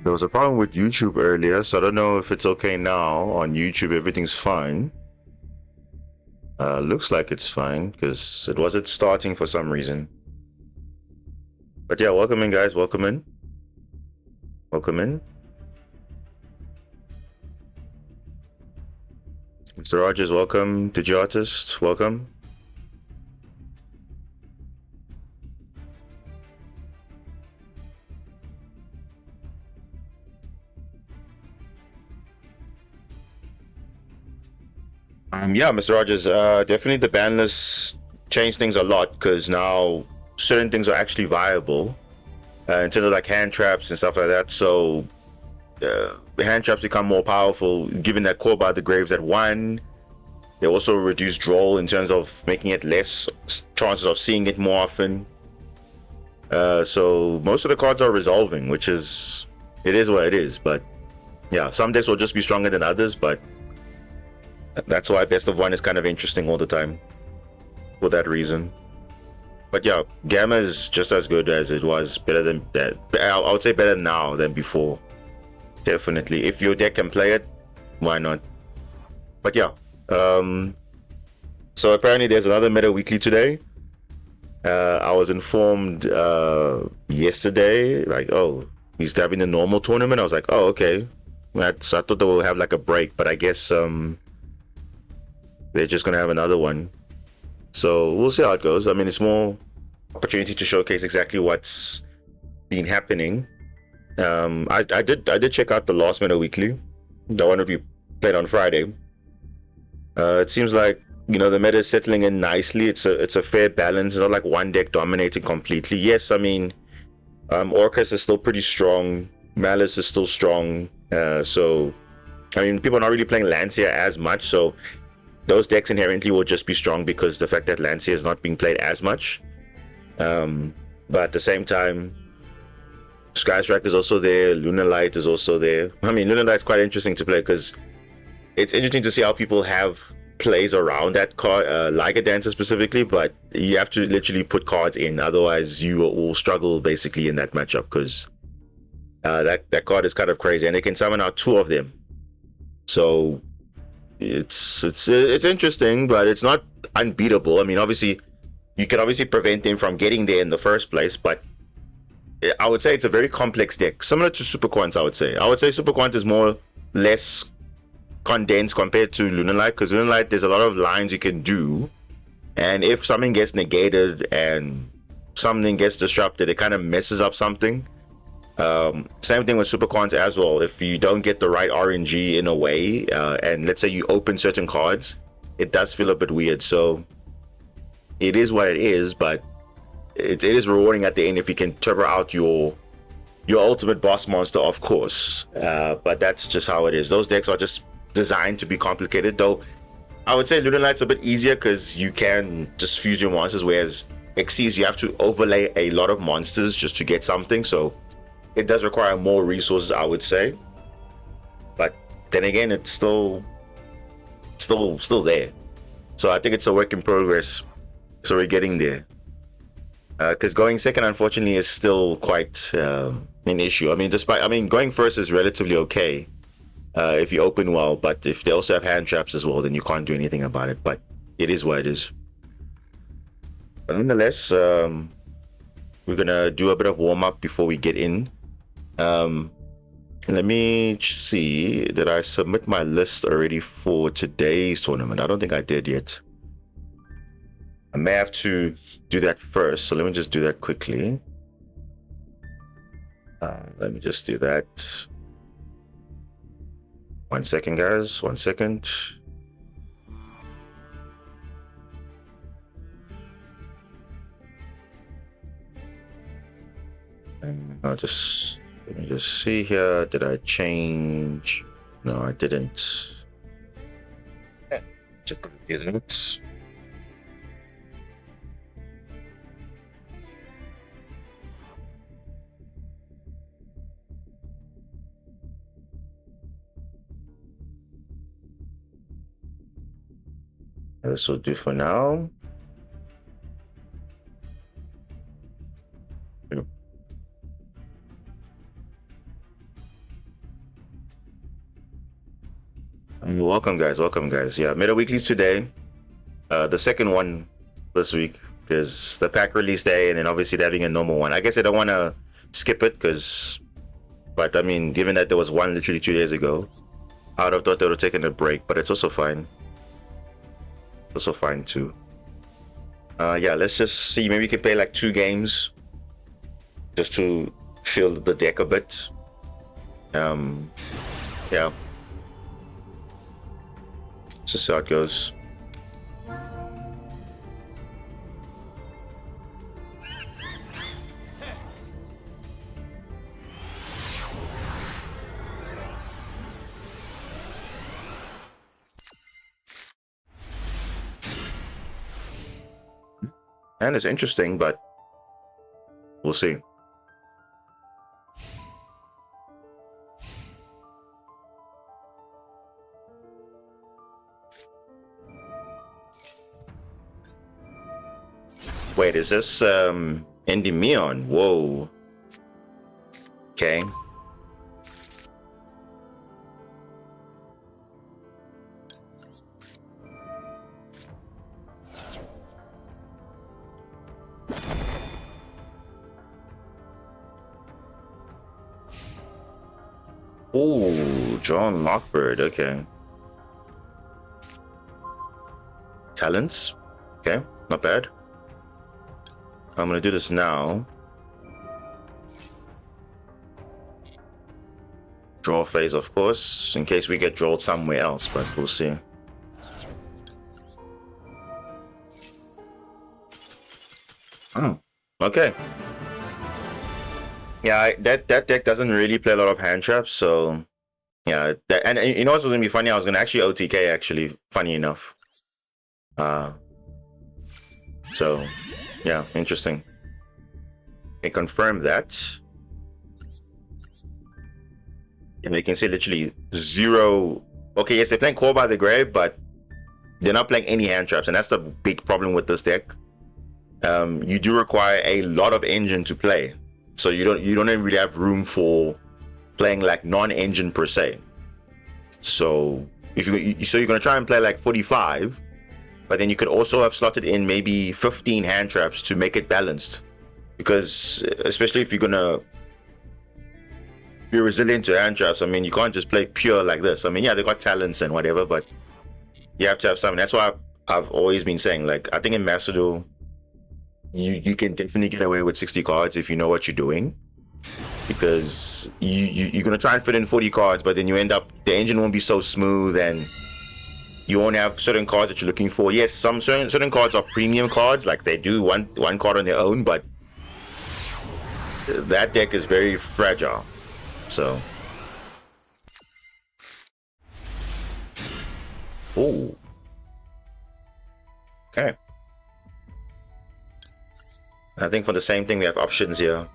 There was a problem with YouTube earlier, so I don't know if it's okay now. On YouTube, everything's fine. Looks like it's fine, because it wasn't starting for some reason. But yeah, welcome in, guys. Welcome in. Welcome in. Mr. Rogers, welcome. Digi Artist, welcome. Yeah, Mr. Rogers, definitely the ban list changed things a lot, because now certain things are actually viable in terms of like hand traps and stuff like that. So hand traps become more powerful, given that Core by the Graves at 1. They also reduce draw in terms of making it less chances of seeing it more often. So most of the cards are resolving, which is, it is what it is. But yeah, some decks will just be stronger than others, but that's why best of 1 is kind of interesting all the time for that reason. But yeah, Gamma is just as good as it was, better than that. I would say better now than before. Definitely. If your deck can play it, why not? But yeah. So apparently there's another meta weekly today. I was informed yesterday, like, oh, he's having a normal tournament. I was like, oh, okay. I thought they will have like a break, but I guess they're just gonna have another one. So we'll see how it goes. I mean, it's more opportunity to showcase exactly what's been happening. I did check out the last meta weekly, the one that we played on Friday. It seems like, you know, the meta is settling in nicely. It's a fair balance. It's not like one deck dominating completely. Yes, I mean, Orcus is still pretty strong. Malice is still strong. So I mean, people are not really playing Lancia as much, so those decks inherently will just be strong because the fact that Lancia is not being played as much. But at the same time, Skystrike is also there. Lunalight is also there. I mean, Lunalight is quite interesting to play because it's interesting to see how people have plays around that card, Liga Dancer specifically, but you have to literally put cards in, otherwise you will struggle basically in that matchup, because that card is kind of crazy, and they can summon out 2 of them. So it's interesting, but it's not unbeatable. I mean, obviously you can obviously prevent them from getting there in the first place, but I would say it's a very complex deck, similar to Super Quant. I would say Super Quant is less condensed compared to Lunalight, because Lunalight, there's a lot of lines you can do, and if something gets negated and something gets disrupted, it kind of messes up something. Same thing with Super Quant as well. If you don't get the right RNG in a way, and let's say you open certain cards, it does feel a bit weird. So it is what it is, but it is rewarding at the end if you can turbo out your ultimate boss monster, of course. But that's just how it is. Those decks are just designed to be complicated, though I would say Lunalight's a bit easier because you can just fuse your monsters, whereas Xyz, you have to overlay a lot of monsters just to get something, so it does require more resources, I would say. But then again, it's still there. So I think it's a work in progress, so we're getting there. Because going second, unfortunately, is still quite an issue. I mean, going first is relatively okay if you open well, but if they also have hand traps as well, then you can't do anything about it. But it is what it is. But nonetheless, we're gonna do a bit of warm up before we get in. Let me see, did I submit my list already for today's tournament? I don't think I did yet. I may have to do that first, so let me just do that quickly. Let me just do that. 1 second, guys. 1 second. And let me just see here. Did I change? No, I didn't. Just didn't. This will do for now. Welcome guys. Yeah, made a weeklies today. The second one this week because the pack release day, and then obviously they're having a normal one. I guess I don't want to skip it but I mean, given that there was one literally 2 days ago, I would have thought they would have taken a break, but it's also fine. Also fine too. Yeah, let's just see. Maybe we can play like 2 games just to fill the deck a bit. Yeah. Just see how it goes. And it's interesting, but we'll see. Wait, is this Endymion? Whoa. Okay. Oh, John Lockbird. Okay. Talents. Okay, not bad. I'm gonna do this now. Draw phase, of course, in case we get drawn somewhere else, but we'll see. Oh, okay. Yeah, that deck doesn't really play a lot of hand traps, so yeah. And you know what's gonna be funny? I was gonna actually OTK actually. Funny enough. So yeah, interesting. They confirm that. And they can see literally 0. Okay, yes, they're playing Core by the Grave, but they're not playing any hand traps, and that's the big problem with this deck. You do require a lot of engine to play, so you don't even really have room for playing like non-engine per se. So if you're gonna try and play like 45, but then you could also have slotted in maybe 15 hand traps to make it balanced, because especially if you're gonna be resilient to hand traps, I mean, you can't just play pure like this. I mean, yeah, they got talents and whatever, but you have to have something. That's why I've always been saying, like, I think in Master Duel, you can definitely get away with 60 cards if you know what you're doing, because you're gonna try and fit in 40 cards, but then you end up, the engine won't be so smooth, and you won't have certain cards that you're looking for. Yes, some certain cards are premium cards, like they do one card on their own, but that deck is very fragile. So, oh, okay. I think for the same thing we have options here.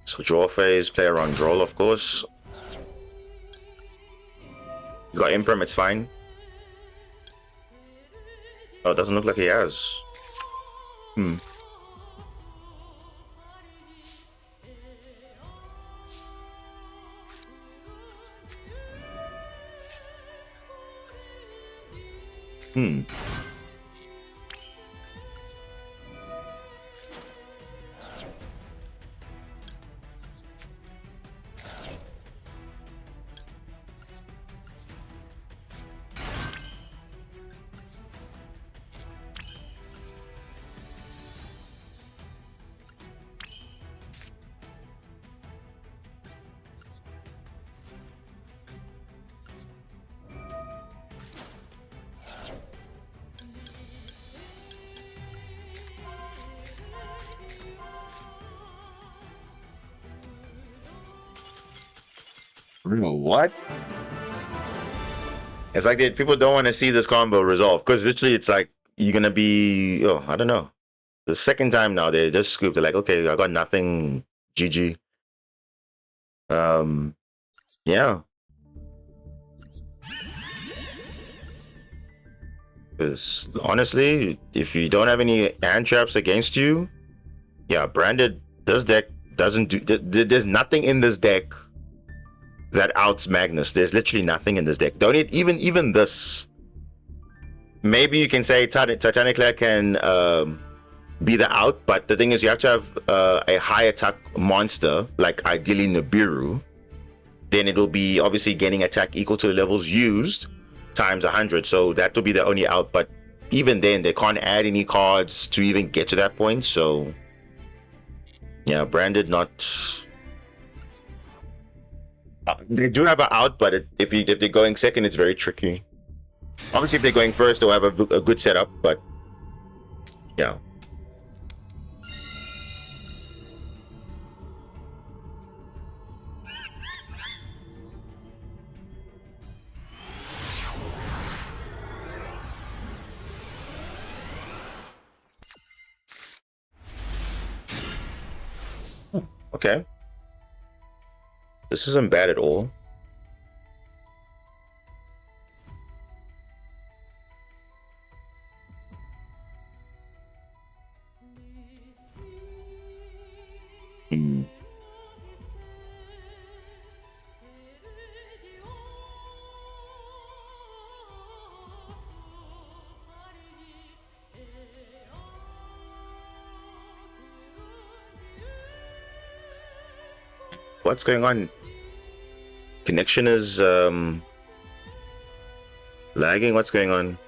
So draw phase, play around draw, of course. You got Imperm, it's fine. Oh, it doesn't look like he has. What? It's like people don't want to see this combo resolve, because literally it's like you're gonna be, oh, I don't know, the second time now they just scooped. They're like, okay, I got nothing, GG. Yeah, because honestly, if you don't have any hand traps against you, yeah, branded, this deck doesn't do, there's nothing in this deck that outs Magnus. There's literally nothing in this deck. Don't it, even this. Maybe you can say Titanic can be the out, but the thing is you have to have a high attack monster, like ideally Nibiru. Then it'll be obviously gaining attack equal to the levels used times 100. So that will be the only out. But even then, they can't add any cards to even get to that point. So yeah, branded not. They do have an out, but if they're going second, it's very tricky. Obviously, if they're going first, they'll have a good setup. But yeah. Okay. This isn't bad at all. What's going on? Connection is lagging. What's going on?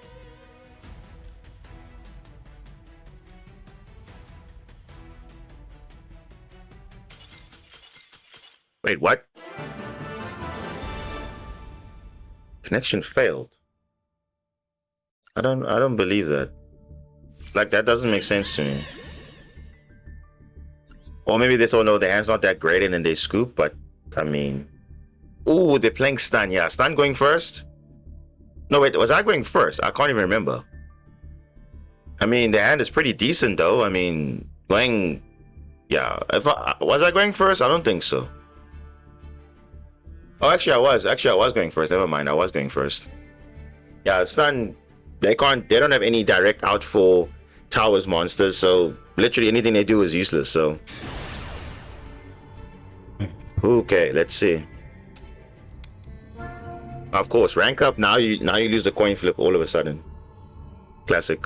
Wait, what? Connection failed. I don't believe that. Like, that doesn't make sense to me. Or maybe they all know the hand's not that great and then they scoop, but I mean, ooh, they're playing stun. Yeah, stun going first. No, wait, was I going first? I can't even remember. I mean, the hand is pretty decent though. I mean, going, yeah. Was I going first? I don't think so. Oh, actually, I was. Actually, I was going first. Never mind, I was going first. Yeah, stun. They don't have any direct out for towers monsters, so literally anything they do is useless. So. Okay, let's see. Of course, rank up. Now you lose the coin flip all of a sudden. Classic.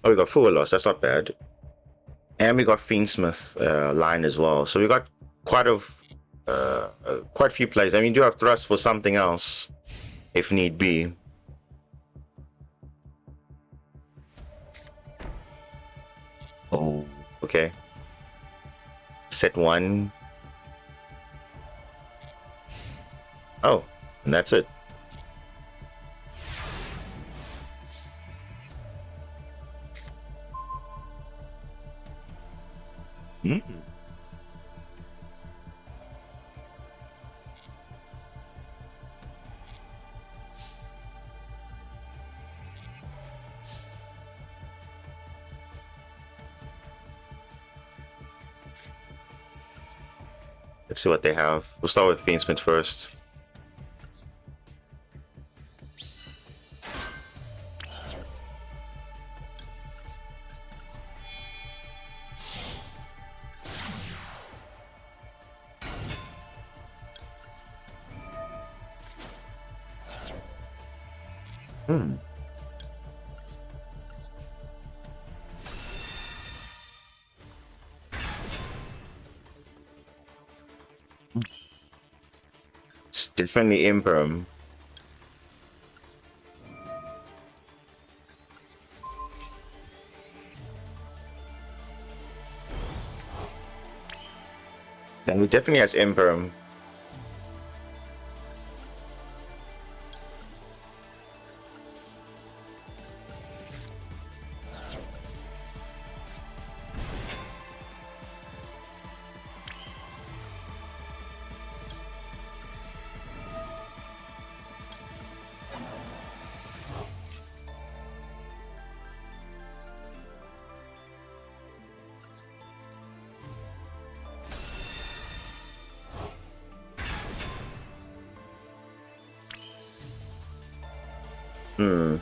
Oh, we got full loss. That's not bad. And we got Fiendsmith line as well. So we got quite a few plays. I mean, you do have thrust for something else if need be. Oh, okay. Set one. Oh, and that's it. Let's see what they have. We'll start with Fiendsmith first. It's definitely Imperm. And he definitely has Imperm. Hmm.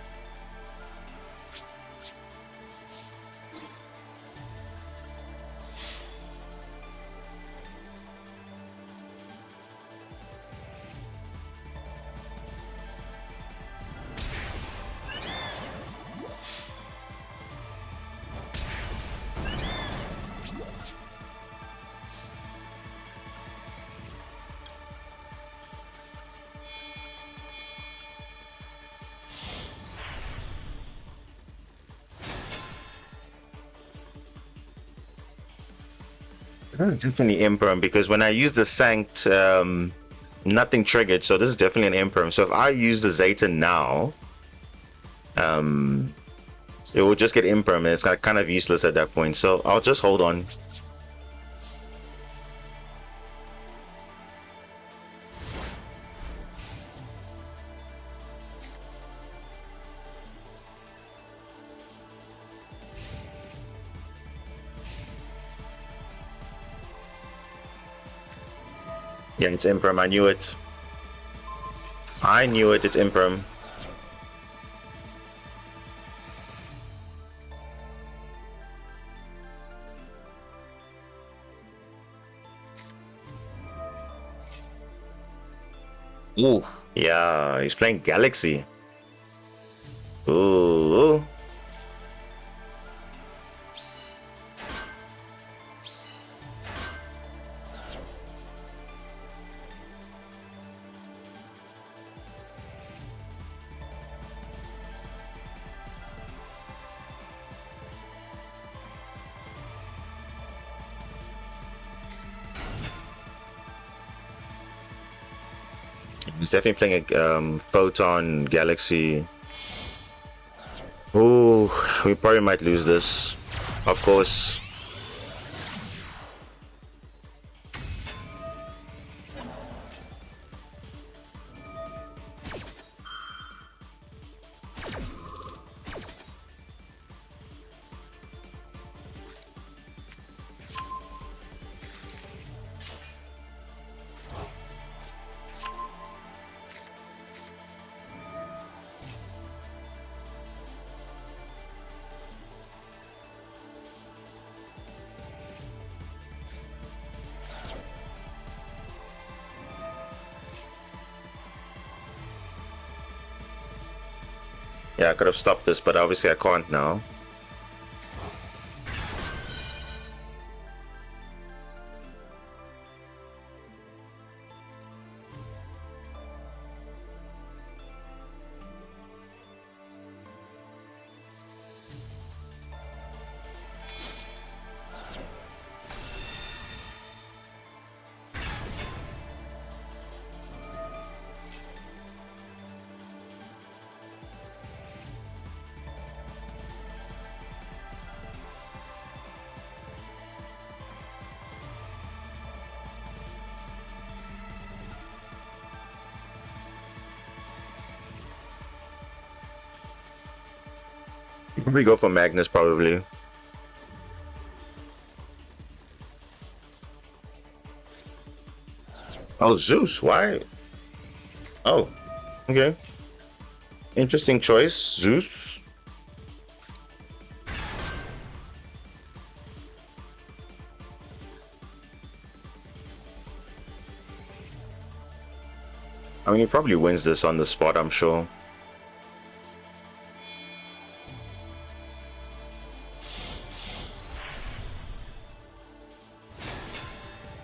This is definitely imperm because when I use the Sanct, nothing triggered. So this is definitely an imperm. So if I use the Zeta now, um, it will just get imperm and it's kind of useless at that point. So I'll just hold on. Yeah, it's imperm. I knew it. I knew it. It's imperm. Ooh. Yeah, he's playing Galaxy. Ooh. He's definitely playing a Photon Galaxy. Ooh, we probably might lose this. Of course. Yeah, I could have stopped this, but obviously I can't now. We go for Magnus probably. Oh, Zeus. Why? Oh, okay. Interesting choice, Zeus. I mean, he probably wins this on the spot, I'm sure.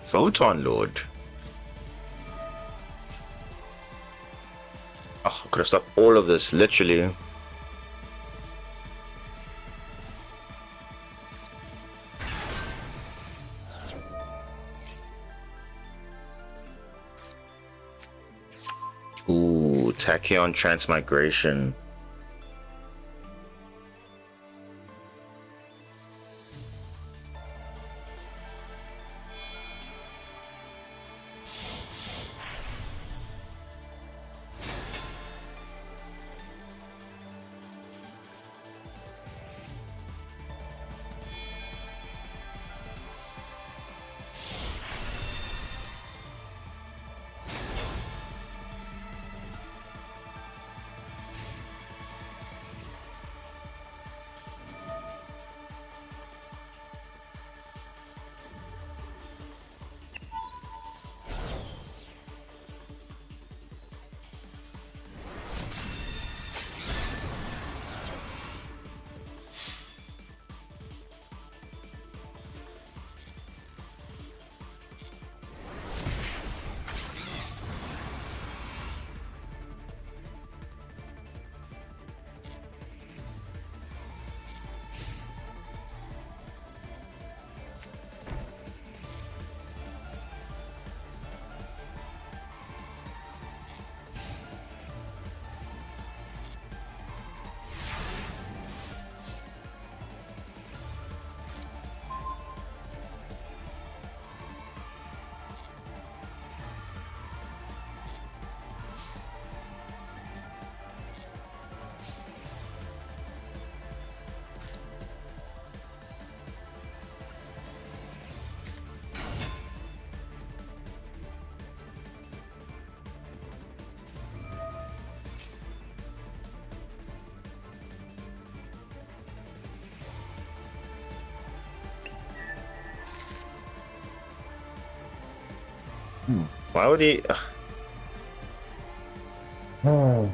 Photon Lord. Oh, I could have stopped all of this, literally. Ooh, Tachyon Transmigration. Why would he? Oh.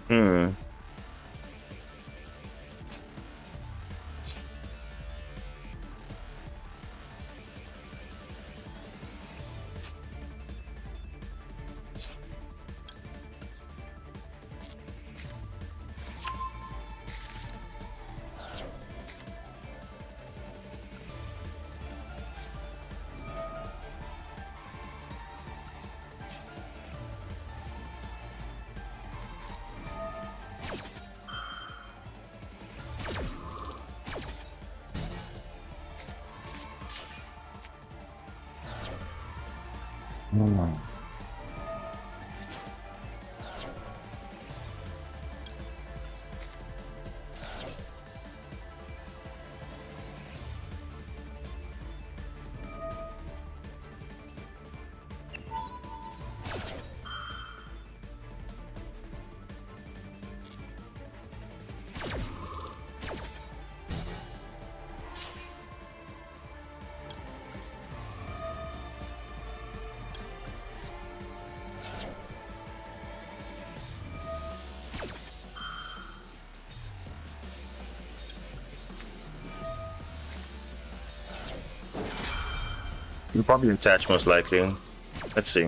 Hmm. You're probably attached, most likely. Let's see.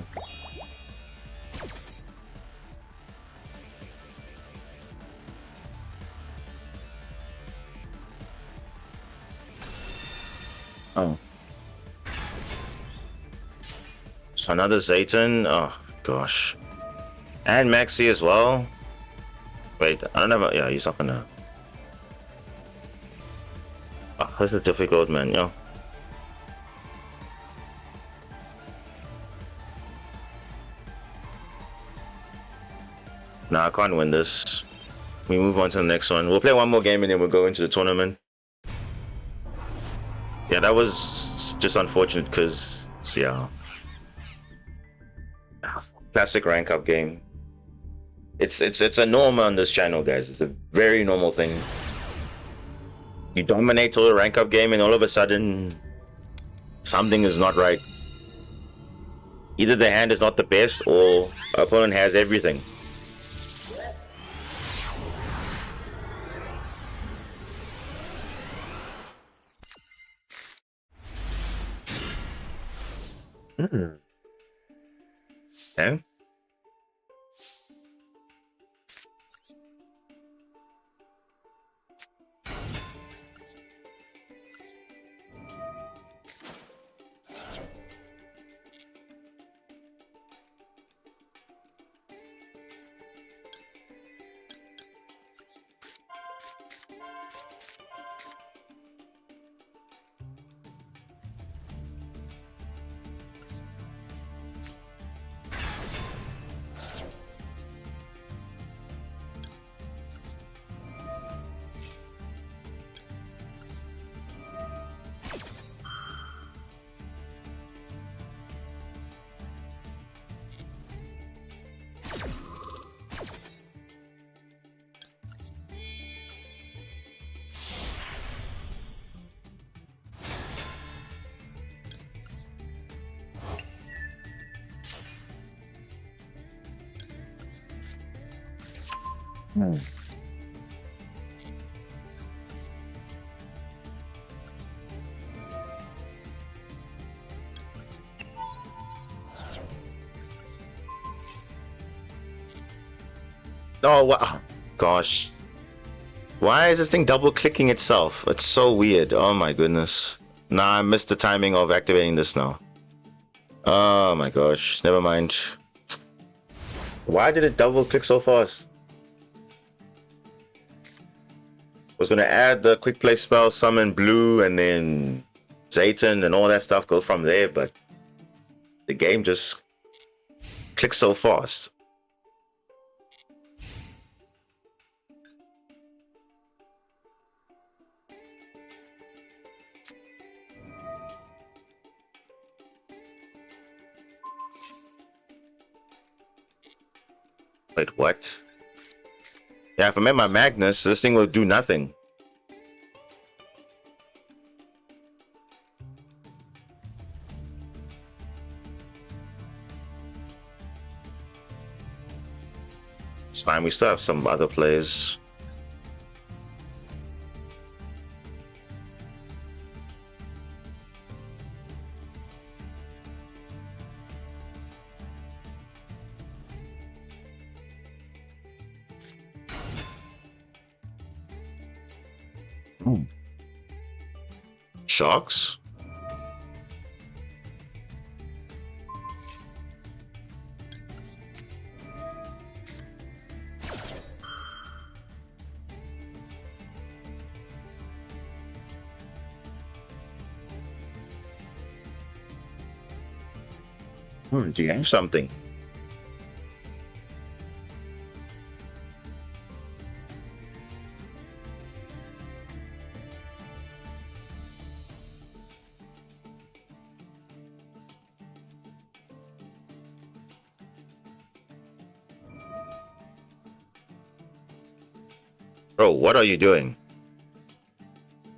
Oh. So another Zayton. Oh gosh. And Maxi as well. Wait, I don't know. Yeah, he's not gonna. Oh, this is difficult, man. Yo. Nah, I can't win this. We move on to the next one. We'll play one more game and then we'll go into the tournament. Yeah, that was just unfortunate because, yeah. Classic rank up game. It's a norm on this channel, guys. It's a very normal thing. You dominate all the rank up game and all of a sudden something is not right. Either the hand is not the best or opponent has everything. Okay. Oh, wow. Gosh. Why is this thing double clicking itself? It's so weird. Oh my goodness. Nah, I missed the timing of activating this now. Oh my gosh. Never mind. Why did it double click so fast? Was gonna add the quick play spell, summon blue, and then Zayton and all that stuff, go from there, but the game just clicks so fast. Wait, what? Yeah, if I made my Magnus, this thing will do nothing. It's fine, we still have some other plays. Sharks? Do you have something? Bro, what are you doing?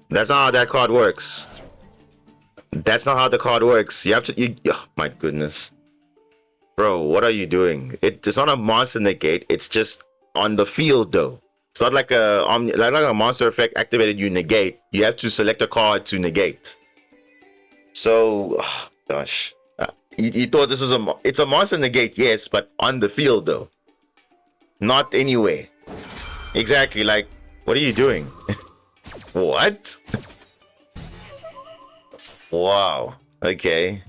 That's not how that card works. That's not how the card works. You have to. Oh, my goodness. Bro, what are you doing? It's not a monster negate. It's just on the field, though. It's not like like a monster effect activated. You negate. You have to select a card to negate. So, oh, gosh, you thought this was it's a monster negate, yes, but on the field though, not anywhere. Exactly. Like, what are you doing? What? Wow. Okay.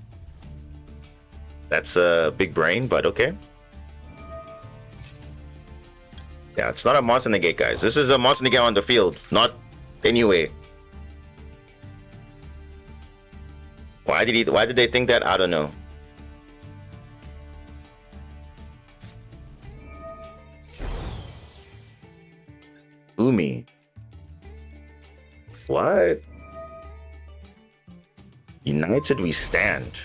That's a big brain, but okay. Yeah, it's not a monster negate, guys. This is a monster negate on the field, not anywhere. Why did they think that? I don't know. Umi. What? United we stand.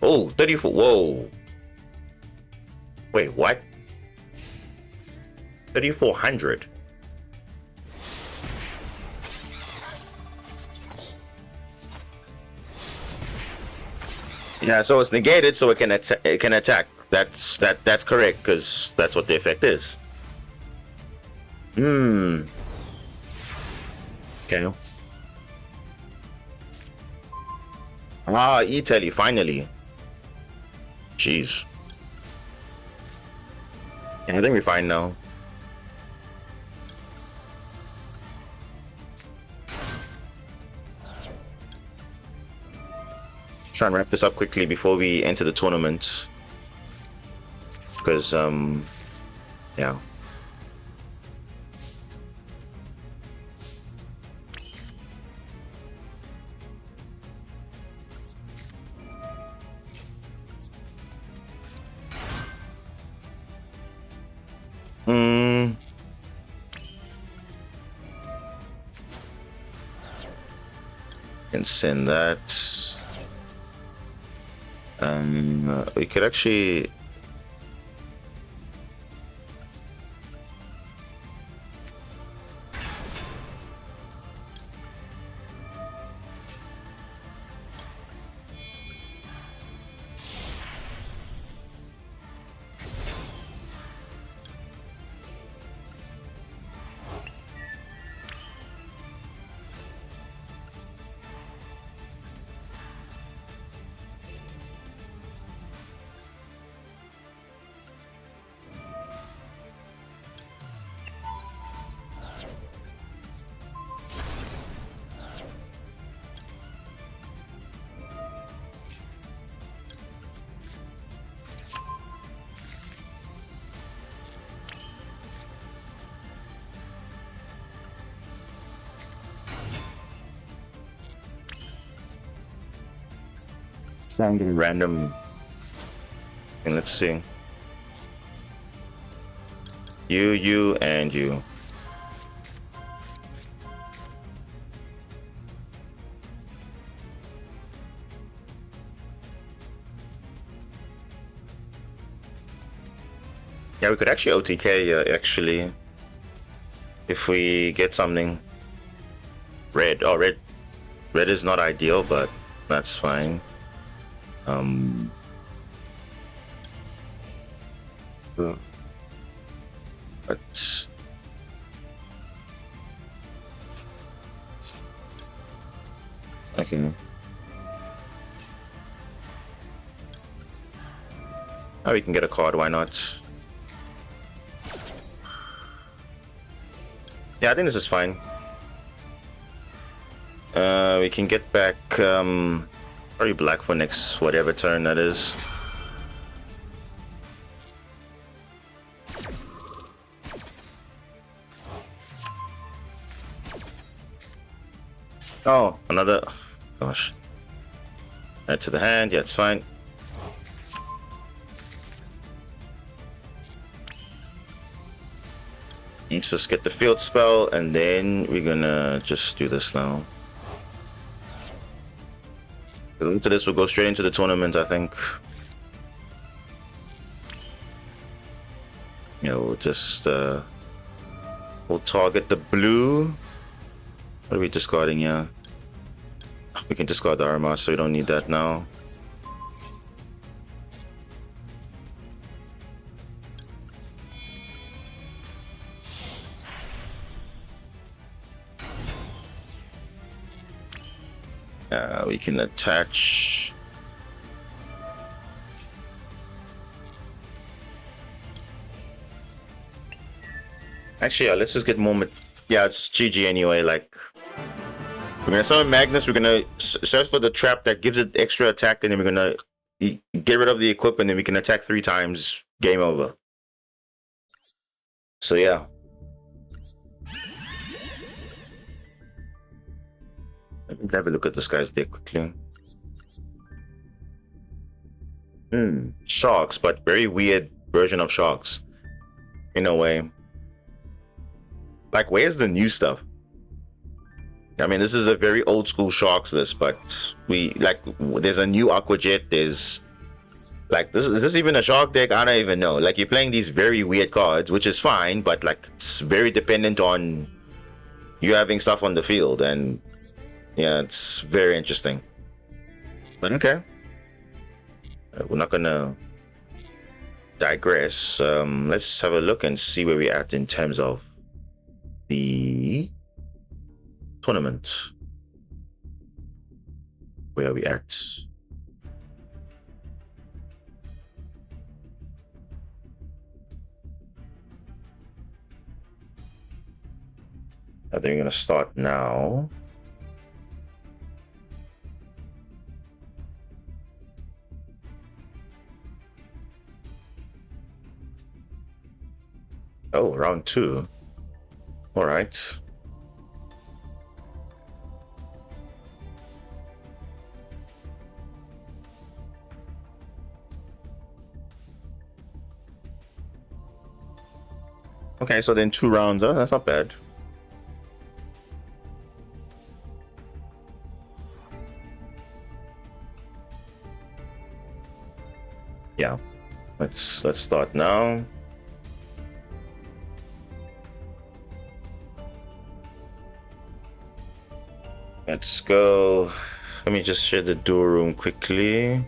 Oh, 34. Whoa. Wait, what? 3,400. Yeah, so it's negated, so it can attack. That's correct, because that's what the effect is. Okay. Ah, Italy, finally. Jeez. Yeah, I think we're fine now. Try and wrap this up quickly before we enter the tournament, because yeah. Can send that. We could actually. Sounding random. And let's see. You, and you. Yeah, we could actually OTK actually if we get something red. Oh, red is not ideal, but that's fine. But okay. Oh, we can get a card. Why not? Yeah, I think this is fine. We can get back probably black for next whatever turn that is. Oh, another. Gosh. Add to the hand. Yeah, it's fine. Let's just get the field spell, and then we're gonna just do this now. After this, we'll go straight into the tournament, I think. Yeah, we'll just we'll target the blue. What are we discarding here? We can discard the armor, so we don't need that now. We can attach. Actually, yeah, let's just get more. Yeah, it's GG anyway. Like, we're gonna summon Magnus. We're gonna search for the trap that gives it extra attack, and then we're gonna get rid of the equip, and then we can attack 3 times. Game over. So yeah. Let me have a look at this guy's deck quickly. Sharks, but very weird version of sharks. In a way. Like, where's the new stuff? I mean, this is a very old school sharks list, but there's a new Aqua Jet, there's like is this even a shark deck? I don't even know. Like, you're playing these very weird cards, which is fine, but like it's very dependent on you having stuff on the field, and yeah, it's very interesting. But okay. We're not gonna digress. Let's have a look and see where we're at in terms of the tournament. Where are we at? I think we're gonna start now. Oh, round 2. All right. Okay, so then 2 rounds. Oh, that's not bad. Yeah. Let's start now. Let's go. Let me just share the duel room quickly in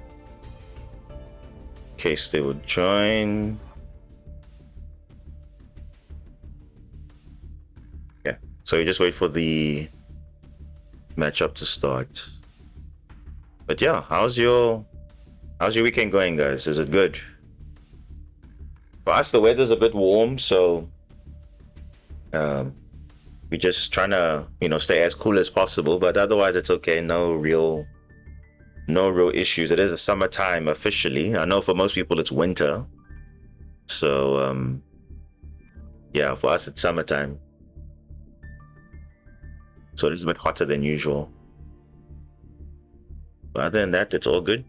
case they would join. Yeah, so you just wait for the matchup to start. But yeah, how's your weekend going, guys? Is it good? For us, the weather's a bit warm, so we're just trying to, stay as cool as possible, but otherwise it's okay. No real issues. It is a summertime officially. I know for most people it's winter, so yeah, for us it's summertime, so it is a bit hotter than usual, but other than that, it's all good.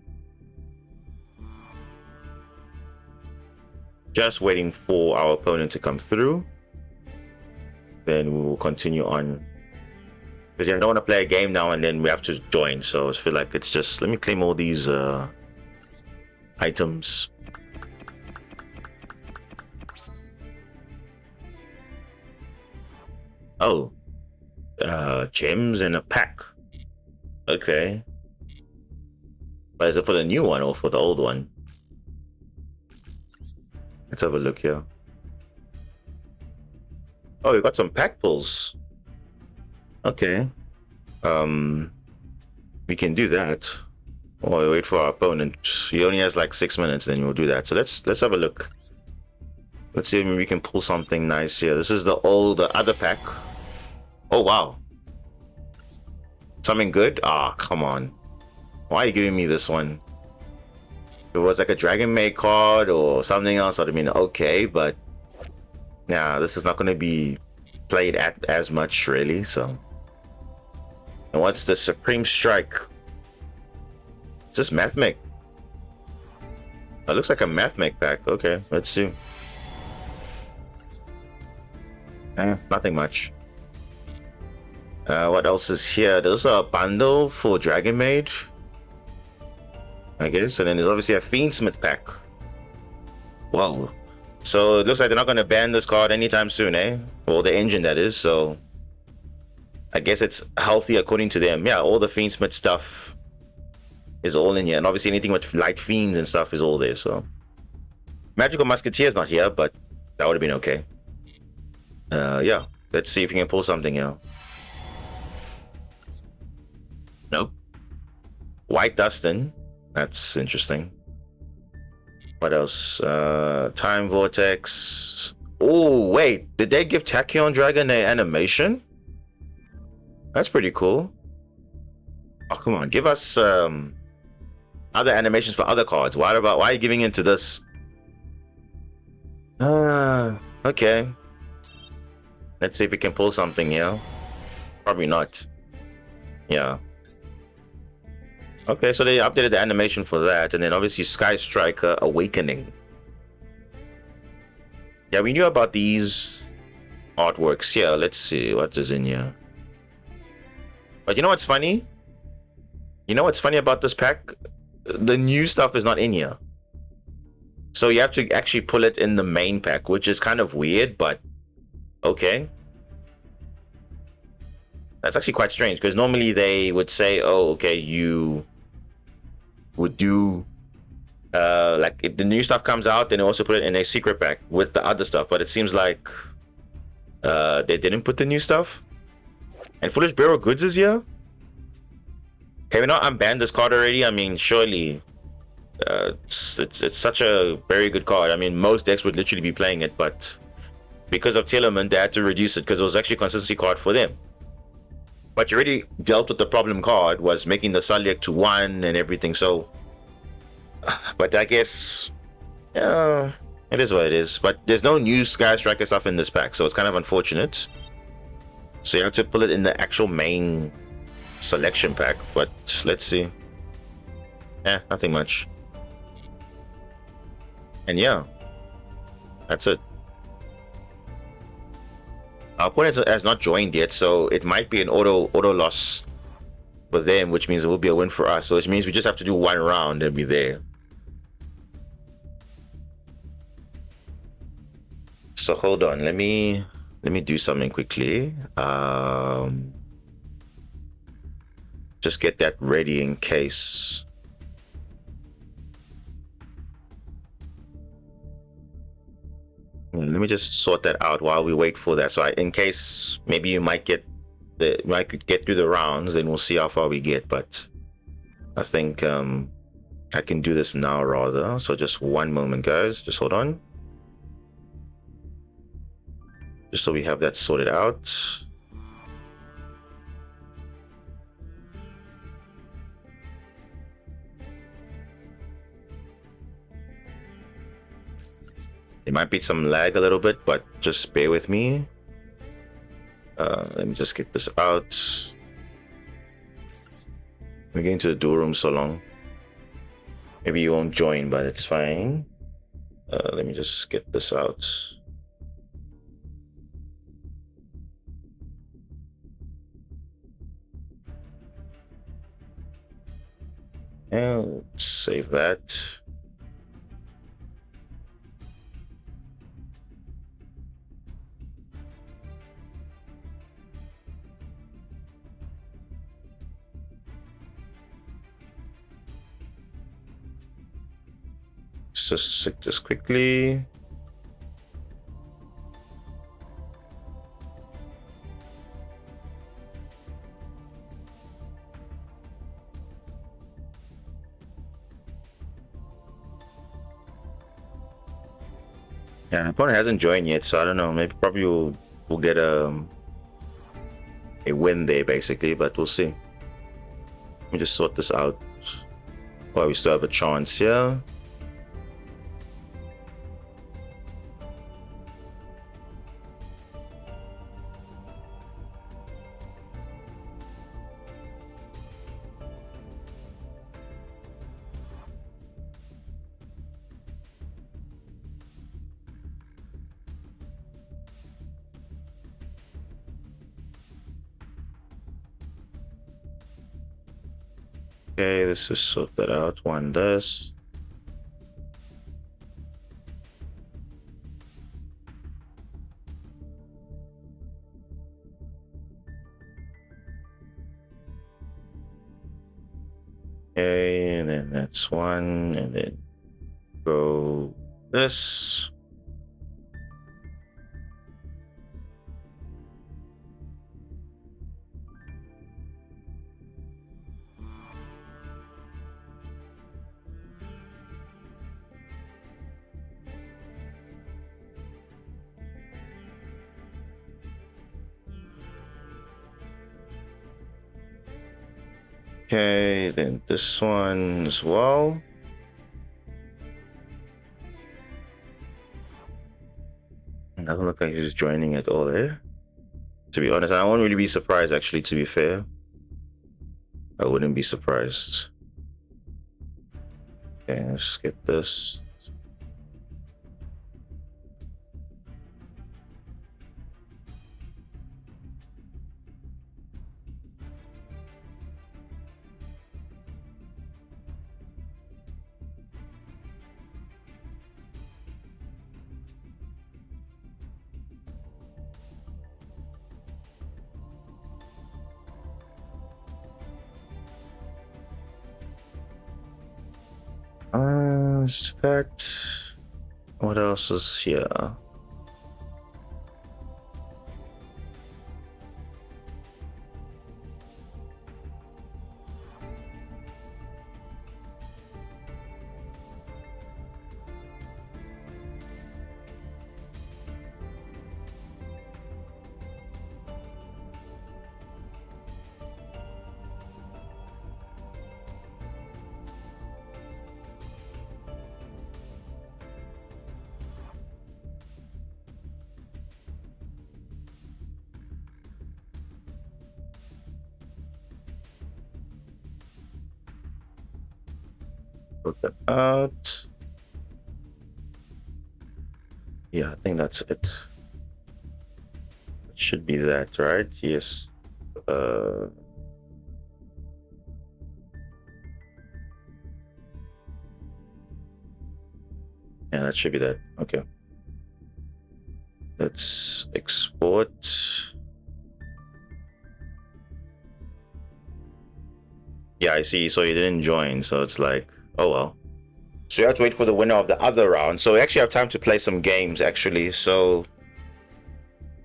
Just waiting for our opponent to come through, then we will continue on, because I don't want to play a game now and then we have to join. So I feel like it's just, let me claim all these items. Oh, gems in a pack. Okay. But is it for the new one or for the old one? Let's have a look here. Oh, we got some pack pulls. Okay. Um, we can do that. Or we wait for our opponent. He only has like 6 minutes, then we'll do that. So let's have a look. Let's see if we can pull something nice here. This is the other pack. Oh wow. Something good? Ah, come on. Why are you giving me this one? If it was like a Dragon Maid card or something else, I'd have been okay, but nah, this is not going to be played at as much, really, so. And what's the Supreme Strike? Just Mathmech. It looks like a Mathmech pack. Okay, let's see. Nothing much. What else is here? There's a bundle for Dragon Maid, I guess, and then there's obviously a Fiendsmith pack. Whoa. So it looks like they're not going to ban this card anytime soon, eh? Well, the engine, that is, so I guess it's healthy according to them. Yeah, all the Fiendsmith stuff is all in here, and obviously anything with light fiends and stuff is all there, so. Magical Musketeer's not here, but that would have been okay. Yeah, let's see if we can pull something here. Nope. White Dustin. That's interesting. What else? Time Vortex. Oh, wait. Did they give Tachyon Dragon an animation? That's pretty cool. Oh, come on. Give us other animations for other cards. Why are you giving into this? Okay. Let's see if we can pull something here. Probably not. Yeah. Okay, so they updated the animation for that, and then obviously Sky Striker Awakening. Yeah, we knew about these artworks. Yeah, let's see what is in here. But you know what's funny? You know what's funny about this pack? The new stuff is not in here. So you have to actually pull it in the main pack, which is kind of weird, but okay. That's actually quite strange, because normally they would say, oh, okay, you would do like if the new stuff comes out, then they also put it in a secret pack with the other stuff, but it seems like they didn't put the new stuff. And Foolish Bureau Goods is here. Can we not unban this card already? I mean, surely it's such a very good card. I mean, most decks would literally be playing it, but because of Tillerman, they had to reduce it because it was actually a consistency card for them. But you already dealt with the problem card, was making the Sulliek to 1 and everything, so. But I guess, yeah, it is what it is. But there's no new Sky Striker stuff in this pack, so it's kind of unfortunate. So you have to pull it in the actual main selection pack, but let's see. Nothing much. And yeah, that's it. Our opponent has not joined yet, so it might be an auto loss for them, which means it will be a win for us. So it means we just have to do one round and be there. So hold on, let me do something quickly. Just get that ready in case. Let me just sort that out while we wait for that. So in case maybe you might get through the rounds, then we'll see how far we get. But I think I can do this now rather. So just one moment, guys. Just hold on. Just so we have that sorted out. It might be some lag a little bit, but just bear with me. Let me just get this out. We're getting to the duel room so long. Maybe you won't join, but it's fine. Let me just get this out. And save that. let's just check this quickly. Yeah, opponent hasn't joined yet, so I don't know. Maybe probably we'll get a win there basically, but we'll see. Let me just sort this out. Well, we still have a chance here. Okay, let's just sort that out. One this. Okay, and then that's one, and then go this. Okay, then this one as well. Doesn't look like he's joining at all there. To be honest, I won't really be surprised actually, to be fair. I wouldn't be surprised. Okay, let's get this. That. What else is here? Put that out. Yeah, I think that's it. It should be that, right? Yes. Yeah, that should be that. Okay. Let's export. Yeah, I see. So you didn't join. So it's like, oh well. So you have to wait for the winner of the other round. So we actually have time to play some games, actually. So,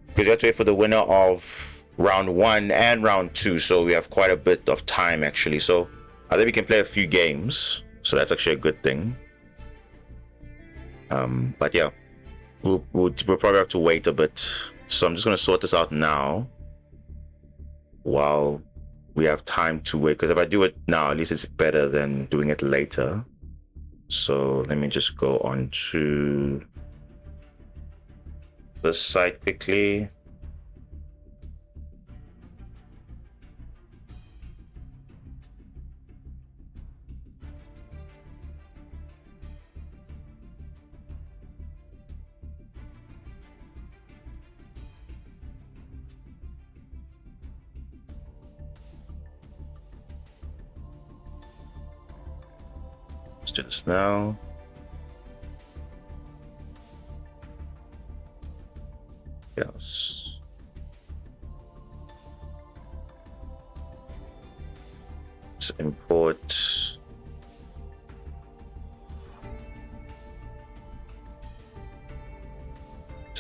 because you have to wait for the winner of round 1 and round 2. So we have quite a bit of time, actually. So I think we can play a few games. So that's actually a good thing. But yeah, we'll probably have to wait a bit. So I'm just going to sort this out now while we have time to wait. Because if I do it now, at least it's better than doing it later. So let me just go on to this site quickly. Let's do this now. Yes. Let's import.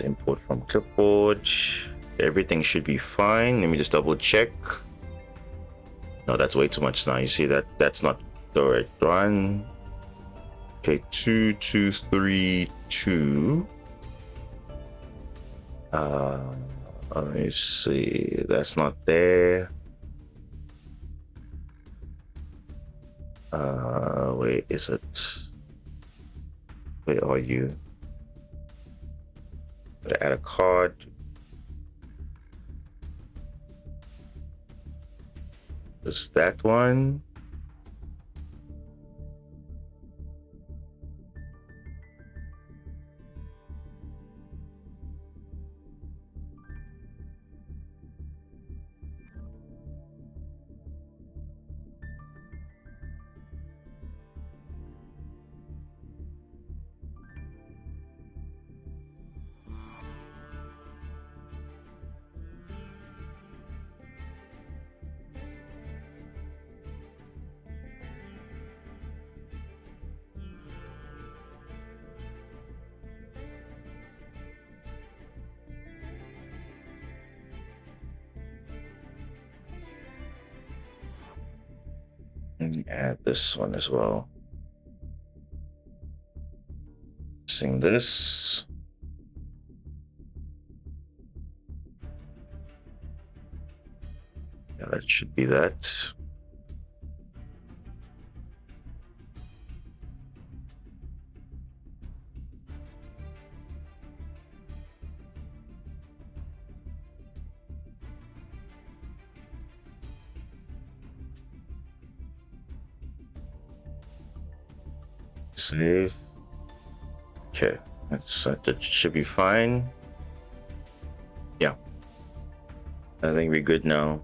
let's import from clipboard. Everything should be fine. Let me just double check. No, that's way too much now. You see that that's not the right one. Okay, 2, 2, 3, 2. Let me see. That's not there. Wait, is it? Where are you? Gotta add a card. Is that one? Let me add this one as well. Sing this. Yeah, that should be that. Save. Okay, that should be fine. Yeah, I think we're good now.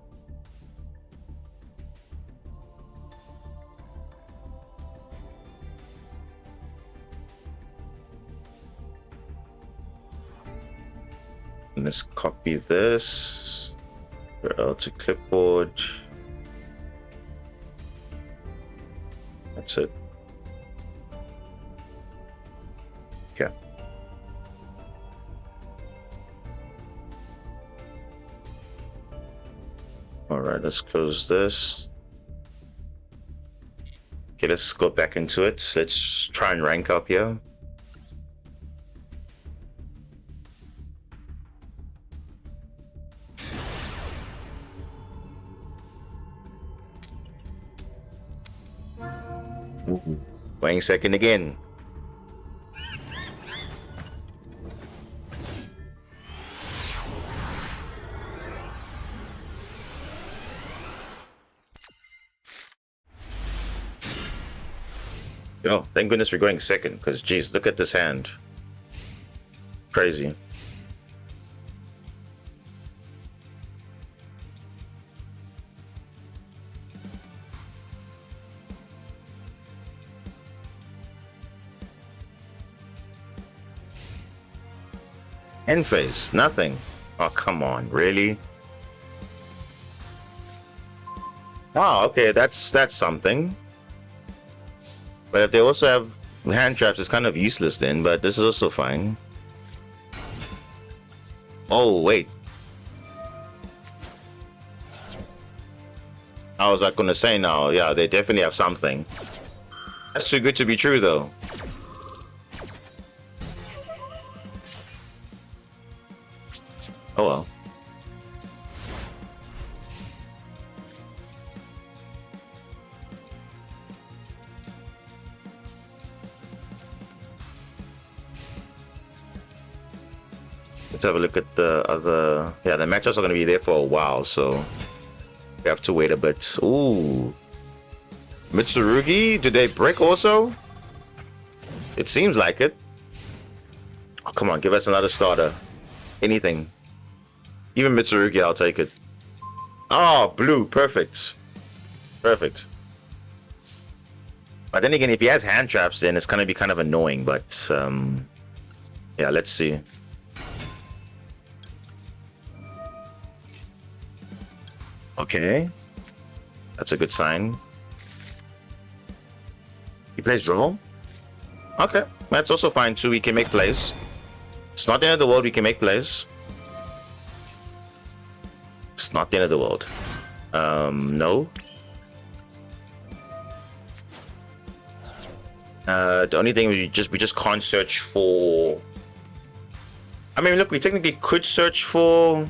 Let's copy this. URL to clipboard. That's it. Okay. All right, let's close this. Okay, let's go back into it. Let's try and rank up here. Ooh, playing second again. Oh, thank goodness we're going second, because geez, look at this hand. Crazy. End phase, nothing. Oh, come on, really? Oh, okay, that's something. But if they also have hand traps, it's kind of useless then, but this is also fine. Oh, wait. I was like gonna say now, yeah, they definitely have something. That's too good to be true though. Oh well. Let's have a look at the other. Yeah, the matchups are going to be there for a while, so we have to wait a bit. Ooh. Mitsurugi? Do they break also? It seems like it. Oh, come on, give us another starter. Anything. Even Mitsurugi, I'll take it. Oh, blue. Perfect. Perfect. But then again, if he has hand traps, then it's going to be kind of annoying. But, yeah, let's see. Okay. That's a good sign. He plays draw. Okay. That's also fine too. He can make plays. It's not the end of the world. We can make plays. It's not the end of the world. No. The only thing we just can't search for. I mean, look, we technically could search for.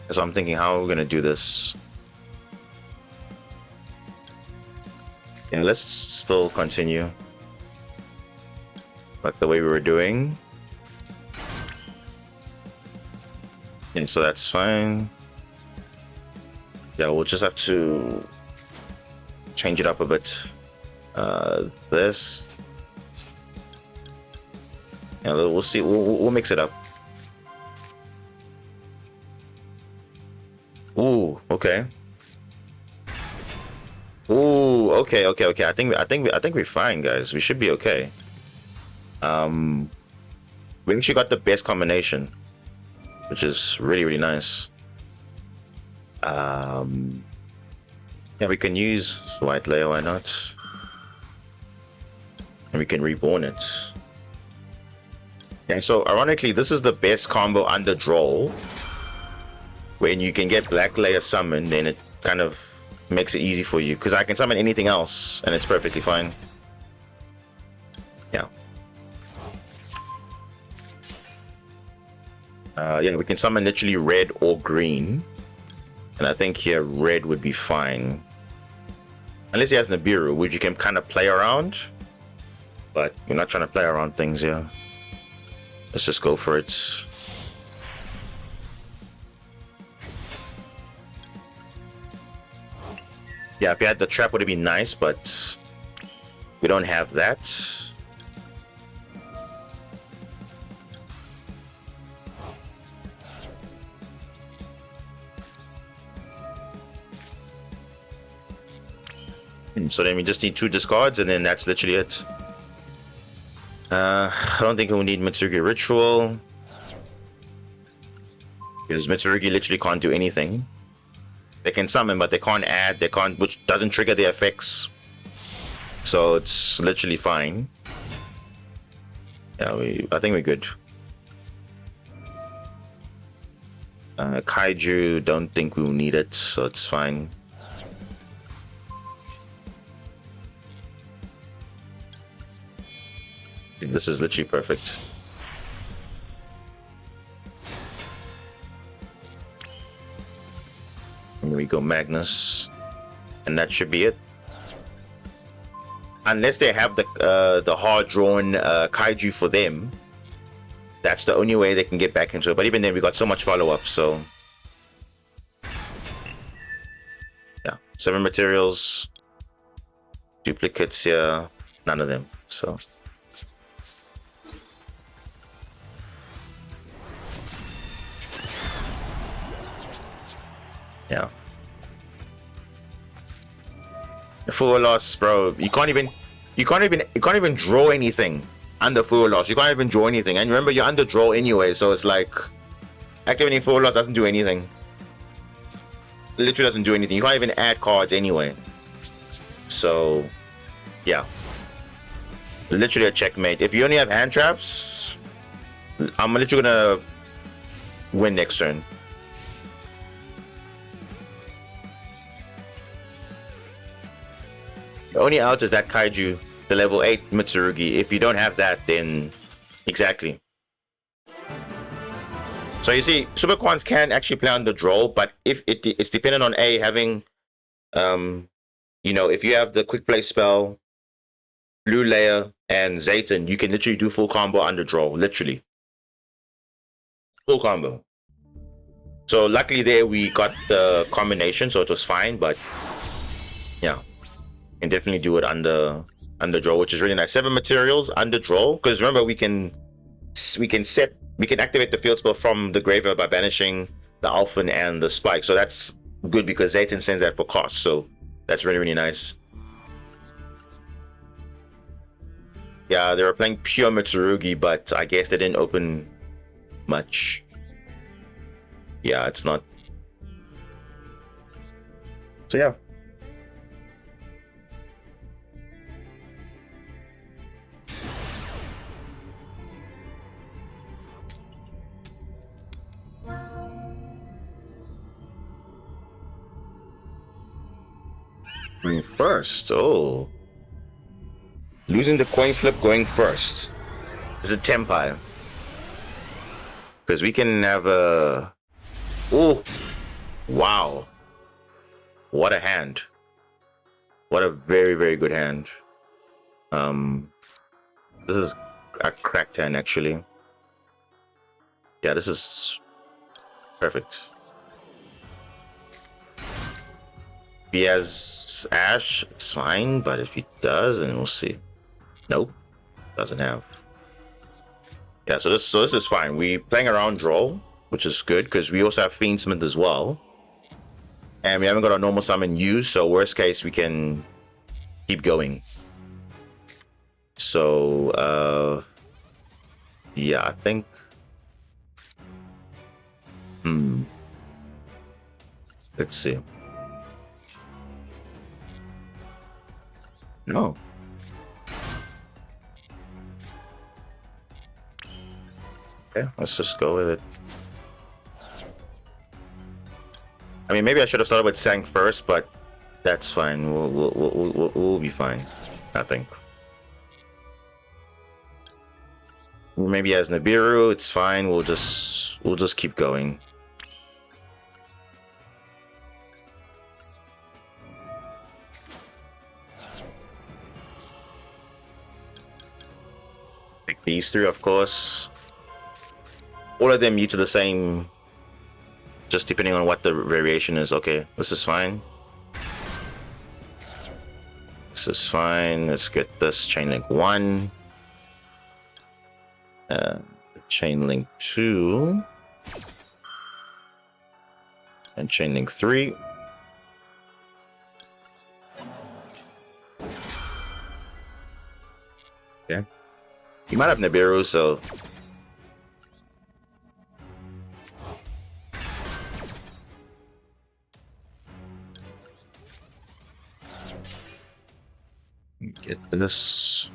So I'm thinking, how are we gonna do this? Yeah, let's still continue like the way we were doing. And so that's fine. Yeah, we'll just have to change it up a bit. This. Yeah, we'll see. We'll mix it up. Ooh, okay. Ooh, okay. I think we're fine, guys. We should be okay. We actually got the best combination, which is really nice. Yeah, we can use white layer. Why not? And we can reborn it. Yeah. So ironically, this is the best combo under draw. When you can get black layer summoned, then it kind of makes it easy for you, because I can summon anything else and it's perfectly fine. Yeah. Yeah, we can summon literally red or green, and I think here red would be fine, unless he has Nibiru, which you can kind of play around, but we're not trying to play around things here. Let's just go for it. Yeah, if you had the trap, would have been nice, but we don't have that. So then we just need 2 discards, and then that's literally it. I don't think we'll need Mitsurugi Ritual, because Mitsurugi literally can't do anything. They can summon, but they can't add, they can't, which doesn't trigger their effects. So it's literally fine. Yeah, I think we're good. Kaiju, don't think we'll need it, so it's fine. This is literally perfect. Here we go, Magnus, and that should be it. Unless they have the hard drawn kaiju for them, that's the only way they can get back into it. But even then, we got so much follow up. So yeah, 7 materials, duplicates here, none of them. So yeah. Full loss, bro. You can't even draw anything under full loss. You can't even draw anything. And remember, you're under draw anyway, so it's like activating full loss doesn't do anything. It literally doesn't do anything. You can't even add cards anyway. So yeah. Literally a checkmate. If you only have hand traps, I'm literally gonna win next turn. The only out is that kaiju, the level 8 Mitsurugi. If you don't have that, then exactly. So you see, Super Quans can actually play on the draw, but if it's dependent on having, you know, if you have the quick play spell, blue layer, and Zayton, you can literally do full combo under draw, literally. Full combo. So luckily there we got the combination, so it was fine, but yeah. Can definitely do it under draw, which is really nice. 7 materials under draw, because remember we can activate the field spell from the graveyard by banishing the Alphen and the Spike. So that's good because Zayton sends that for cost. So that's really nice. Yeah, they were playing pure Mitsurugi, but I guess they didn't open much. Yeah, it's not. So yeah. Going first. Oh. Losing the coin flip going first. Is it Tempai? Because we can have a... Oh. Wow. What a hand. What a very, very good hand. This is a cracked hand, actually. Yeah, this is perfect. If he has Ash, it's fine, but if he does, then we'll see. Nope, doesn't have. Yeah, so this is fine. We playing around draw, which is good because we also have Fiendsmith as well, and we haven't got our normal summon used. So worst case, we can keep going. So yeah, I think. Let's see. No. Okay, let's just go with it. I mean, maybe I should have started with Sang first, but that's fine. We'll be fine, I think. Maybe he has Nibiru. It's fine. We'll just keep going. Pick these three, of course. All of them mute to the same, just depending on what the variation is. Okay, this is fine. This is fine. Let's get this chain link 1. Chain link 2. And chain link 3. Okay. You might have Nibiru, so... Get this.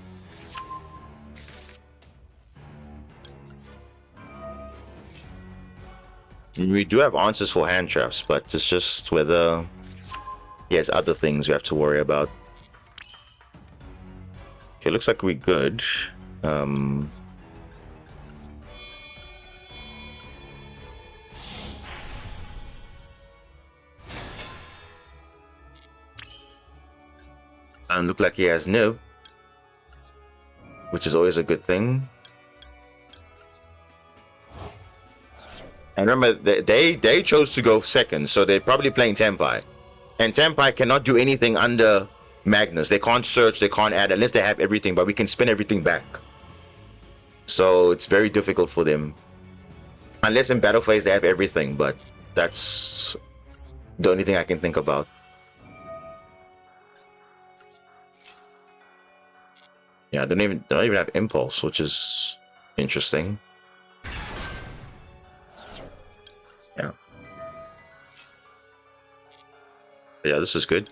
We do have answers for hand traps, but it's just whether he has other things we have to worry about. Okay, looks like we're good. And look like he has Nib, which is always a good thing. And remember, they chose to go second, so they're probably playing Tempai. And Tempai cannot do anything under Magnus. They can't search, they can't add, unless they have everything, but we can spin everything back. So it's very difficult for them. Unless in battle phase they have everything, but that's the only thing I can think about. Yeah, I don't even have Impulse, which is interesting. Yeah. Yeah, this is good.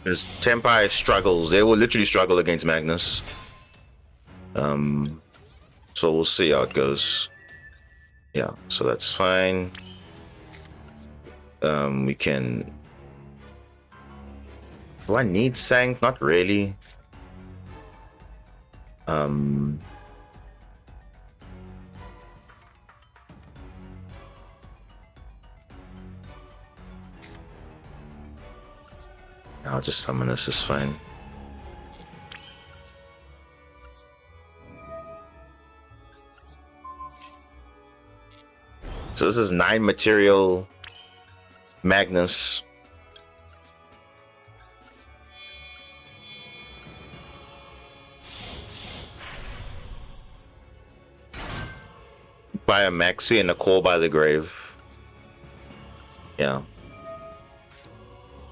Because Tempai struggles. They will literally struggle against Magnus. So we'll see how it goes. Yeah, so that's fine. We can... Do I need Sang? Not really. I'll just summon this, is fine. So this is 9 material Magnus. By a Maxi and a Call by the Grave. Yeah.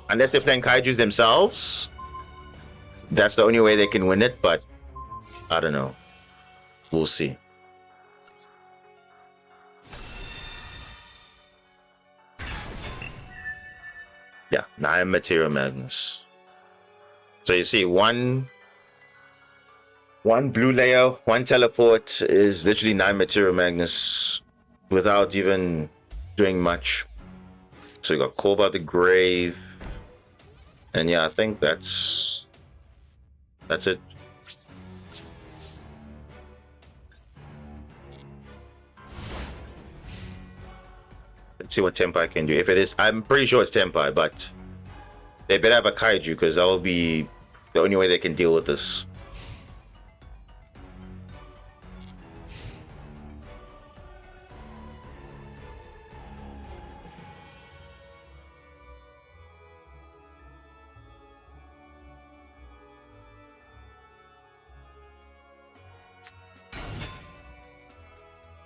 Unless they're playing Kaijus themselves, that's the only way they can win it, but I don't know. We'll see. Yeah, 9 material Magnus. So you see, one blue layer, 1 teleport is literally 9 material Magnus without even doing much. So we got Call by the Grave. And yeah, I think that's it. Let's see what Tenpai can do. If it is, I'm pretty sure it's Tenpai, but they better have a Kaiju because that will be the only way they can deal with this.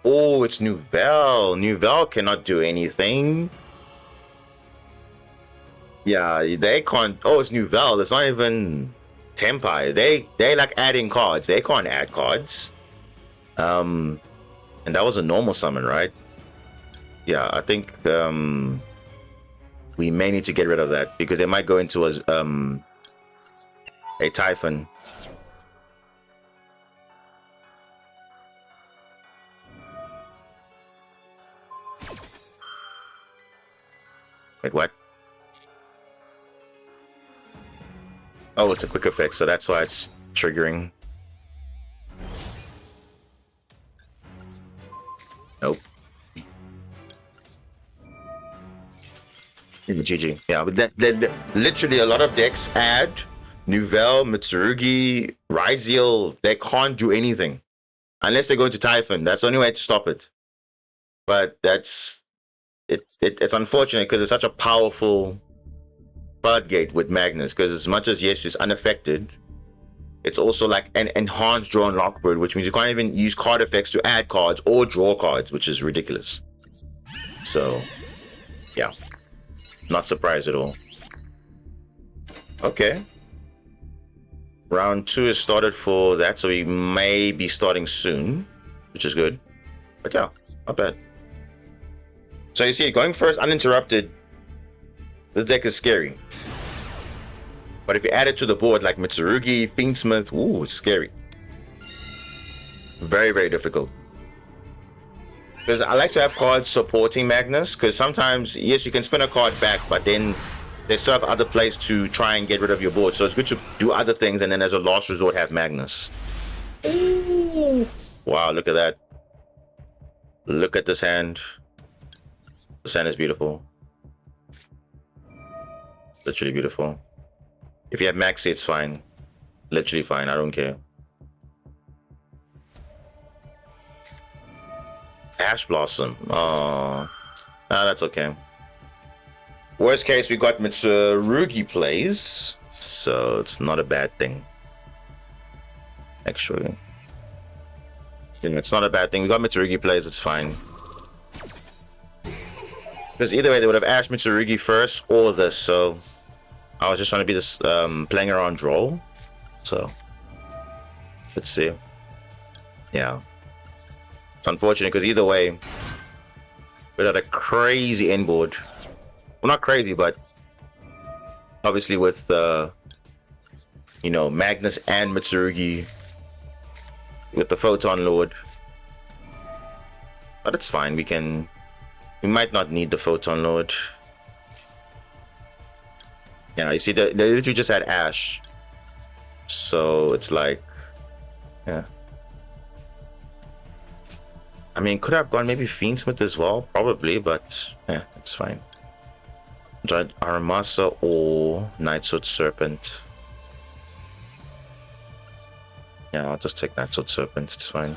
Oh, it's Duel. Duel cannot do anything. Yeah, they can't. Oh, it's Duel. It's not even Tenpai. They like adding cards. They can't add cards. And that was a normal summon, right? Yeah, I think we may need to get rid of that because they might go into a Typhon. Wait, what? Oh, it's a quick effect, so that's why it's triggering. Nope. GG. Yeah, but that literally a lot of decks add Duel, Mitsurugi, Ryziel. They can't do anything unless they go into Typhon. That's the only way to stop it. But that's it's unfortunate because it's such a powerful floodgate with Magnus. Because as much as yes, it's unaffected, it's also like an enhanced draw and lockbird, which means you can't even use card effects to add cards or draw cards, which is ridiculous. So, yeah. Not surprised at all. Okay. Round 2 is started for that, so we may be starting soon, which is good. But yeah, not bad. So you see, going first uninterrupted, this deck is scary. But if you add it to the board like Mitsurugi, Fiendsmith, ooh, it's scary. Very, very difficult. Because I like to have cards supporting Magnus, because sometimes, yes, you can spin a card back, but then they still have other plays to try and get rid of your board. So it's good to do other things, and then as a last resort, have Magnus. Ooh. Wow, look at that. Look at this hand. This hand is beautiful. Literally beautiful. If you have Maxi, it's fine. Literally fine, I don't care. Ash Blossom. Oh, that's okay. Worst case, we got Mitsurugi plays, so it's not a bad thing. Actually, yeah, it's not a bad thing. We got Mitsurugi plays, it's fine. Because either way, they would have Ash Mitsurugi first, all of this. So I was just trying to be this playing around draw. So let's see. Yeah. It's unfortunate because either way, we had a crazy end board. Well, not crazy, but obviously with you know, Magnus and Mitsurugi with the Photon Lord. But it's fine. We might not need the Photon Lord. Yeah, you see, they literally just had Ash, so it's like, yeah. I mean, could have gone maybe Fiendsmith as well, probably, but yeah, it's fine. Tried Aramasa or Nightsword Serpent. Yeah, I'll just take Nightsword Serpent, it's fine.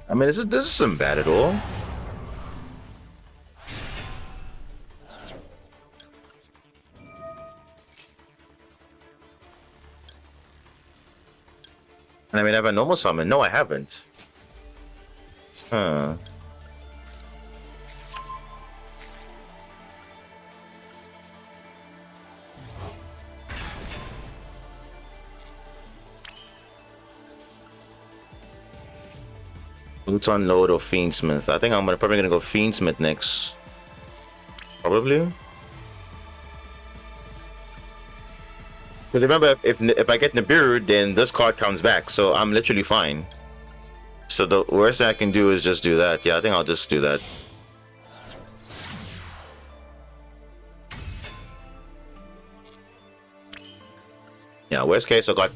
I mean, this isn't bad at all. And I mean, I have a normal summon. No, I haven't. Huh. Luton Lord or Fiendsmith. I think I'm probably gonna go Fiendsmith next. Probably. Because remember, if I get Nibiru, then this card comes back, so I'm literally fine. So the worst thing I can do is just do that. Yeah, I think I'll just do that. Yeah, worst case I got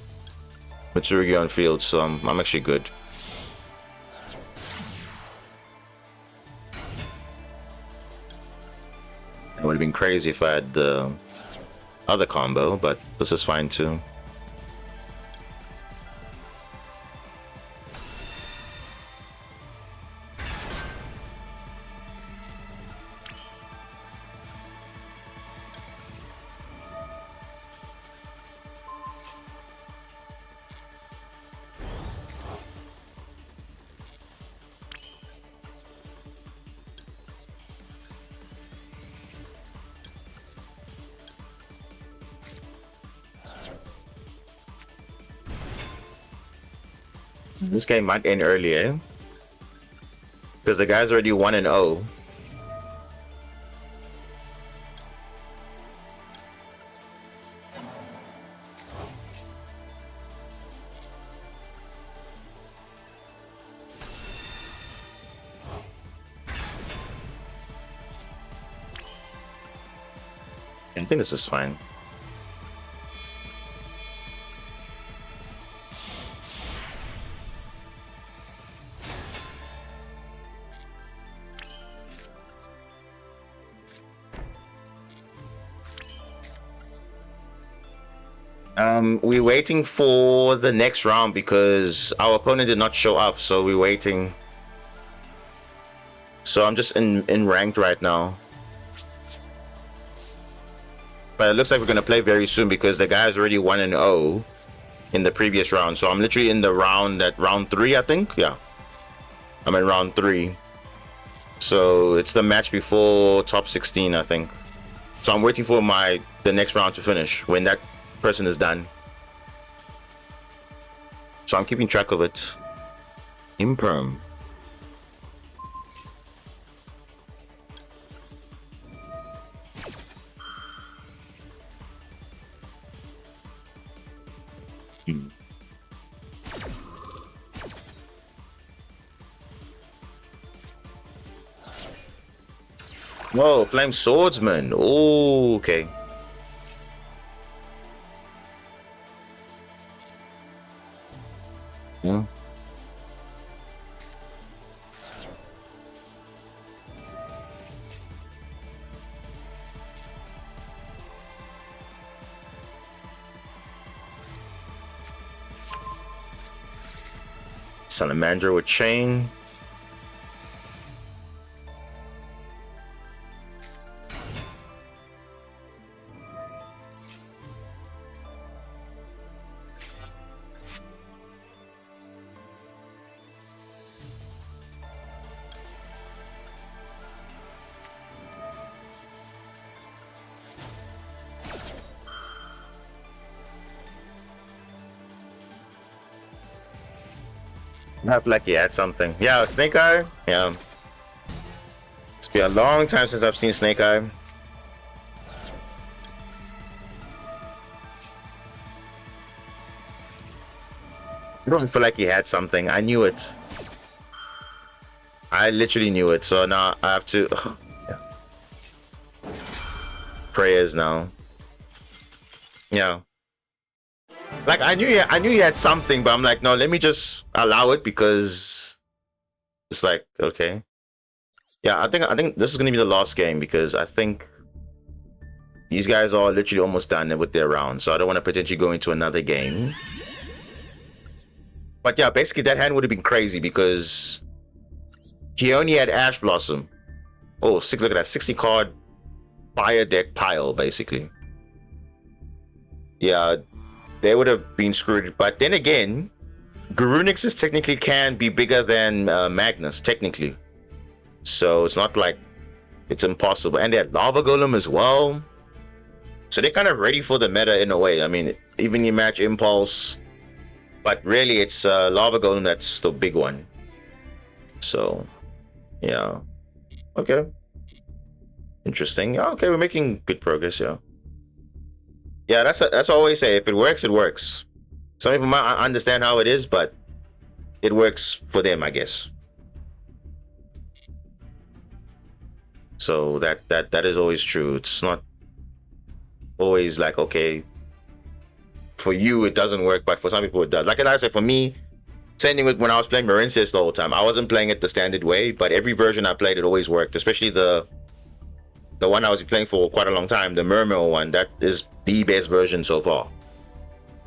Mitsurugi on field, so I'm actually good. It would have been crazy if I had the other combo, but this is fine too. This game might end earlier because the guy's already 1-0. I think this is fine. We're waiting for the next round because our opponent did not show up, so we're waiting. So I'm just in ranked right now. But it looks like we're gonna play very soon because the guy's already 1-0 in the previous round. So I'm literally in the round round 3, I think. Yeah, I'm in round 3. So it's the match before top 16, I think. So I'm waiting for the next round to finish when that person is done. So I'm keeping track of it. Imperm. Whoa, Flame Swordsman. Oh, okay. Yeah. Salamander with chain. I feel like he had something. Yeah, Snake Eye. Yeah. It's been a long time since I've seen Snake Eye. I don't feel like he had something. I knew it. I literally knew it. So now I have to. Yeah. Prayers now. Yeah. Like I knew he had something, but I'm like, no, let me just allow it because it's like, okay. Yeah, I think this is gonna be the last game because I think these guys are literally almost done with their round, so I don't want to potentially go into another game. But yeah, basically that hand would have been crazy because he only had Ash Blossom. Oh, look at that 60 card fire deck pile, basically. Yeah, they would have been screwed. But then again, Garunix is technically can be bigger than Magnus, technically. So it's not like it's impossible. And they had Lava Golem as well. So they're kind of ready for the meta in a way. I mean, even you match Impulse, but really it's Lava Golem that's the big one. So, yeah. Okay. Interesting. Okay, we're making good progress, yeah. Yeah, that's what I always say. If it works, it works. Some people might understand how it is, but it works for them, I guess. So that is always true. It's not always like, okay, for you it doesn't work, but for some people it does. Like I said, for me, same thing with when I was playing Marincius the whole time. I wasn't playing it the standard way, but every version I played, it always worked. Especially the one I was playing for quite a long time, the Mermill one. That is the best version so far,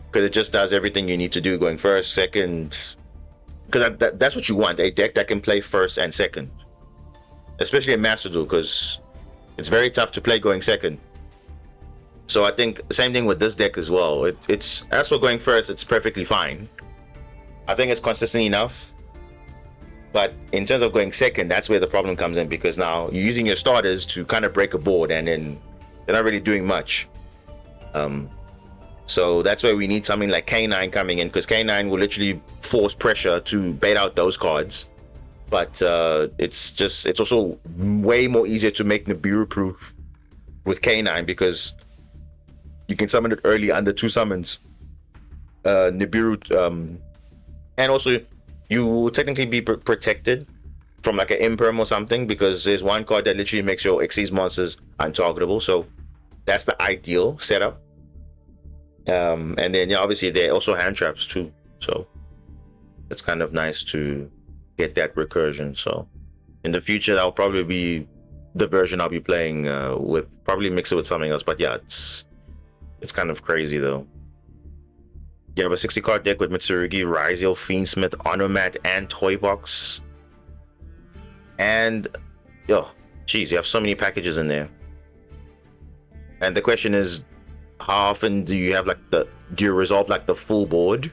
because it just does everything you need to do, going first, second. Because that's what you want, a deck that can play first and second, especially in Master Duel, because it's very tough to play going second. So I think same thing with this deck as well. It's as for going first, it's perfectly fine. I think it's consistent enough. But in terms of going second, that's where the problem comes in, because now you're using your starters to kind of break a board, and then they're not really doing much. So that's why we need something like K9 coming in, because K9 will literally force pressure to bait out those cards. But it's also way more easier to make Nibiru proof with K9, because you can summon it early under 2 summons. Nibiru, and also you will technically be protected from like an Imperm or something, because there's one card that literally makes your Xyz monsters untargetable. So that's the ideal setup. And then yeah, obviously there are also hand traps too. So it's kind of nice to get that recursion. So in the future, that'll probably be the version I'll be playing with. Probably mix it with something else. But yeah, it's kind of crazy though. You have a 60 card deck with Mitsurugi, Ryziel, Fiendsmith, Onomat, and Toy Box. And yo, geez, you have so many packages in there. And the question is, how often do you have like do you resolve like the full board?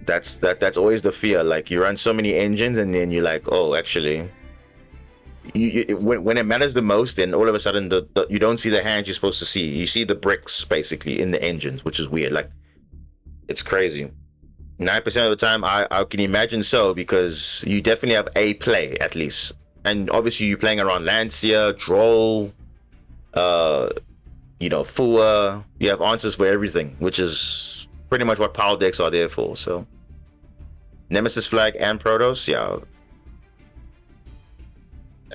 That's always the fear. Like you run so many engines, and then you're like, oh, actually, when it matters the most, then all of a sudden you don't see the hands you're supposed to see. You see the bricks basically in the engines, which is weird. Like it's crazy. 9% of the time, I can imagine so, because you definitely have a play at least, and obviously you're playing around Lancia, Droll, you know, Fua. You have answers for everything, which is pretty much what power decks are there for. So Nemesis Flag and Protoss, yeah.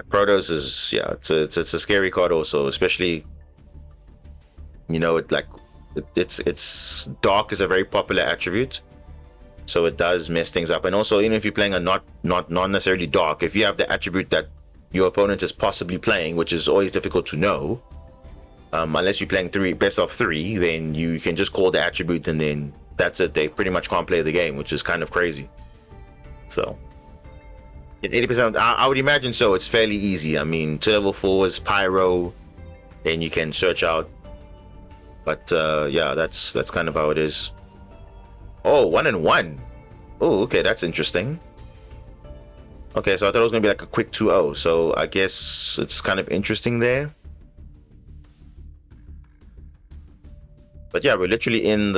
Protoss is, yeah, it's a scary card also, especially, you know, it's dark is a very popular attribute, so it does mess things up. And also, even if you're playing a not necessarily dark, if you have the attribute that your opponent is possibly playing, which is always difficult to know, unless you're playing best of 3, then you can just call the attribute and then that's it. They pretty much can't play the game, which is kind of crazy. So 80%, I would imagine so. It's fairly easy. I mean, 2 level 4 is Pyro, then you can search out. But yeah, that's kind of how it is. Oh, 1 and 1. Oh, okay, that's interesting. Okay, so I thought it was gonna be like a quick 2-0. So I guess it's kind of interesting there. But yeah, we're literally in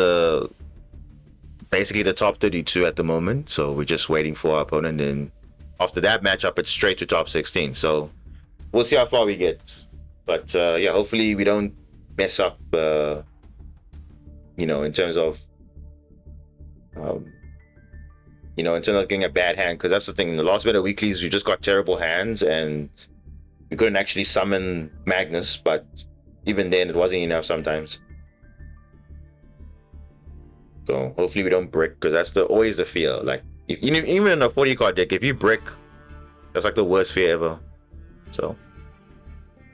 basically the top 32 at the moment. So we're just waiting for our opponent, and after that matchup, it's straight to top 16. So we'll see how far we get. But yeah, hopefully we don't mess up, you know, in terms of, you know, in terms of getting a bad hand. Because that's the thing. In the last bit of weeklies, we just got terrible hands, and we couldn't actually summon Magnus. But even then, it wasn't enough sometimes. So hopefully we don't brick, because that's always the fear. Like, even in a 40 card deck, if you brick, that's like the worst fear ever. So,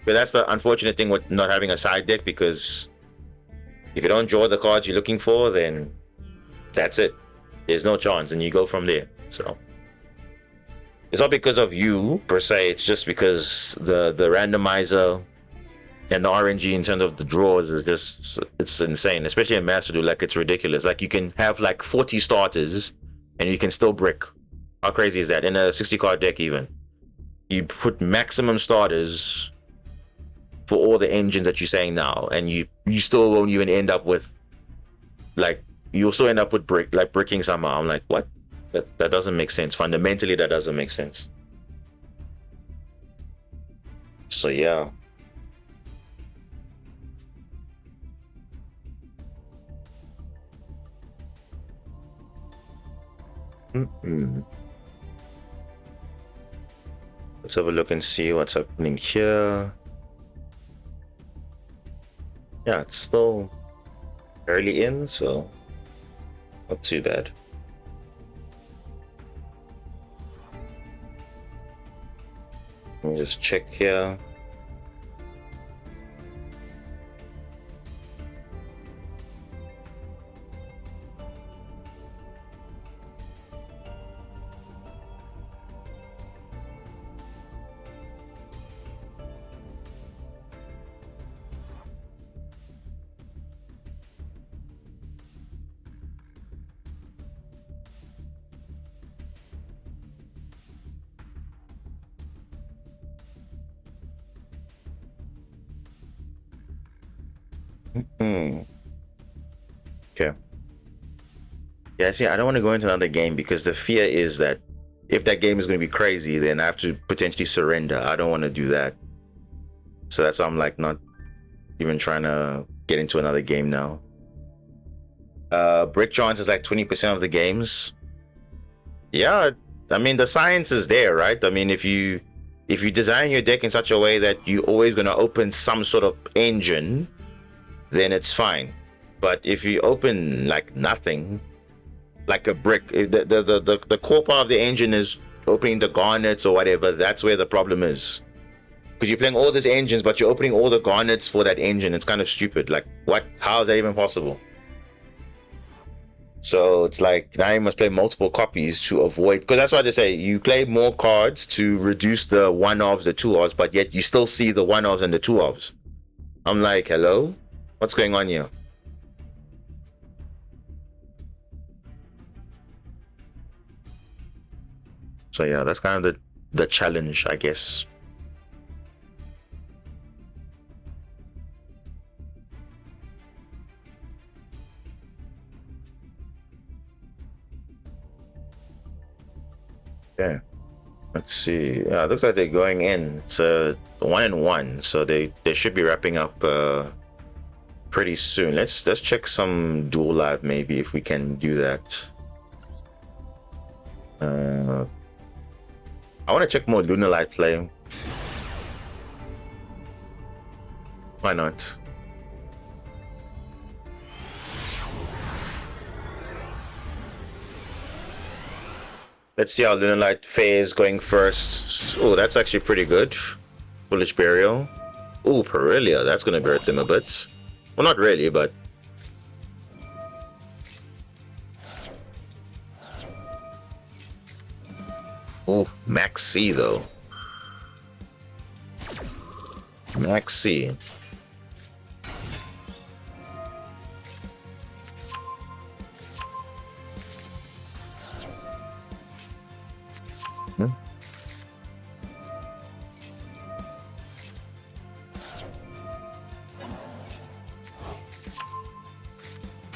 but that's the unfortunate thing with not having a side deck, because if you don't draw the cards you're looking for, then that's it. There's no chance, and you go from there. So it's not because of you per se, it's just because the randomizer And the RNG in terms of the draws is just, it's insane, especially in Master Duel. Like, it's ridiculous. Like, you can have like 40 starters and you can still brick. How crazy is that? In a 60 card deck, even. You put maximum starters for all the engines that you're saying now, and you still won't even end up with, like, you'll still end up with bricking somehow. I'm like, what? That doesn't make sense. Fundamentally, that doesn't make sense. So yeah. Let's have a look and see what's happening here. Yeah, it's still early in, so not too bad. Let me just check here. Okay. Yeah, see, I don't want to go into another game because the fear is that if that game is going to be crazy, then I have to potentially surrender. I don't want to do that. So that's why I'm like not even trying to get into another game now. Brick chance is like 20% of the games. Yeah, I mean the science is there, right? I mean if you design your deck in such a way that you're always going to open some sort of engine, then it's fine. But if you open like nothing, like a brick, the core part of the engine is opening the garnets or whatever, that's where the problem is. Because you're playing all these engines, but you're opening all the garnets for that engine. It's kind of stupid. Like, what? How is that even possible? So it's like now you must play multiple copies to avoid, because that's why they say you play more cards to reduce the one-offs, the two-offs, but yet you still see the one-offs and the two-offs. I'm like, hello? What's going on here? So yeah, that's kind of the challenge, I guess. Yeah. Let's see. Yeah, it looks like they're going in. It's a 1-1, so they should be wrapping up pretty soon. Let's check some Duel Live maybe if we can do that. I want to check more Lunar Light play. Why not? Let's see how Lunar Light fares going first. Oh, that's actually pretty good. Foolish Burial. Oh, Perilia. That's going to hurt them a bit. Well, not really, but... Oh, Max C, though. Max C.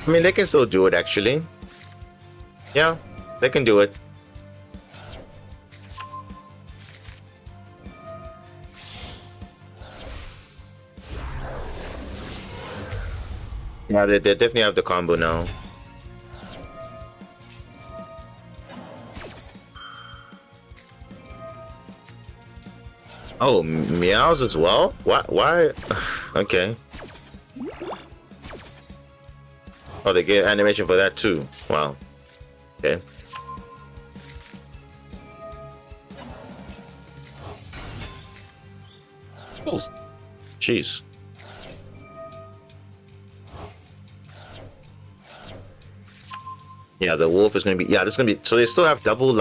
I mean, they can still do it, actually. Yeah, they can do it. Yeah, they definitely have the combo now. Oh, meows as well? Why? Okay. Oh, they get animation for that too. Wow. Okay. Jeez. Yeah, the wolf is gonna be. Yeah, this is gonna be. So they still have double.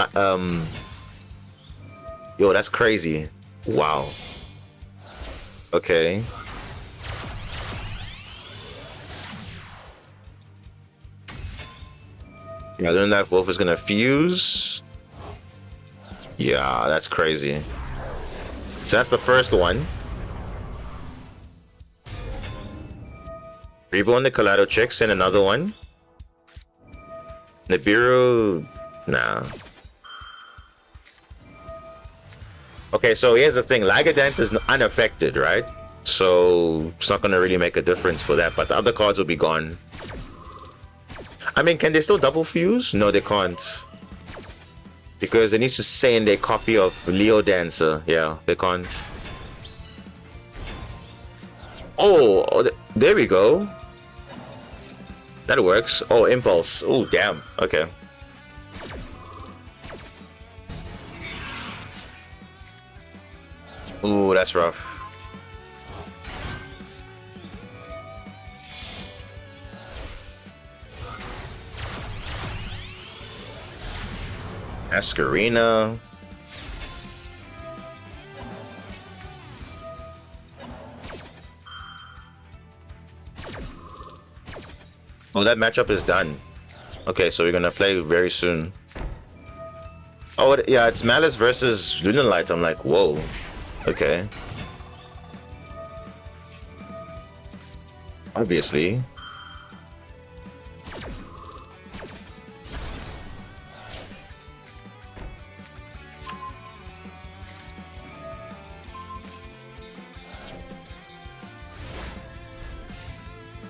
Yo, that's crazy. Wow. Okay. Yeah, then that wolf is gonna fuse. Yeah, that's crazy. So that's the first one. Revo on the Colado check, send another one. Nibiru, nah. Okay, so here's the thing. Lagadance is unaffected, right? So it's not gonna really make a difference for that, but the other cards will be gone. I mean, can they still double fuse? No, they can't. Because it needs to send a copy of Leo Dancer. Yeah, they can't. Oh, there we go. That works. Oh, Impulse. Oh, damn. Okay. Ooh, that's rough. Ascarina. Oh, that matchup is done. Okay, so we're gonna play very soon. Oh, yeah, it's Malice versus Lunalight. I'm like, whoa. Okay. Obviously.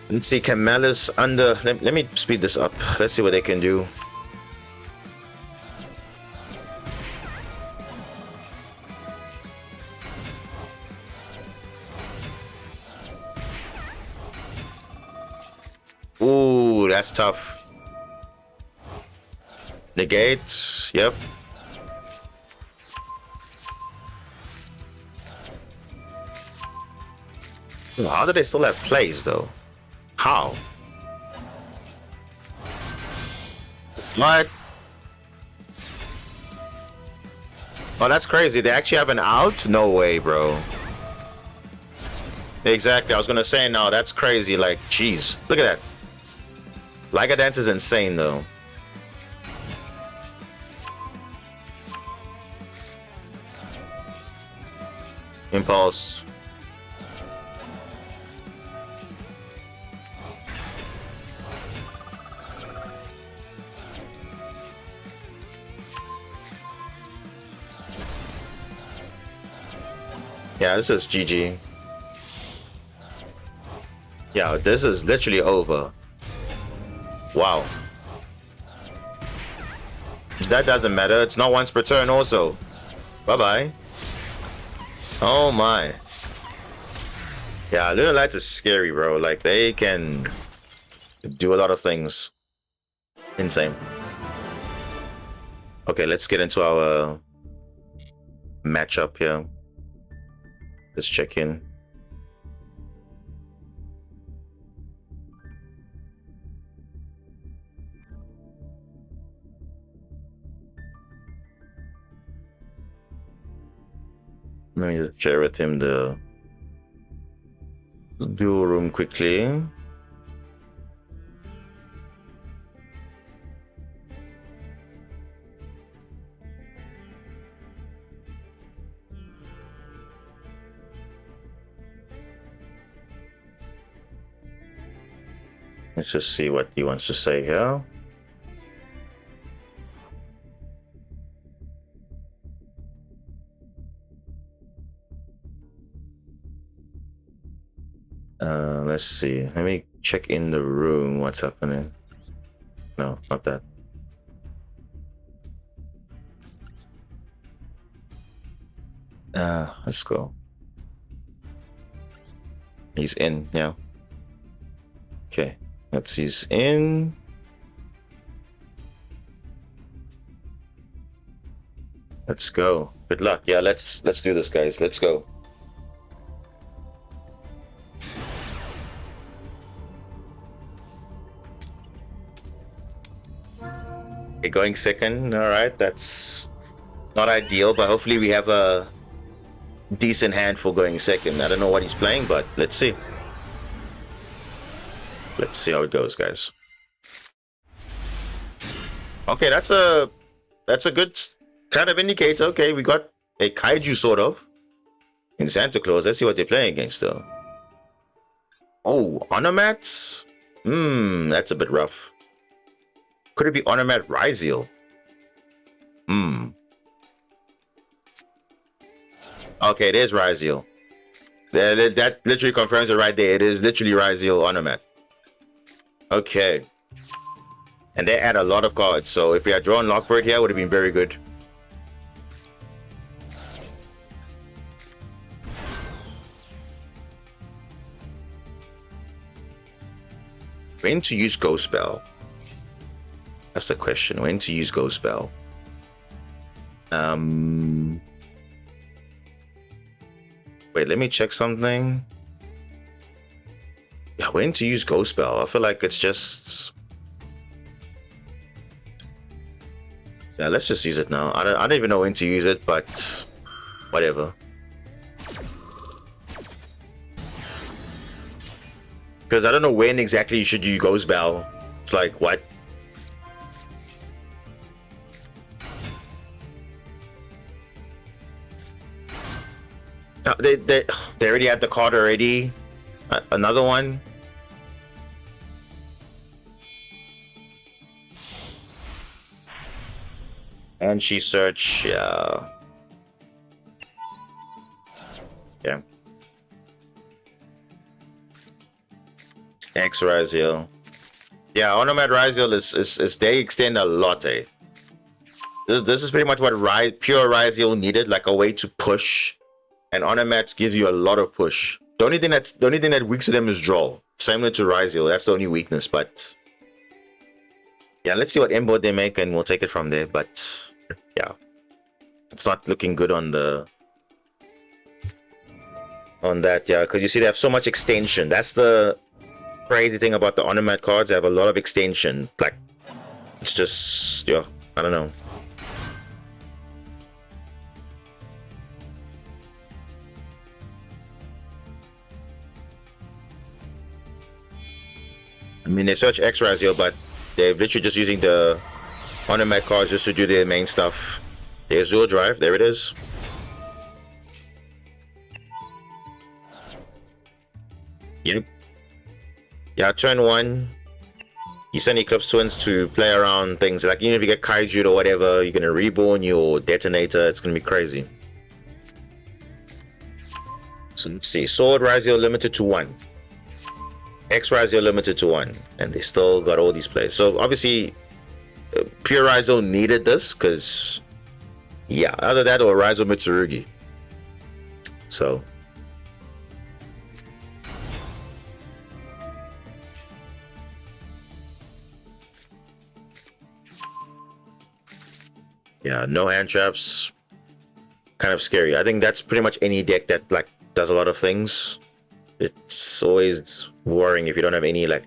Let's see, can Malice under... Let me speed this up. Let's see what they can do. Ooh, that's tough. Negate, yep. How do they still have plays, though? How? What? Oh, that's crazy. They actually have an out? No way, bro. Exactly. I was gonna say, no, that's crazy. Like, jeez. Look at that. Lagadance is insane, though. Impulse. Yeah, this is GG. Yeah, this is literally over. Wow. That doesn't matter. It's not once per turn also. Bye-bye. Oh my. Yeah, Lunar Lights is scary, bro. Like, they can do a lot of things. Insane. Okay, let's get into our matchup here. Let's check in. Let me share with him the duel room quickly. Let's just see what he wants to say here. Let's see. Let me check in the room. What's happening? No, not that. Let's go. He's in, yeah. Okay, let's see. He's in. Let's go. Good luck. Yeah, let's do this, guys. Let's go. Okay, going second. All right, that's not ideal, but hopefully we have a decent hand for going second. I don't know what he's playing, but let's see. Let's see how it goes, guys. Okay, that's a good kind of indicator. Okay, we got a kaiju sort of in Santa Claus. Let's see what they're playing against though. Oh, Onomats? That's a bit rough. Could it be Onomat Ryziel? Okay, it is Ryziel. That literally confirms it right there. It is literally Ryziel Onomat. Okay. And they add a lot of cards, so if we had drawn Lockbird here, it would have been very good. When to use Ghost Spell? That's the question. When to use Ghost Spell? Wait, let me check something. Yeah, when to use Ghost Spell? I feel like it's just... Yeah, let's just use it now. I don't even know when to use it, but whatever. Because I don't know when exactly you should use Ghost Spell. It's like, what? They already had the card already. Another one. And she search, yeah. Yeah. X Ryziel. Yeah, Onomat Ryziel is they extend a lot, eh? This is pretty much what pure Ryziel needed, like a way to push. And Onomats gives you a lot of push. The only thing that weaks to them is draw. Similar to Ryziel, that's the only weakness, but yeah, let's see what M-board they make and we'll take it from there. But yeah, it's not looking good on that, yeah, because you see they have so much extension. That's the crazy thing about the Onomat cards. They have a lot of extension. Like, it's just, yeah, I don't know. I mean, they search X Ryziel, but they're literally just using the Onomat cards just to do their main stuff. There's Duel Drive, there it is. Yep. Yeah, turn 1. You send Eclipse Twins to play around things. Like, even if you get Kaiju or whatever, you're gonna reborn your Detonator. It's gonna be crazy. So let's see. Sword Ryziel limited to 1. X Ryziel limited to 1, and they still got all these plays. So obviously, pure Ryziel needed this because, yeah, either that or Ryziel Mitsurugi. So, yeah, no hand traps. Kind of scary. I think that's pretty much any deck that like does a lot of things. It's always worrying if you don't have any like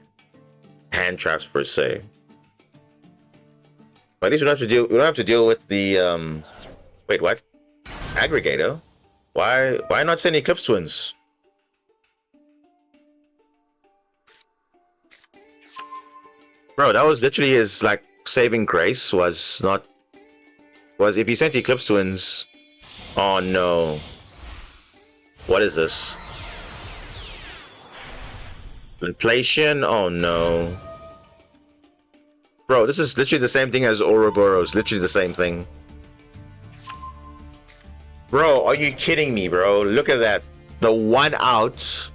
hand traps per se. But at least we don't have to deal with the wait, what? Aggregator? Why not send Eclipse Twins? Bro, that was literally his like saving grace was if he sent Eclipse Twins. Oh no. What is this? Inflation? Oh no. Bro, this is literally the same thing as Ouroboros. Literally the same thing. Bro, are you kidding me, bro? Look at that. The 1 out.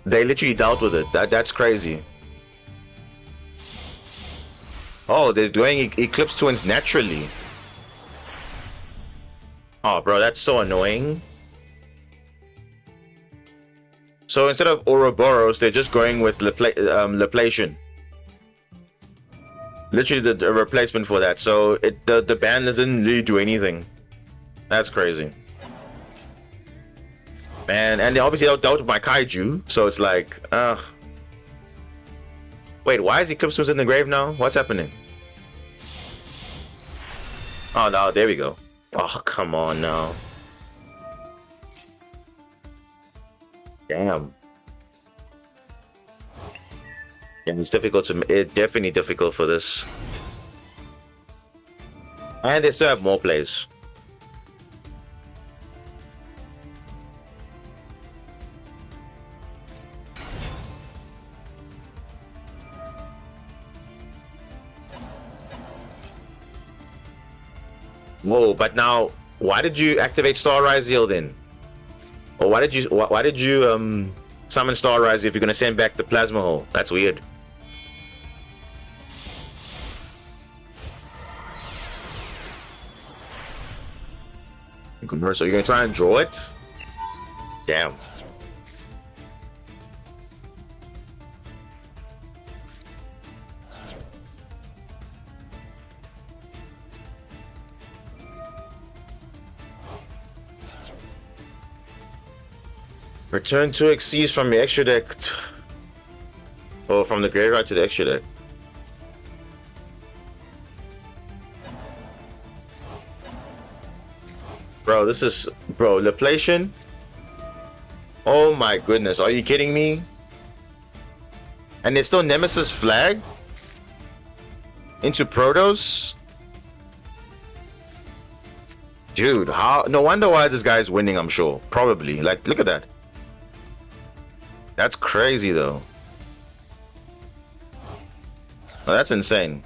They literally dealt with it. That's crazy. Oh, they're doing Eclipse Twins naturally. Oh, bro, that's so annoying. So instead of Ouroboros, they're just going with Laplacian. Literally the replacement for that. So the ban doesn't really do anything. That's crazy. Man, and they obviously dealt with my Kaiju, so it's like, ugh. Wait, why is Eclipse Twins in the grave now? What's happening? Oh no, there we go. Oh, come on now. Damn. Yeah, it's difficult it's definitely difficult for this. And they still have more plays. Whoa, but now, why did you activate Star Rise Heal then? Or why did you summon Star Rise if you're gonna send back the Plasma Hole? That's weird. So you're gonna try and draw it? Damn. Return 2 Xyz from your extra deck. Or from the graveyard to the extra deck. Bro, this is... Bro, Laplation? Oh my goodness, are you kidding me? And there's still Nemesis Flag? Into Protoss? Dude, how... No wonder why this guy's winning, I'm sure. Probably. Like, look at that. That's crazy, though. Oh, that's insane.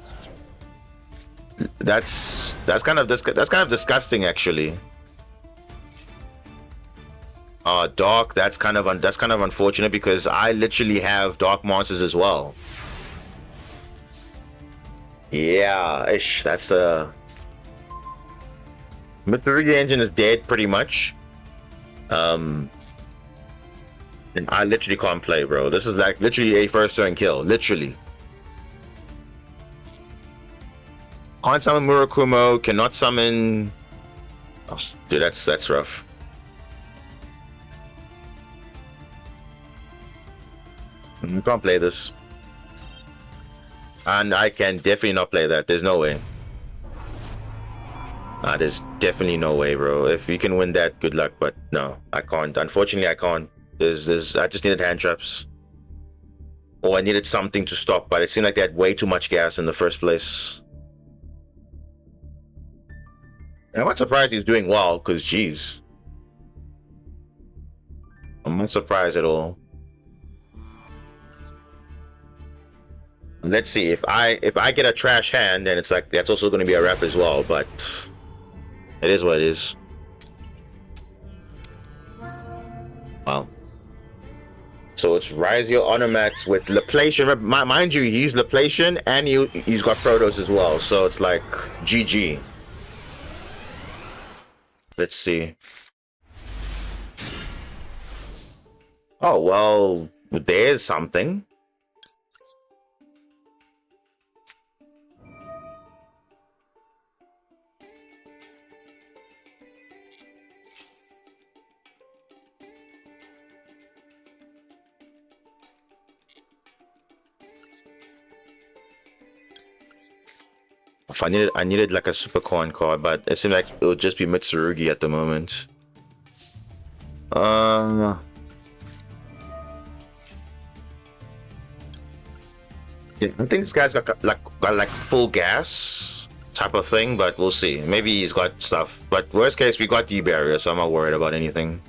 That's kind of disgusting, actually. Dark. That's kind of unfortunate because I literally have dark monsters as well. Yeah, ish. That's Mitsurugi engine is dead pretty much. And I literally can't play, bro. This is like literally a first turn kill. Literally. Can't summon Murakumo, cannot summon... Oh, dude, that's rough. I can't play this. And I can definitely not play that. There's no way. There's definitely no way, bro. If you can win that, good luck. But no, I can't. Unfortunately, I can't. I just needed hand traps. Or I needed something to stop, but it seemed like they had way too much gas in the first place. I'm not surprised he's doing well, because geez. I'm not surprised at all. Let's see, if I get a trash hand, then it's like that's also going to be a wrap as well, but it is what it is. Wow. So it's Rise Your Onomats with Laplation. Mind you, he's Laplation and he's got Protoss as well. So it's like GG. Let's see. Oh, well, there's something. If I needed like a super coin card, but it seemed like it would just be Mitsurugi at the moment. Yeah, I think this guy's got like full gas type of thing, but we'll see. Maybe he's got stuff. But worst case, we got D-Barrier, so I'm not worried about anything.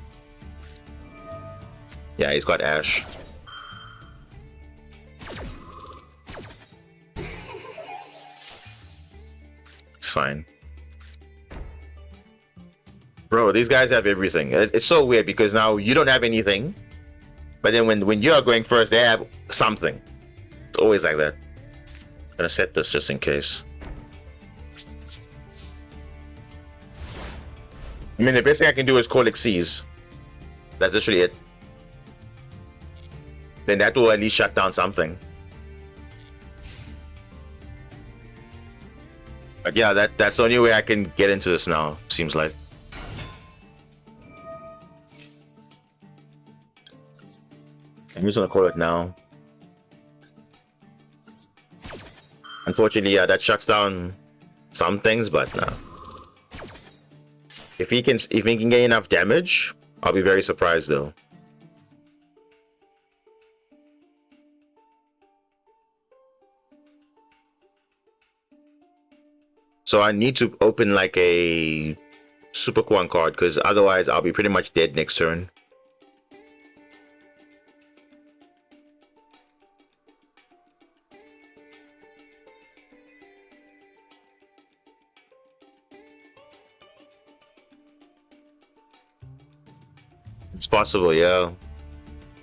Yeah, he's got Ash. It's fine. Bro, these guys have everything. It's so weird because now you don't have anything, but then when you're going first, they have something. It's always like that. I'm gonna set this just in case. I mean, the best thing I can do is call Xyz. That's literally it. Then that will at least shut down something. But yeah, that's the only way I can get into this now, seems like. I'm just gonna call it now. Unfortunately, yeah, that shuts down some things, but no. If he can get enough damage, I'll be very surprised though. So I need to open like a Super Quan card, because otherwise I'll be pretty much dead next turn. It's possible, yeah.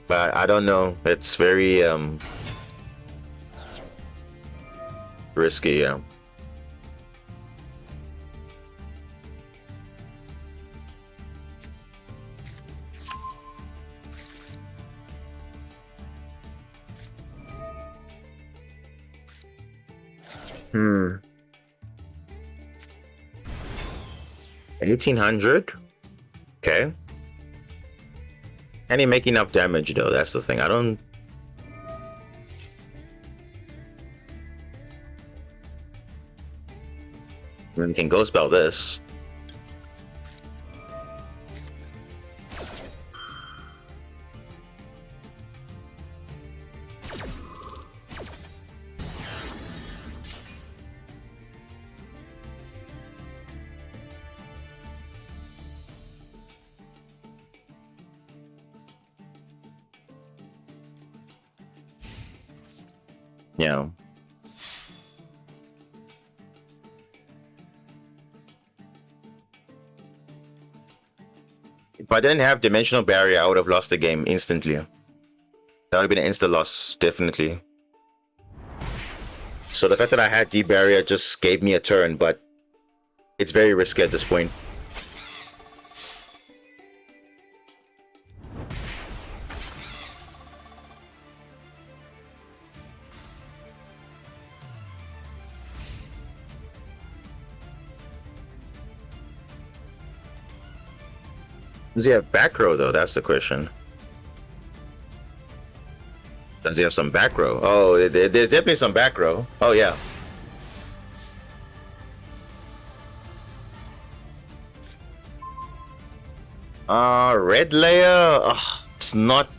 But I don't know. It's very risky, yeah. Hmm. 1800? Okay. Can he make enough damage though? That's the thing. I don't. I mean, can go spell this. Yeah. If I didn't have Dimensional Barrier, I would have lost the game instantly. That would have been an instant loss, definitely. So the fact that I had Deep Barrier just gave me a turn, but it's very risky at this point. Does he have back row though? That's the question. Does he have some back row? Oh, there's definitely some back row. Oh yeah. Red layer. Ugh, it's not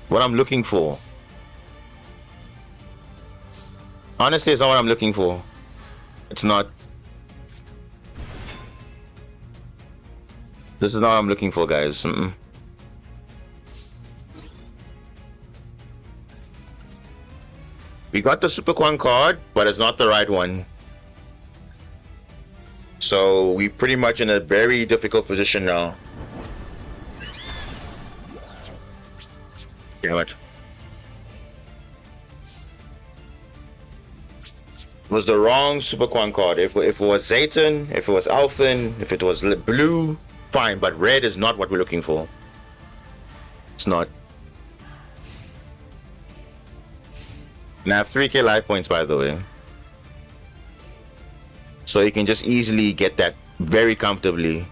what I'm looking for. Honestly, it's not what I'm looking for. It's not. This is not what I'm looking for, guys. We got the Super Quan card, but it's not the right one. So we pretty much in a very difficult position now. Damn it. It was the wrong Super Quan card. If it was Zayton, if it was Alphen, if it was blue, fine. But red is not what we're looking for. It's not. And I have 3k life points, by the way. So you can just easily get that very comfortably.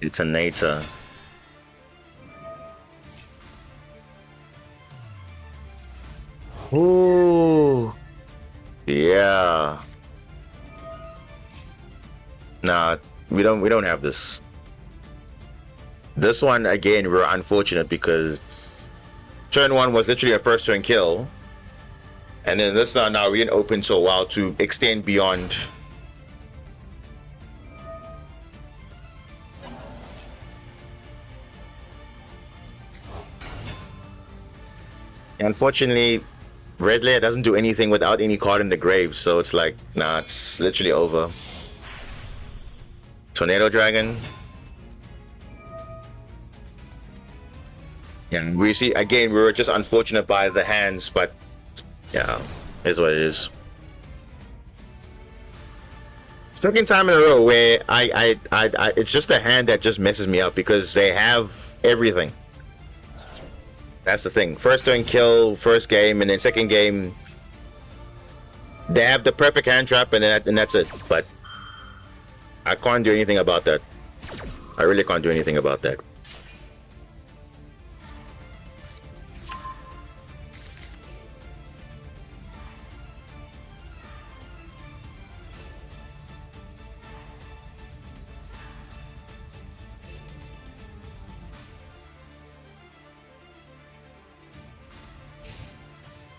Detonator. Ooh. Yeah. Nah, we don't have this. This one again, we're unfortunate because turn one was literally a first turn kill, and then this now we didn't open so well to extend beyond. Unfortunately, red layer doesn't do anything without any card in the grave, so it's like, nah, it's literally over. Tornado Dragon. Yeah, we see again, we were just unfortunate by the hands, but yeah, is what it is. Second time in a row where I it's just the hand that just messes me up because they have everything. That's the thing. First turn kill, first game, and then second game they have the perfect hand trap, and that's it. But I can't do anything about that. I really can't do anything about that.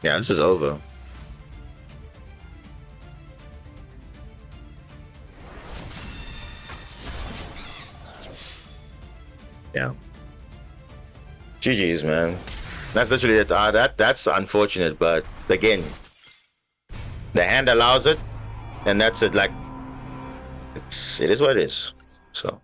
Yeah, this is over. Yeah. GG's, man. That's literally it. That's unfortunate, but again, the hand allows it, and that's it. Like, it is what it is. So.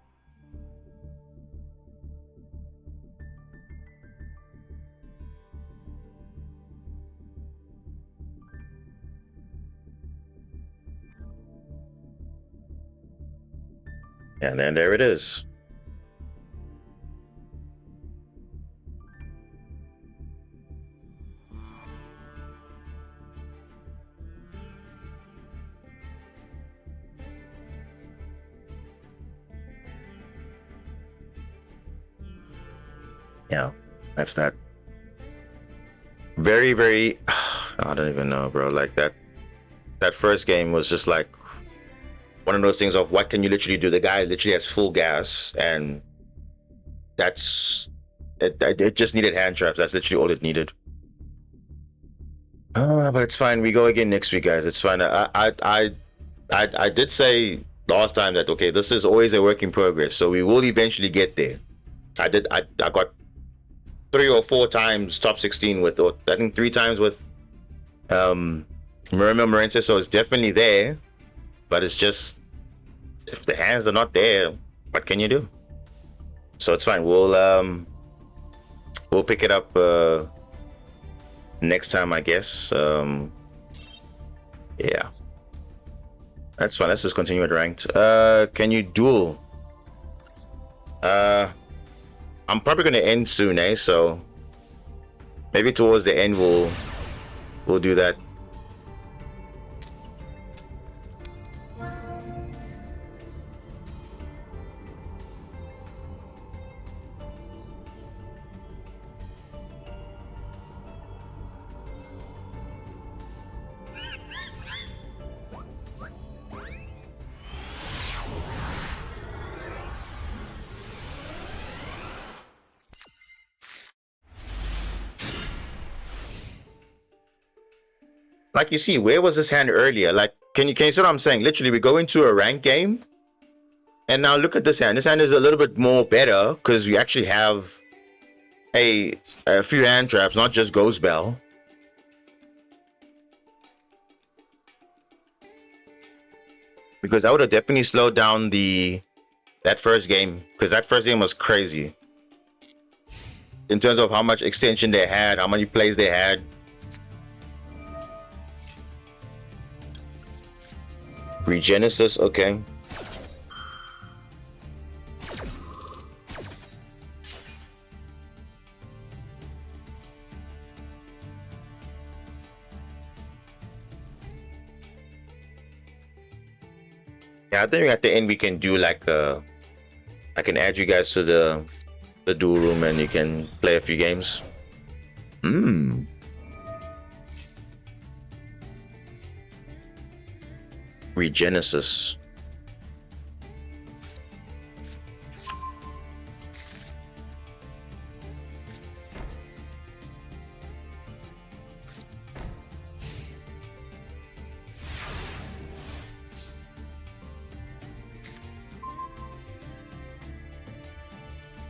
And then there it is. Yeah, that's that. Very, very. I don't even know, bro. Like that first game was just like one of those things of what can you literally do? The guy literally has full gas, and that's it. It just needed hand traps. That's literally all it needed. But it's fine. We go again next week, guys. It's fine. I did say last time that okay, this is always a work in progress, so we will eventually get there. I got 3 or 4 times top 16 with, or I think 3 times with Murmel Morense, so it's definitely there. But it's just if the hands are not there, what can you do? So it's fine. We'll pick it up next time, I guess. Yeah, that's fine. Let's just continue with ranked. Can you duel? I'm probably gonna end soon, so maybe towards the end we'll do that. Like you see, where was this hand earlier? Like, can you see what I'm saying? Literally, we go into a rank game, and now look at this hand. This hand is a little bit more better because you actually have a few hand traps, not just Ghost Bell. Because I would have definitely slowed down that first game, because that first game was crazy in terms of how much extension they had, how many plays they had. Regenesis, okay. Yeah, I think at the end we can do like I can add you guys to the duel room and you can play a few games. Regenesis.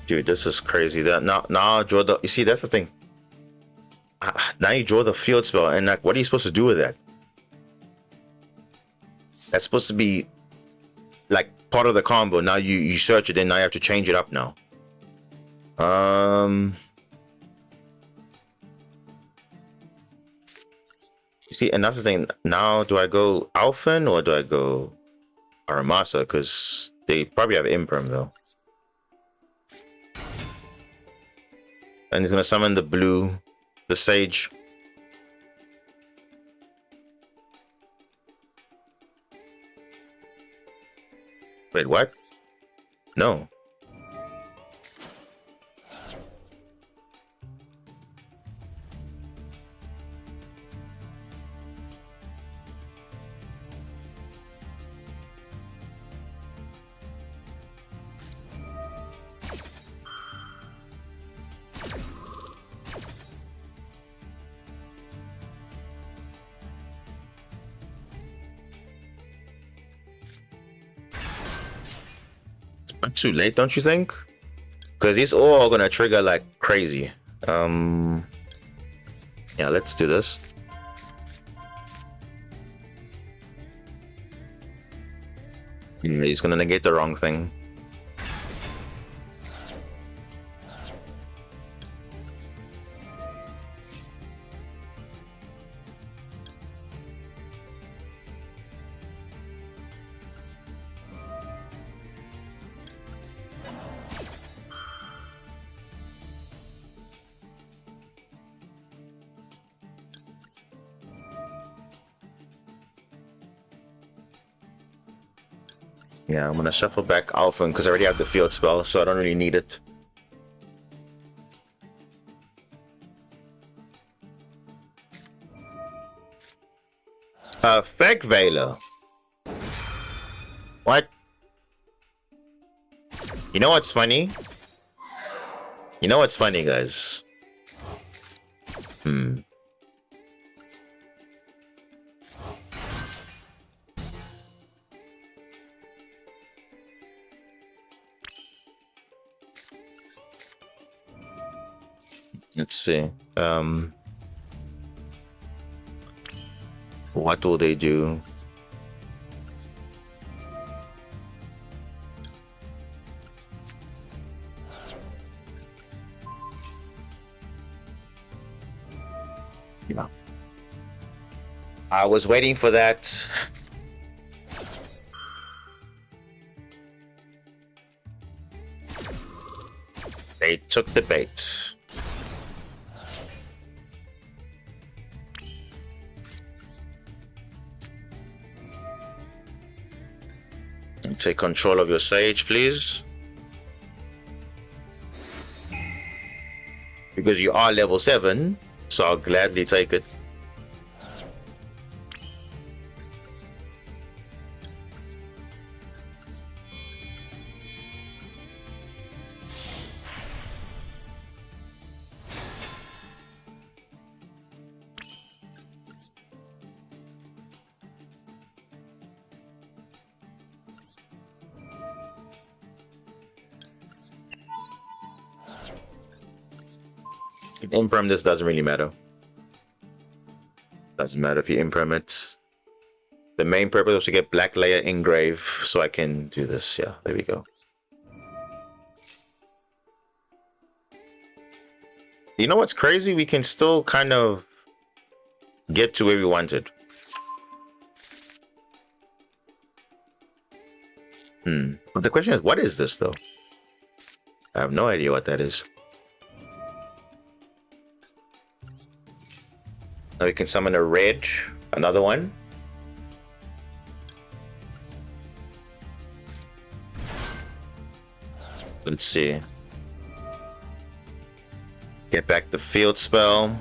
Dude, this is crazy. That now I draw the. You see, that's the thing. Now you draw the field spell, and like, what are you supposed to do with that? That's supposed to be like part of the combo. Now you search it, and now you have to change it up now. You see, and that's the thing. Now, do I go Alphen or do I go Aramasa? Because they probably have Imperm though. And he's gonna summon the blue, the Sage. Wait, what? No. Not too late, don't you think? Because these all are gonna trigger like crazy. Yeah, let's do this. He's gonna negate the wrong thing. Yeah, I'm gonna shuffle back Alpha because I already have the field spell, so I don't really need it. Fake Veiler. What? You know what's funny? You know what's funny, guys? Let's see. What will they do? Yeah. I was waiting for that. They took the bait. Take control of your Sage, please. Because you are level 7, so I'll gladly take it. Imperm this doesn't really matter. Doesn't matter if you imperm it. The main purpose was to get Black Layer Engrave, so I can do this. Yeah, there we go. You know what's crazy? We can still kind of get to where we wanted. But the question is, what is this though? I have no idea what that is. Now we can summon a red, another one. Let's see. Get back the field spell.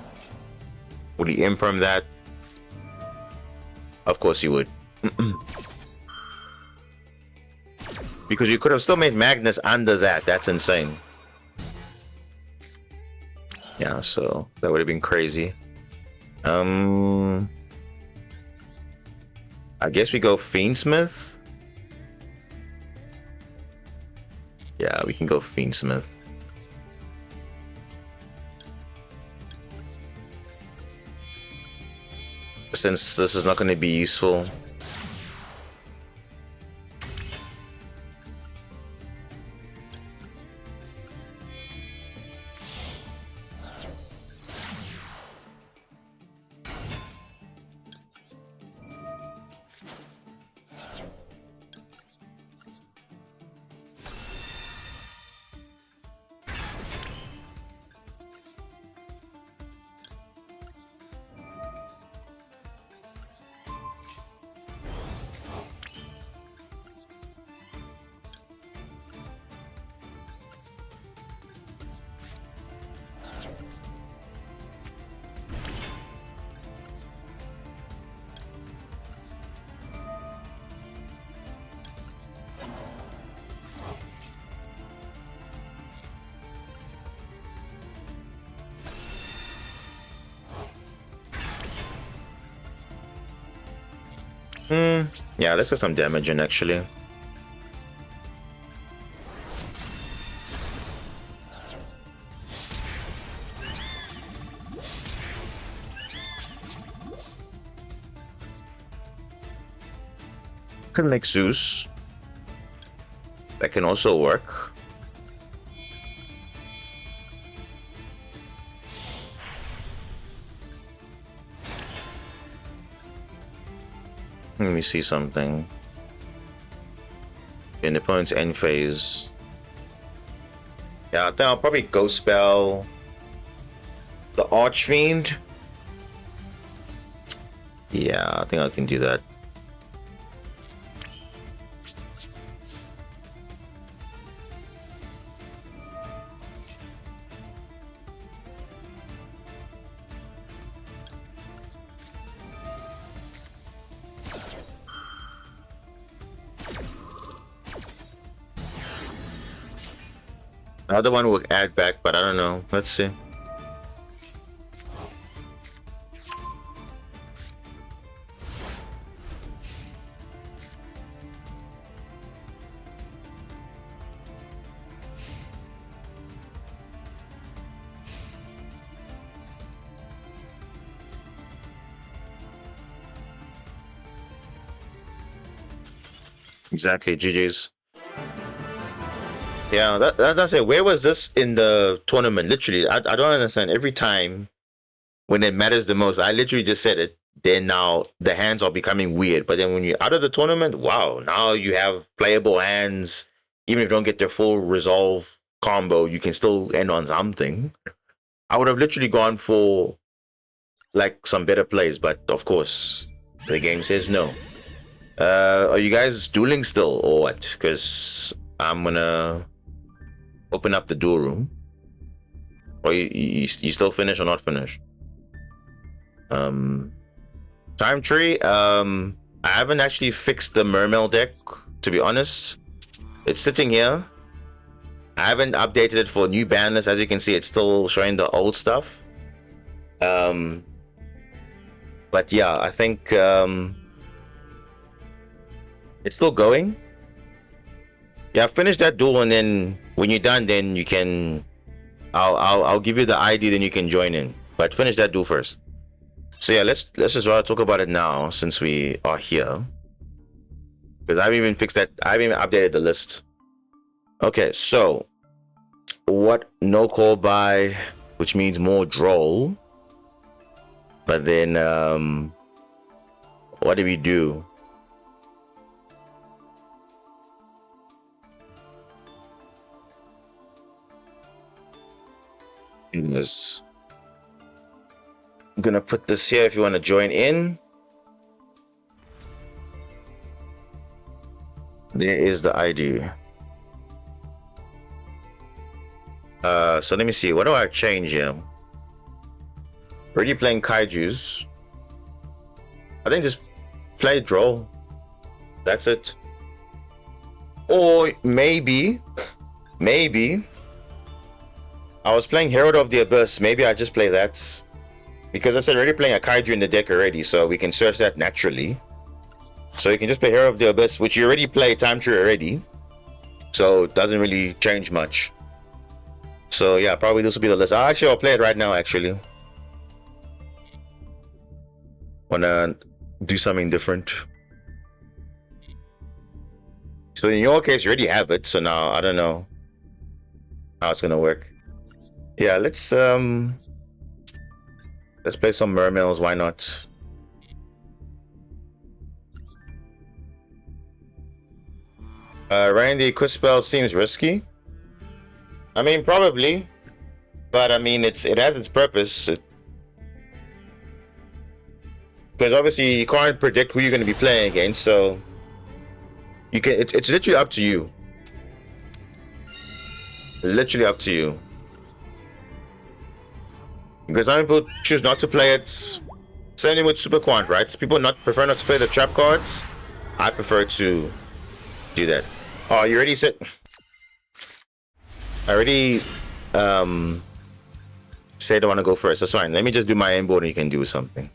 Would he imperm that? Of course he would. Because you could have still made Magnus under that. That's insane. Yeah, so that would have been crazy. I guess we go Fiendsmith. Yeah, we can go Fiendsmith. Since this is not going to be useful. Yeah, let's get some damage in actually. can make Zeus. That can also work. Let me see something. In the opponent's end phase. Yeah, I think I'll probably Ghost Spell the Archfiend. Yeah, I think I can do that. The other one will add back, but I don't know. Let's see. Exactly, GG's. Yeah, that's it. Where was this in the tournament? Literally, I don't understand. Every time when it matters the most, I literally just said it. Then now the hands are becoming weird. But then when you're out of the tournament, wow, now you have playable hands. Even if you don't get their full resolve combo, you can still end on something. I would have literally gone for like some better plays, but of course, the game says no. Are you guys dueling still or what? Because I'm gonna open up the duel room. Or you still finish or not finish? Time tree. I haven't actually fixed the Mermail deck, to be honest. It's sitting here. I haven't updated it for new ban list. As you can see, it's still showing the old stuff. But yeah, I think it's still going. Yeah, finish that duel, and then when you're done, then you can. I'll give you the ID, then you can join in. But finish that duel first. So yeah, let's just rather talk about it now since we are here. Because I haven't even fixed that. I haven't even updated the list. Okay, so what no call by, which means more droll. But then what do we do? I'm gonna put this here if you want to join in. There is the ID. So let me see. What do I change here? Already playing kaijus. I think just play draw. That's it. Or maybe I was playing Herald of the Abyss. Maybe I just play that. Because I said already playing a kaiju in the deck already, so we can search that naturally. So you can just play Herald of the Abyss, which you already play Time Tree already. So it doesn't really change much. So yeah, probably this will be the list. I'll play it right now actually. Wanna do something different. So in your case, you already have it, so now I don't know how it's gonna work. Yeah, let's play some Mermails, why not? Running the Equip spell seems risky. I mean, probably, but I mean, it has its purpose. Because obviously you can't predict who you're going to be playing against, so you can. It's literally up to you. Literally up to you. Because some people choose not to play it. Same thing with Super Quant, right? People prefer not to play the trap cards. I prefer to do that. Oh, you already said. I already said I want to go first. That's fine. Let me just do my end board and you can do something.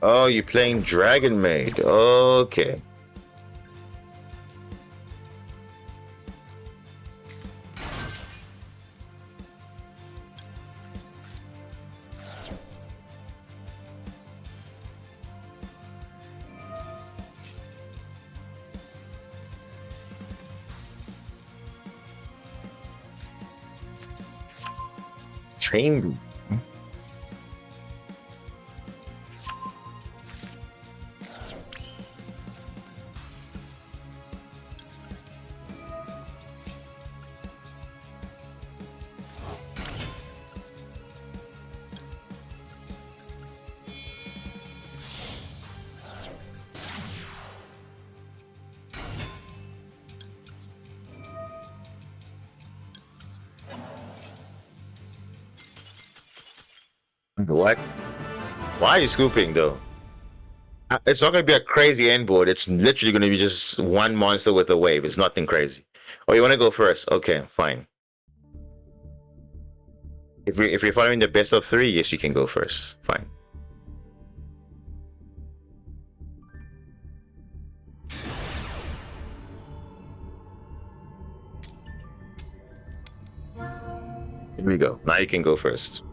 Oh, you're playing Dragon Maid. Okay. Train. What? Why are you scooping though? It's not going to be a crazy end board. It's literally going to be just one monster with a wave. It's nothing crazy. Oh, you want to go first? Okay, fine. If you're following the best of three, yes, you can go first. Fine. Here we go. Now you can go first.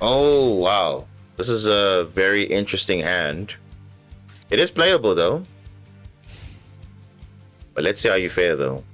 Oh, wow. This is a very interesting hand. It is playable, though. But let's see how you fare, though.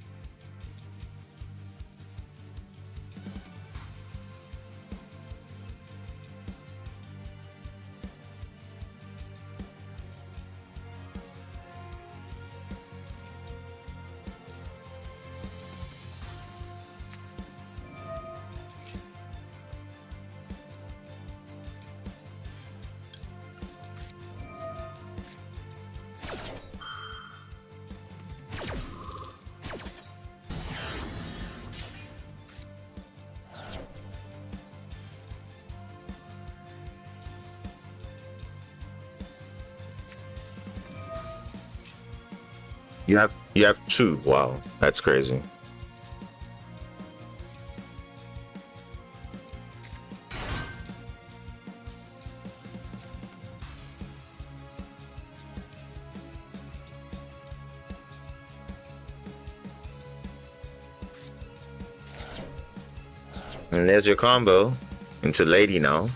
You have two. Wow, that's crazy. And there's your combo into Lady now.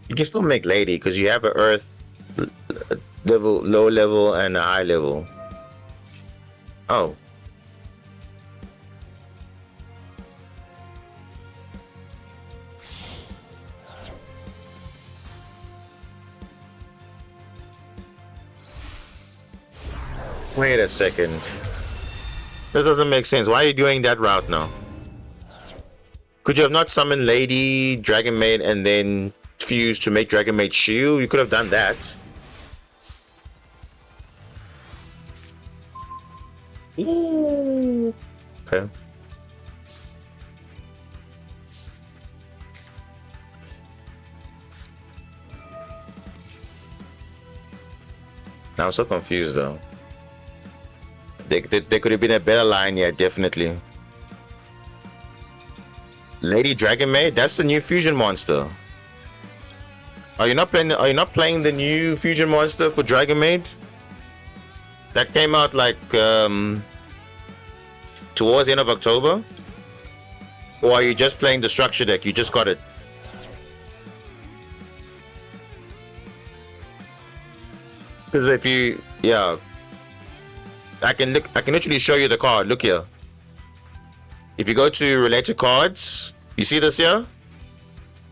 You can still make Lady because you have a Earth level, low level, and a high level. Oh. Wait a second. This doesn't make sense. Why are you doing that route now? Could you have not summoned Lady, Dragon Maid, and then fused to make Dragon Maid shield? You could have done that. Ooh. Okay. Now I'm so confused though. There could have been a better line, yeah, definitely. Lady Dragon Maid, that's the new fusion monster. Are you not playing the new fusion monster for Dragon Maid? That came out like towards the end of October? Or are you just playing the structure deck? You just got it. Because if you, yeah, I can literally show you the card. Look here. If you go to related cards, you see this here?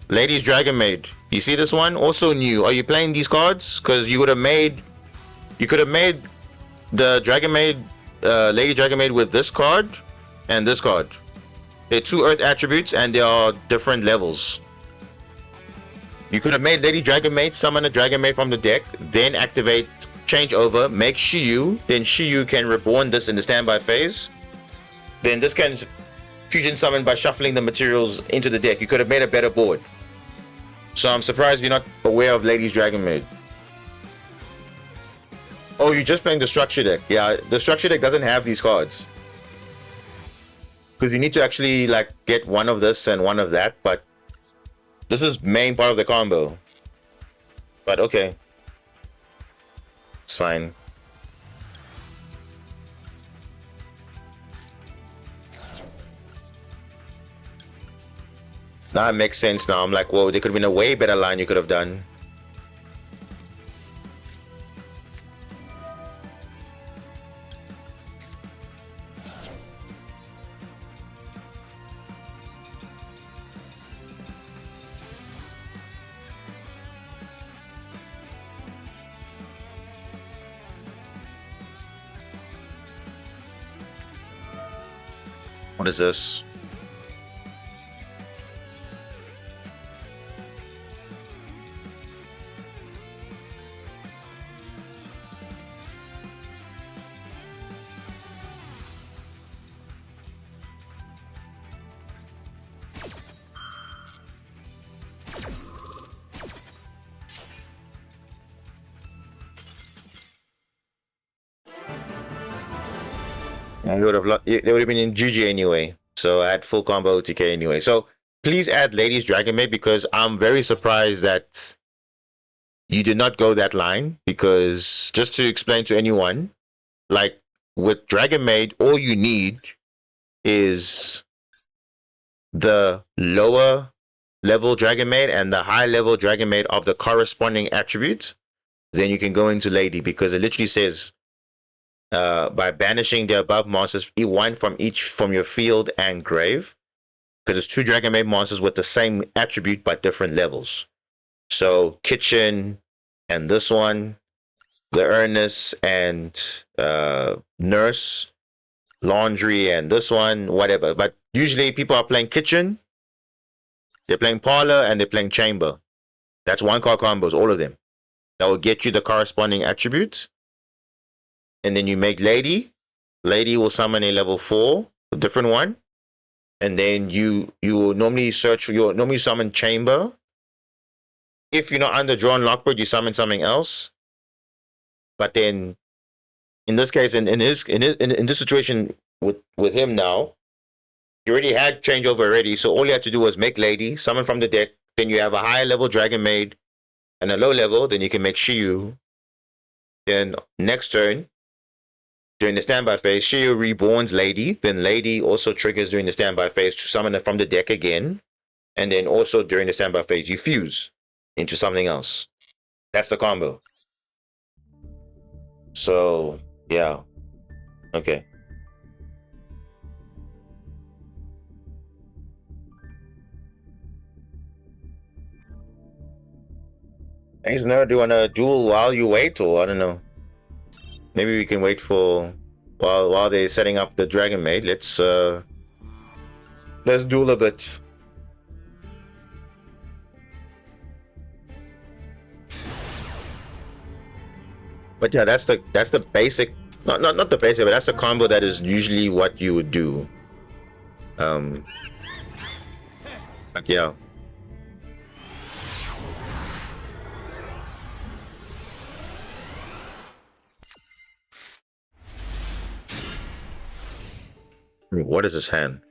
Lady's Dragon Maid. You see this one? Also new. Are you playing these cards? Because you could have made the Dragon Maid, Lady Dragon Maid with this card, and this card. They're 2 Earth attributes and they are different levels. You could have made Lady Dragon Maid, summon a Dragon Maid from the deck, then activate, change over, make Shiyu, then Shiyu can reborn this in the standby phase. Then this can fusion summon by shuffling the materials into the deck. You could have made a better board. So I'm surprised you're not aware of Lady's Dragon Maid. Oh, you're just playing the structure deck. Yeah, the structure deck doesn't have these cards. Because you need to actually like get one of this and one of that, but this is main part of the combo. But okay. It's fine. Now it makes sense now. I'm like, whoa, there could have been a way better line you could have done. What is this? I would have they would have been in GG anyway. So I had full combo OTK anyway. So please add Lady's Dragon Maid because I'm very surprised that you did not go that line. Because just to explain to anyone, like with Dragon Maid, all you need is the lower level Dragon Maid and the high level Dragon Maid of the corresponding attribute. Then you can go into Lady because it literally says by banishing the above monsters, one from each from your field and grave, because it's 2 Dragon Maid monsters with the same attribute but different levels. So kitchen and this one, the Ernest and nurse, laundry and this one, whatever. But usually people are playing kitchen, they're playing parlor, and they're playing chamber. That's 1 card combos, all of them. That will get you the corresponding attribute. And then you make Lady. Lady will summon a level 4, a different one. And then you will normally normally summon Chamber. If you're not under Drawn Lockbird, you summon something else. But then, in this case, in this situation with him now, you already had changeover already. So all you had to do was make Lady, summon from the deck. Then you have a high level Dragon Maid and a low level. Then you can make Shiyu. Then next turn, during the standby phase, Shiyu reborns Lady. Then Lady also triggers during the standby phase to summon it from the deck again. And then also during the standby phase, you fuse into something else. That's the combo. So, yeah. Okay. Thanks, Nerd. Do you want to duel while you wait, or I don't know? Maybe we can wait for while they're setting up the Dragon Maid. Let's duel a bit. But yeah, that's the basic, not the basic, but that's the combo that is usually what you would do. Like yeah. What is his hand?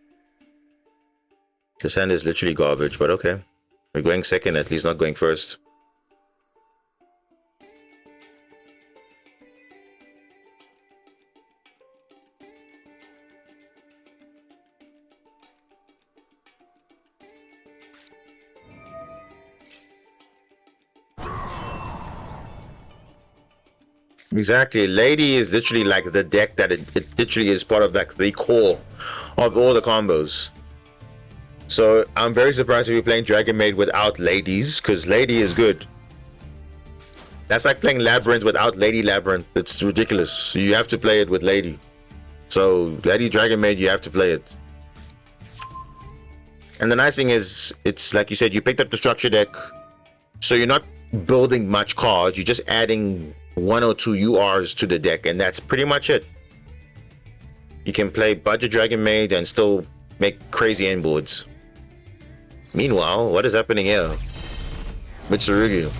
His hand is literally garbage, but okay. We're going second, at least not going first. Exactly. Lady is literally like the deck that it literally is part of like the core of all the combos. So I'm very surprised if you're playing Dragon Maid without Ladies, because Lady is good. That's like playing Labyrinth without Lady Labyrinth. It's ridiculous. You have to play it with Lady. So Daddy Dragon Maid, you have to play it. And the nice thing is, it's like you said, you picked up the structure deck, so you're not building much cards. You're just adding 1 or 2 URs to the deck, and that's pretty much it. You can play Budget Dragon Maid and still make crazy end boards. Meanwhile, what is happening here? Mitsurugi.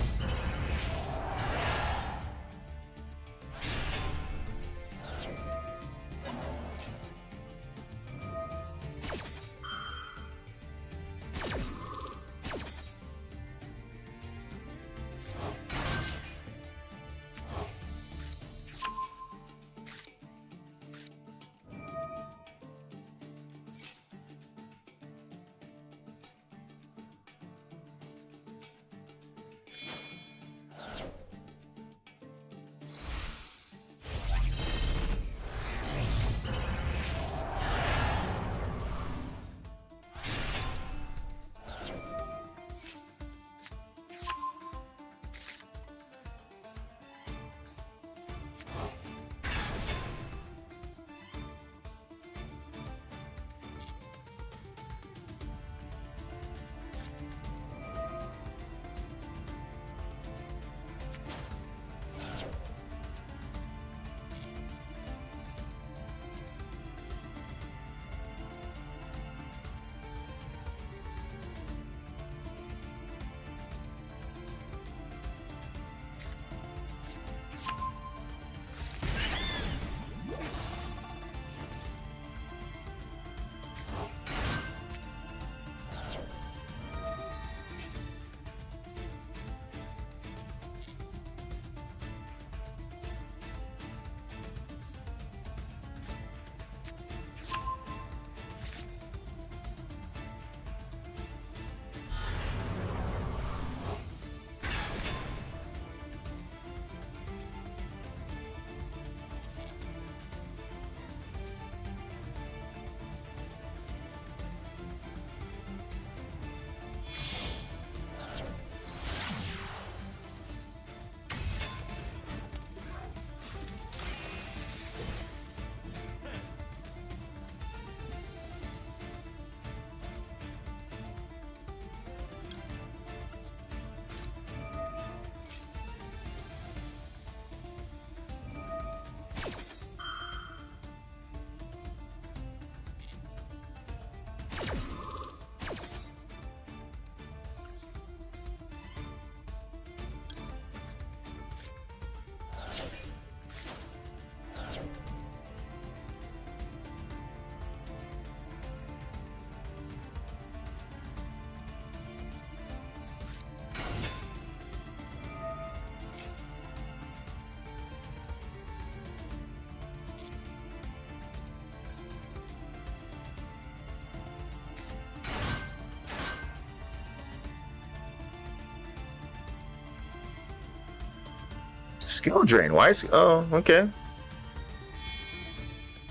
Skill drain. Why is... Oh, okay.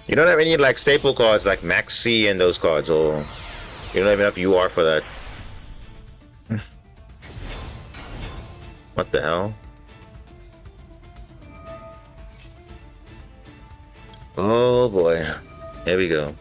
You don't have any like staple cards like Max C and those cards, or you don't have enough UR for that. What the hell? Oh boy. Here we go.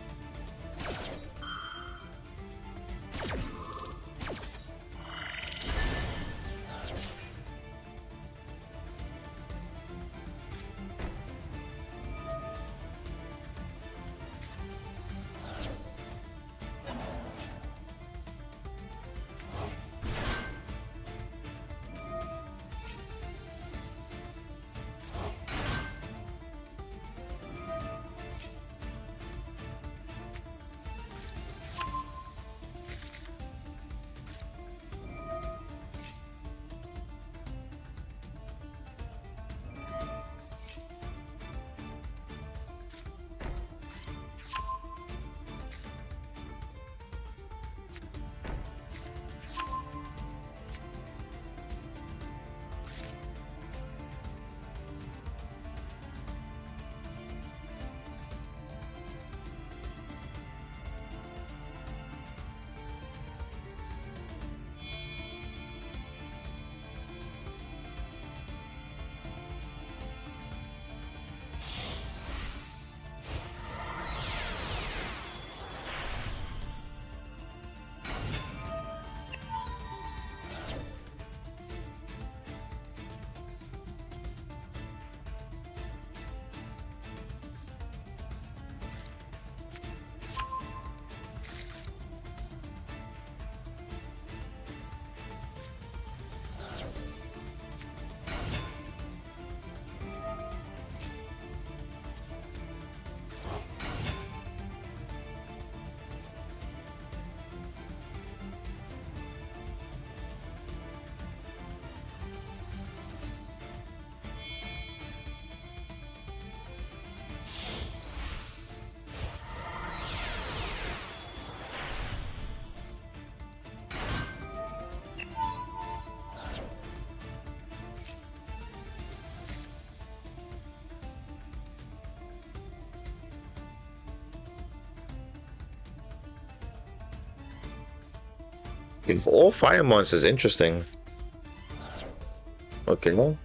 If all fire monsters, interesting. Okay, well,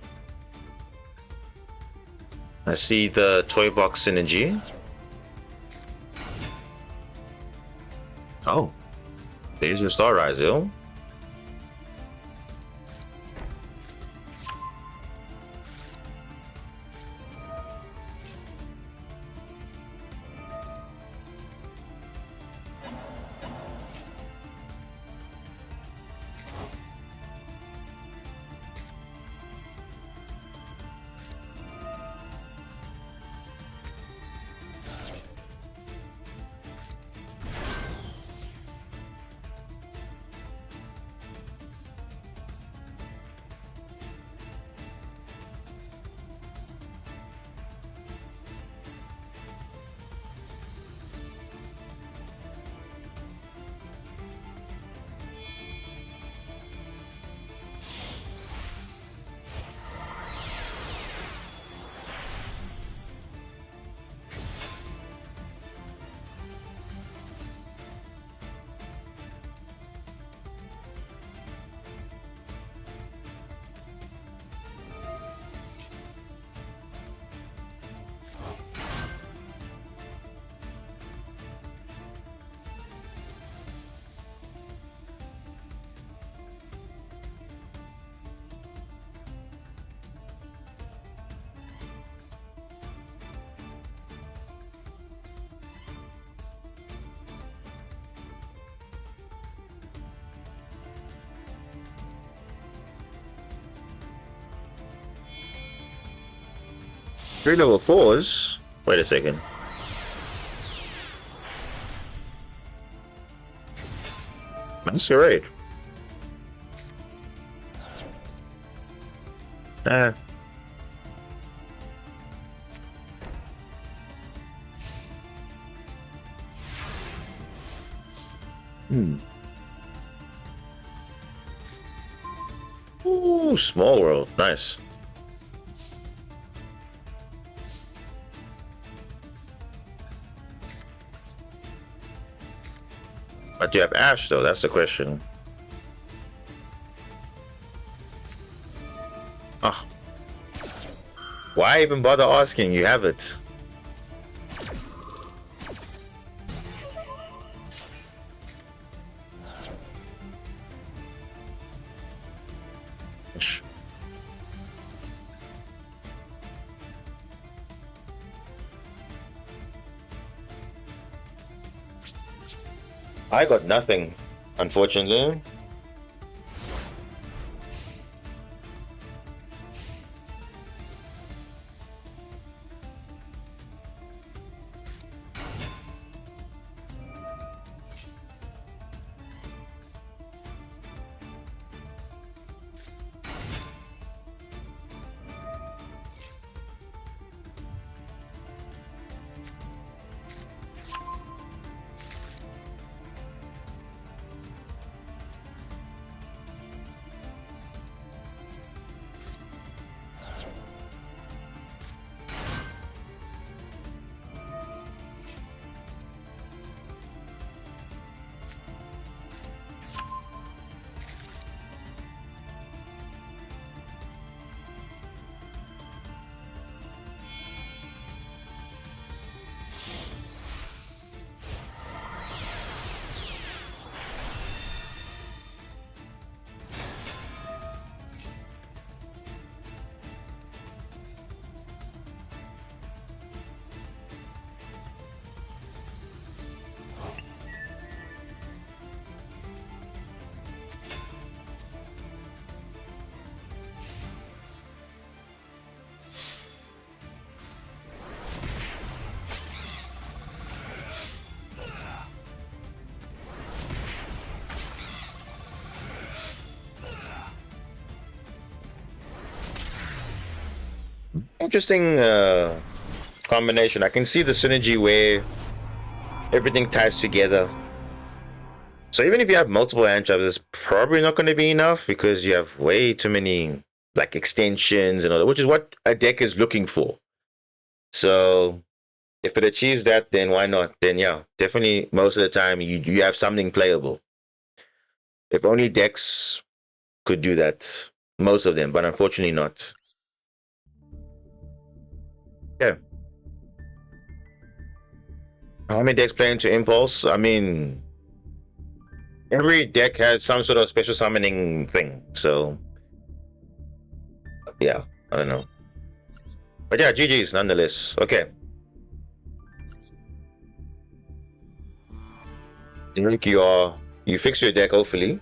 I see the toy box synergy. Oh, there's your Star Rise, yo. Three level 4s? Wait a second. Masquerade. Ah. Ooh, small world. Nice. But you have Ash, though. That's the question. Ah. Why even bother asking? You have it. I got nothing, unfortunately. Interesting combination. I can see the synergy where everything ties together. So even if you have multiple hand traps, it's probably not going to be enough because you have way too many like extensions and all that, which is what a deck is looking for. So if it achieves that, then why not? Then yeah, definitely most of the time you have something playable. If only decks could do that. Most of them, but unfortunately not. Yeah. How many decks play into Impulse? I mean, every deck has some sort of special summoning thing. So, yeah, I don't know. But yeah, GG's nonetheless. Okay. Derek, you fix your deck, hopefully.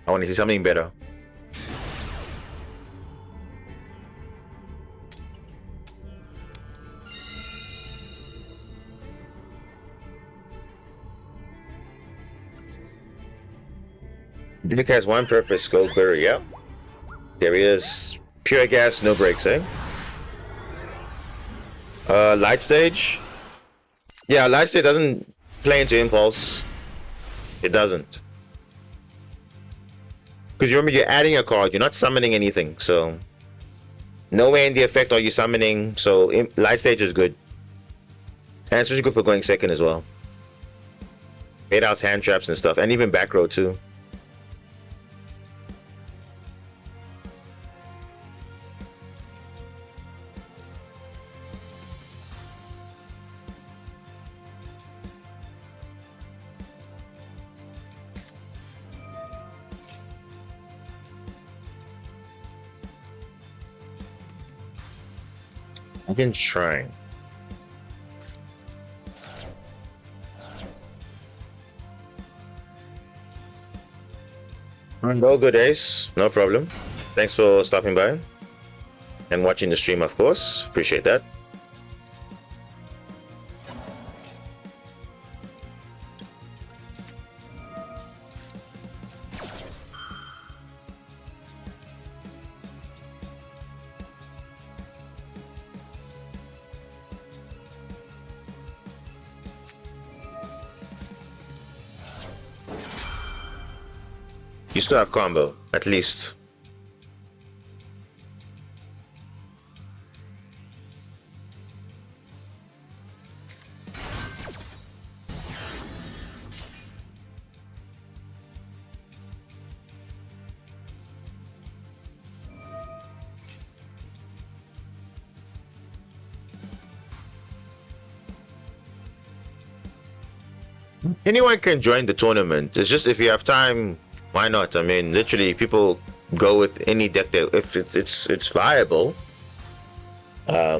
I want to see something better. Deck has one purpose, Gold Query, yeah. There he is. Pure gas, no breaks, eh? Light Stage. Yeah, Light Stage doesn't play into Impulse. It doesn't. Because you remember, you're adding a card, you're not summoning anything, so nowhere in the effect are you summoning, so Light Stage is good. And especially good for going second as well. Fade outs, hand traps and stuff, and even back row too. I can try. No good, Ace. No problem. Thanks for stopping by and watching the stream, of course. Appreciate that. You still have combo, at least. Anyone can join the tournament. It's just if you have time, why not? I mean, literally, people go with any deck that if it's viable. Yeah,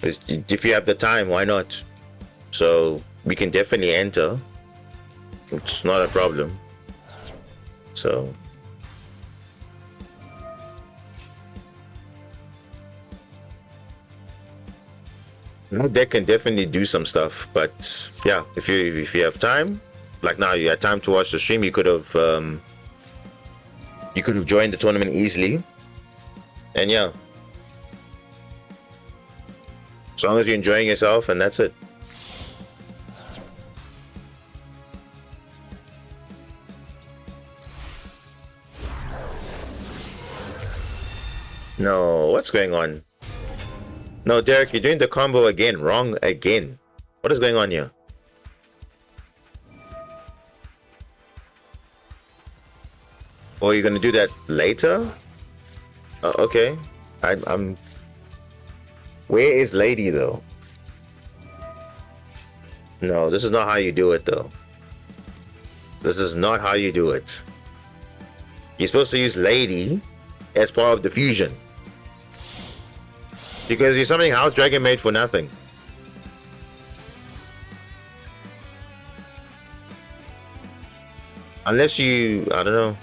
if you have the time, why not? So we can definitely enter. It's not a problem. So. That deck can definitely do some stuff, but yeah, if you have time, like now you had time to watch the stream, you could have joined the tournament easily, and yeah, as long as you're enjoying yourself, and that's it. No, what's going on? No, Derek, you're doing the combo again. Wrong again. What is going on here? Or you're gonna do that later? Okay. I'm. Where is Lady though? No, this is not how you do it though. This is not how you do it. You're supposed to use Lady as part of the fusion. Because you're summoning House Dragon Maid for nothing. Unless you, I don't know.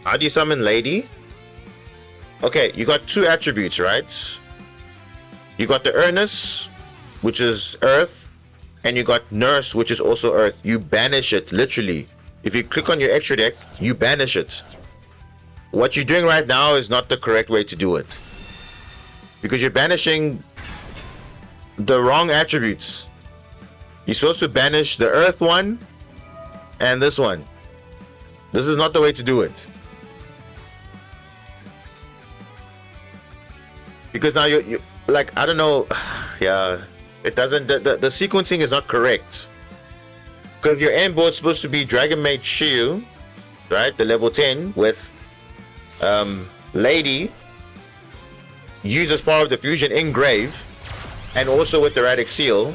How do you summon Lady? Okay, you got two attributes, right? You got the Earnest, which is Earth. And you got Nurse, which is also Earth. You banish it, literally. If you click on your extra deck, you banish it. What you're doing right now is not the correct way to do it. Because you're banishing the wrong attributes. You're supposed to banish the Earth one and this one. This is not the way to do it. Because now you like, I don't know. Yeah, it doesn't. The sequencing is not correct. Because your end board's supposed to be Dragon Maid Shield, right? The level 10 with Lady uses power of the fusion engrave, and also with the erratic seal.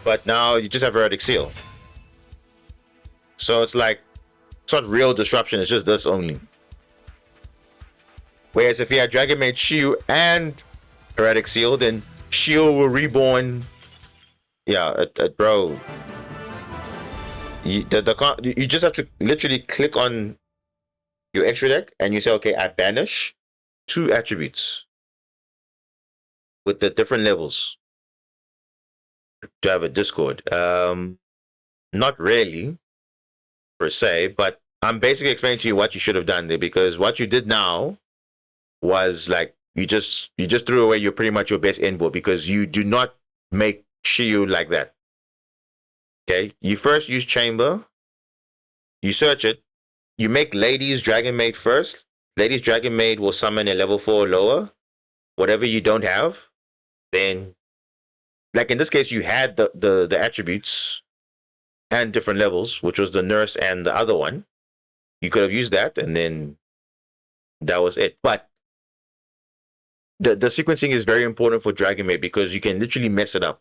But now you just have erratic seal. So it's like, it's not real disruption, it's just this only. Whereas if you had Dragon Maid Shield and erratic seal, then Shield will reborn. Yeah, bro. You just have to literally click on your extra deck and you say, okay, I banish 2 attributes with the different levels to have a discord. Not really per se, but I'm basically explaining to you what you should have done there, because what you did now was like, you just threw away pretty much your best end board, because you do not make Shiyu like that. Okay, you first use Chamber, you search it, you make Lady's Dragon Maid first. Lady's Dragon Maid will summon a level 4 or lower. Whatever you don't have, then, like in this case, you had the attributes and different levels, which was the nurse and the other one. You could have used that, and then that was it. But the sequencing is very important for Dragon Maid, because you can literally mess it up.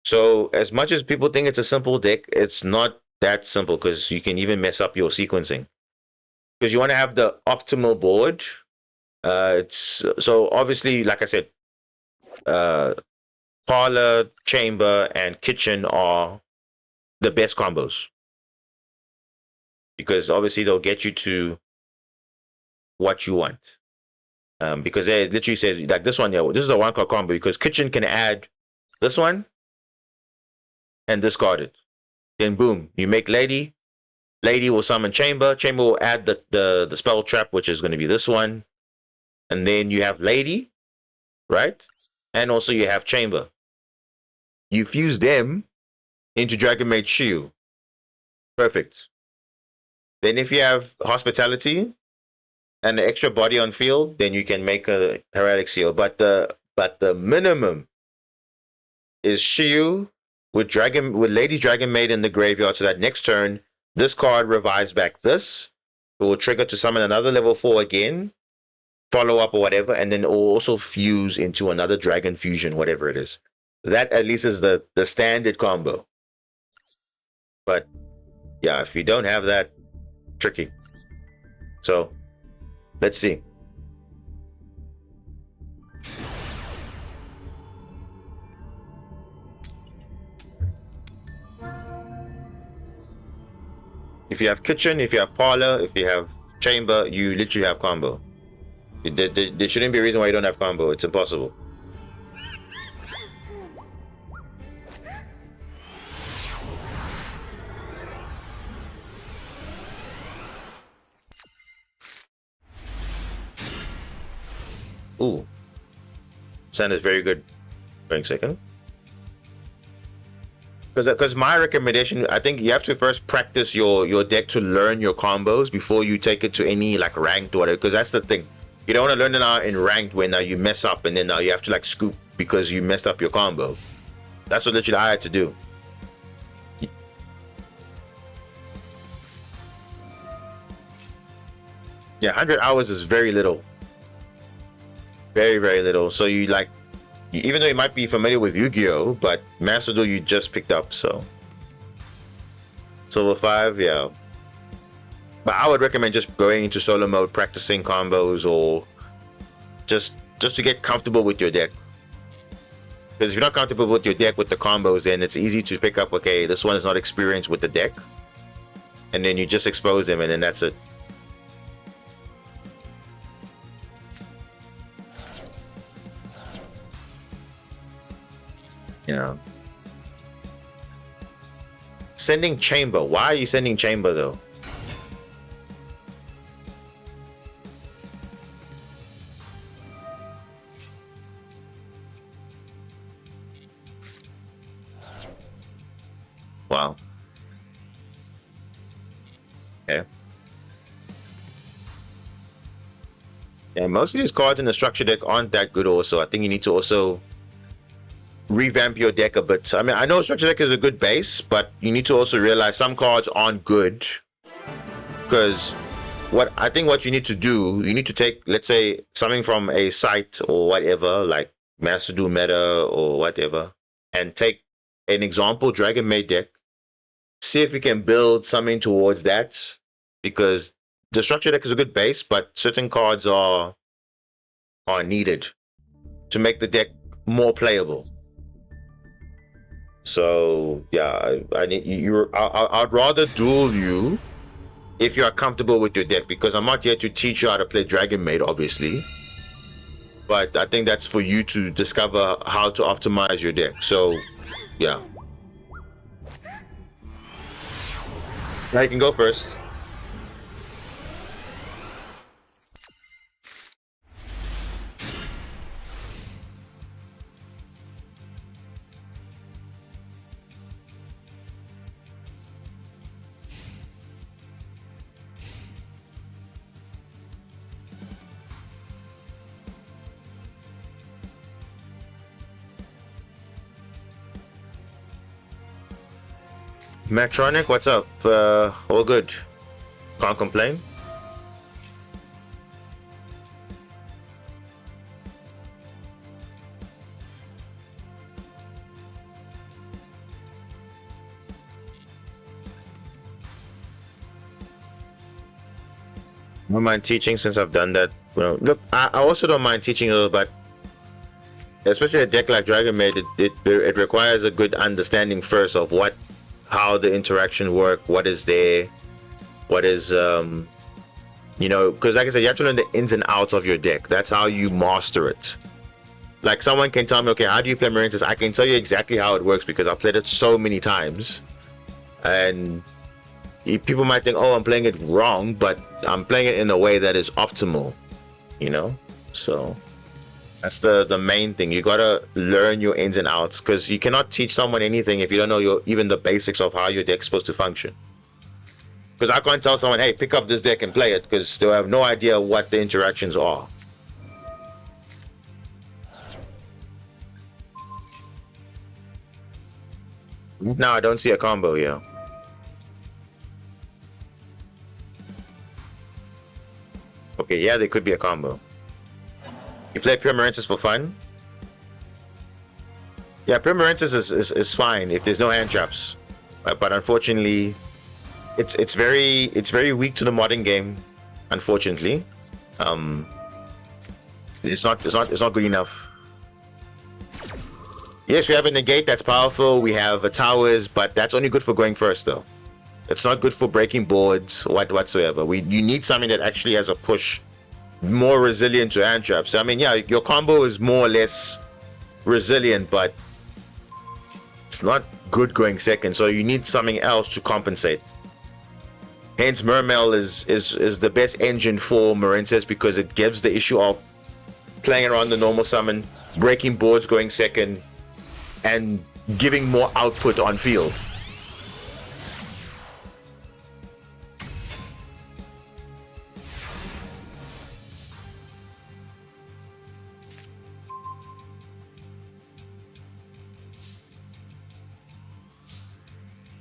So as much as people think it's a simple deck, it's not that simple, because you can even mess up your sequencing. Because you want to have the optimal board. It's so obviously, like I said, parlor, chamber, and kitchen are the best combos, because obviously they'll get you to what you want. Because it literally says like this one, yeah, this is a 1-card combo, because kitchen can add this one and discard it. Then boom, you make Lady. Lady will summon Chamber. Chamber will add the spell trap, which is going to be this one. And then you have Lady, right? And also you have Chamber. You fuse them into Dragon Maid Shield. Perfect. Then if you have Hospitality and the extra body on field, then you can make a Heretic Seal. But the minimum is Shield with Lady Dragon Maid in the graveyard, so that next turn this card revives back this. It will trigger to summon another level 4 again, follow up or whatever, and then it will also fuse into another Dragon Fusion, whatever it is. That at least is the standard combo. But yeah, if you don't have that, tricky. So let's see. If you have kitchen, if you have parlor, if you have chamber, you literally have combo. There shouldn't be a reason why you don't have combo. It's impossible. Ooh. Sand is very good. Wait a second. Because my recommendation, I think you have to first practice your deck to learn your combos before you take it to any like ranked or whatever. Because that's the thing. You don't want to learn it now in ranked when now you mess up and then now you have to like scoop because you messed up your combo. That's what literally I had to do. Yeah, 100 hours is very little. Very, very little. So you like, even though you might be familiar with Yu-Gi-Oh, but Master Duel you just picked up, so. Silver 5, yeah. But I would recommend just going into solo mode, practicing combos, or just to get comfortable with your deck. Because if you're not comfortable with your deck with the combos, then it's easy to pick up, okay, this one is not experienced with the deck. And then you just expose them and then that's it. Yeah. Sending chamber. Why are you sending chamber though? Wow. Okay. Yeah, most of these cards in the structure deck aren't that good also. I think you need to also revamp your deck a bit. I mean, I know structure deck is a good base, but you need to also realize some cards aren't good. Because what you need to do, you need to take, let's say, something from a site or whatever, like masterduel meta or whatever, and take an example Dragon Maid deck, see if you can build something towards that, because the structure deck is a good base, but certain cards are needed to make the deck more playable. So yeah, I need you. I'd rather duel you if you are comfortable with your deck, because I'm not here to teach you how to play Dragon Maid, obviously. But I think that's for you to discover how to optimize your deck. So yeah. Now you can go first. Matronic, what's up? All good. Can't complain. I don't mind teaching since I've done that. Well, look, I also don't mind teaching a little, but especially a deck like Dragon Maid, it requires a good understanding first of how the interaction work, what is there, what is because like I said, you have to learn the ins and outs of your deck. That's how you master it. Like someone can tell me, okay, how do you play Marintis? I can tell you exactly how it works because I've played it so many times, and people might think, oh, I'm playing it wrong, but I'm playing it in a way that is optimal, so that's the main thing. You gotta learn your ins and outs, because you cannot teach someone anything if you don't know even the basics of how your deck's supposed to function. Because I can't tell someone, hey, pick up this deck and play it, because they'll have no idea what the interactions are. No, I don't see a combo here. Okay, yeah, there could be a combo. You play Pure Marintis for fun? Yeah, Pure Marintis is fine if there's no hand traps, but unfortunately, it's very weak to the modern game. Unfortunately, it's not good enough. Yes, we have a negate that's powerful. We have a towers, but that's only good for going first, though. It's not good for breaking boards whatsoever. You need something that actually has a push, more resilient to hand traps. I mean, yeah, your combo is more or less resilient, but it's not good going second. So you need something else to compensate. Hence, Mermail is the best engine for Marintis, because it gives the issue of playing around the normal summon, breaking boards going second, and giving more output on field.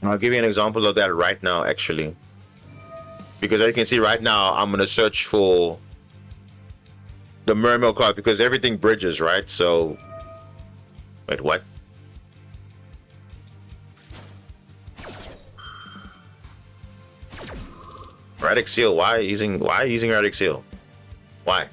I'll give you an example of that right now, actually. Because as you can see right now, I'm going to search for the Mermail card, because everything bridges, right? So, wait, what? Radic Seal, why are you using Radic Seal? Why?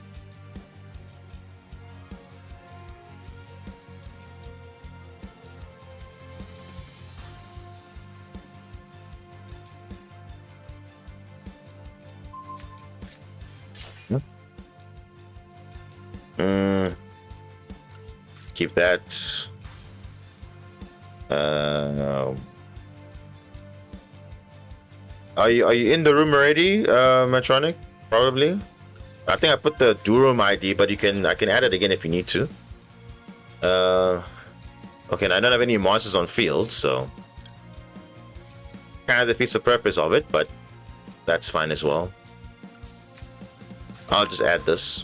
Keep that. Are you in the room already, Metronic? Probably. I think I put the room ID, but I can add it again if you need to. Okay, now I don't have any monsters on field, so kind of defeats the purpose of it, but that's fine as well. I'll just add this.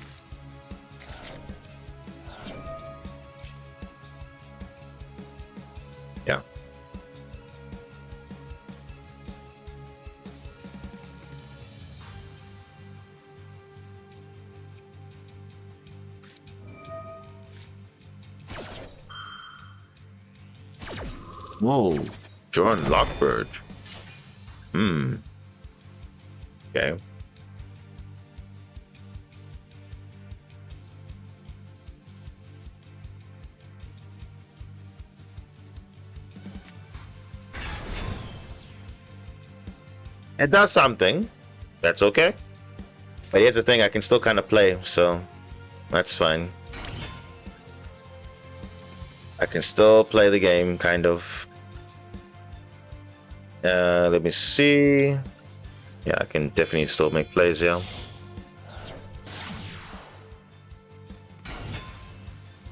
Whoa. John Lockbird. Hmm. Okay. It does something. That's okay. But here's the thing, I can still kind of play, so that's fine. I can still play the game, kind of. Let me see. Yeah, I can definitely still make plays, yeah.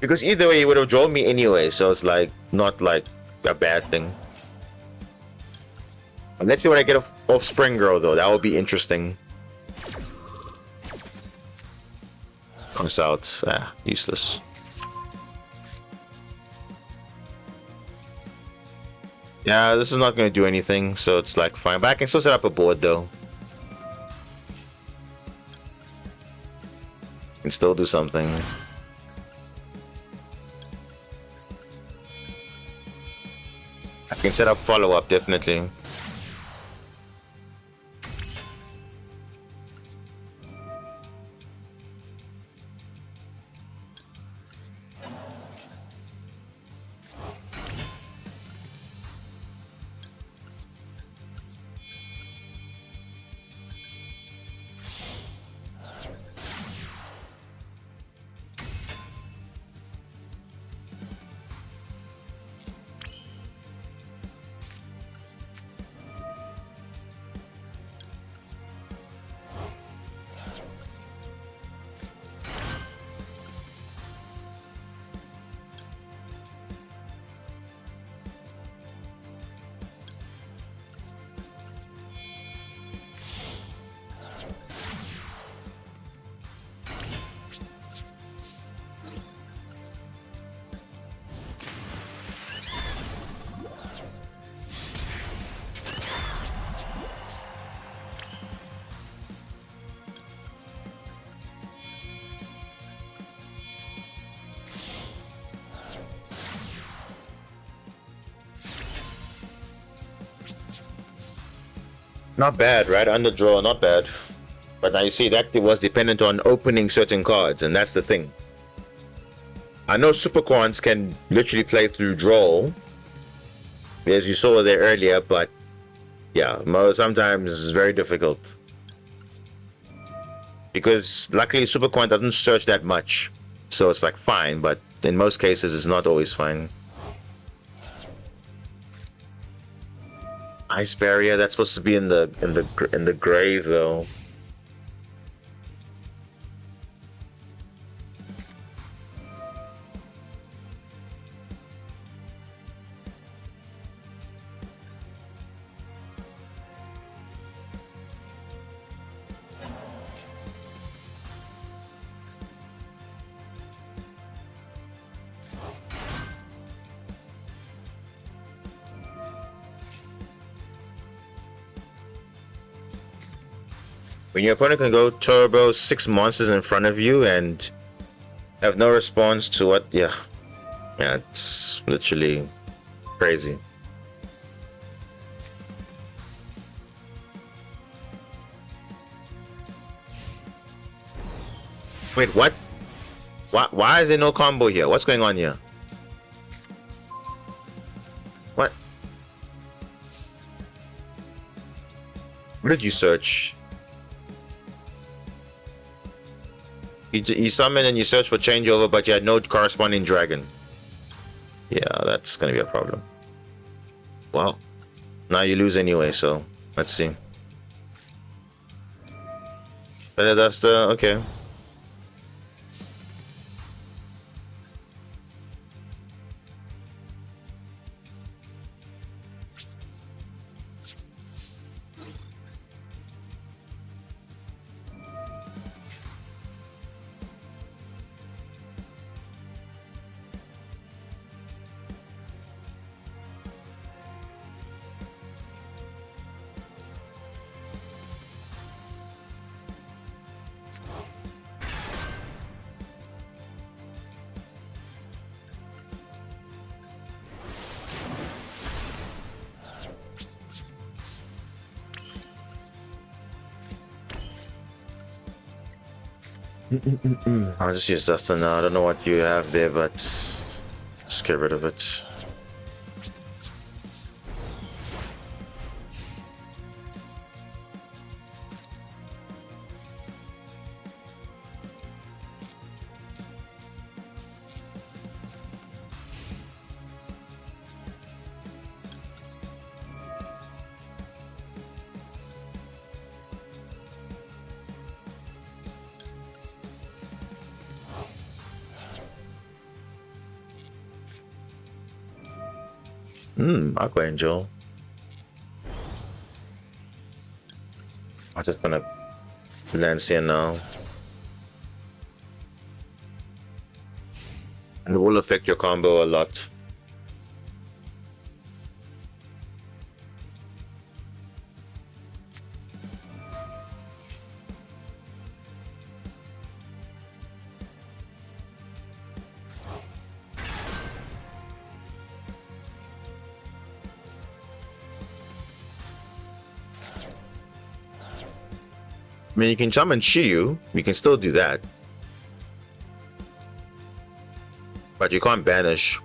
Because either way, he would have drawn me anyway, so it's like, not like a bad thing. Let's see what I get off Spring Girl, though. That would be interesting. Comes out. Ah, useless. Yeah, this is not going to do anything, so it's like fine. But I can still set up a board, though. Can still do something. I can set up follow-up, definitely. Not bad, right? Underdraw, not bad. But now you see that it was dependent on opening certain cards, and that's the thing. I know Superquants can literally play through draw, as you saw there earlier, but yeah, sometimes it's very difficult. Because luckily Superquant doesn't search that much, so it's like fine, but in most cases it's not always fine. Ice barrier, that's supposed to be in the grave though. When your opponent can go turbo 6 monsters in front of you and have no response to what, yeah, it's literally crazy. Wait, what? Why is there no combo here? What's going on here? What? What did you search? You summon and you search for changeover, but you had no corresponding dragon. Yeah, that's gonna be a problem. Wow. Now you lose anyway, so let's see. But that's the okay. I'll just use Dustin now. I don't know what you have there, but just get rid of it. Aqua Angel. I'm just gonna lance here now. And it will affect your combo a lot. I mean, you can summon Shiyu. You can still do that. But you can't banish.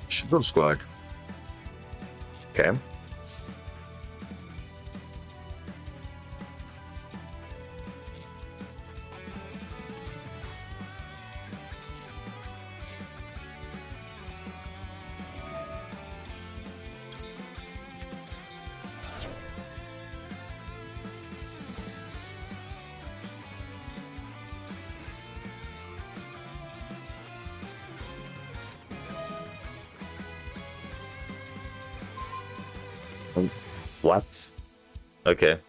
Shadow Squad. Okay. What? Okay.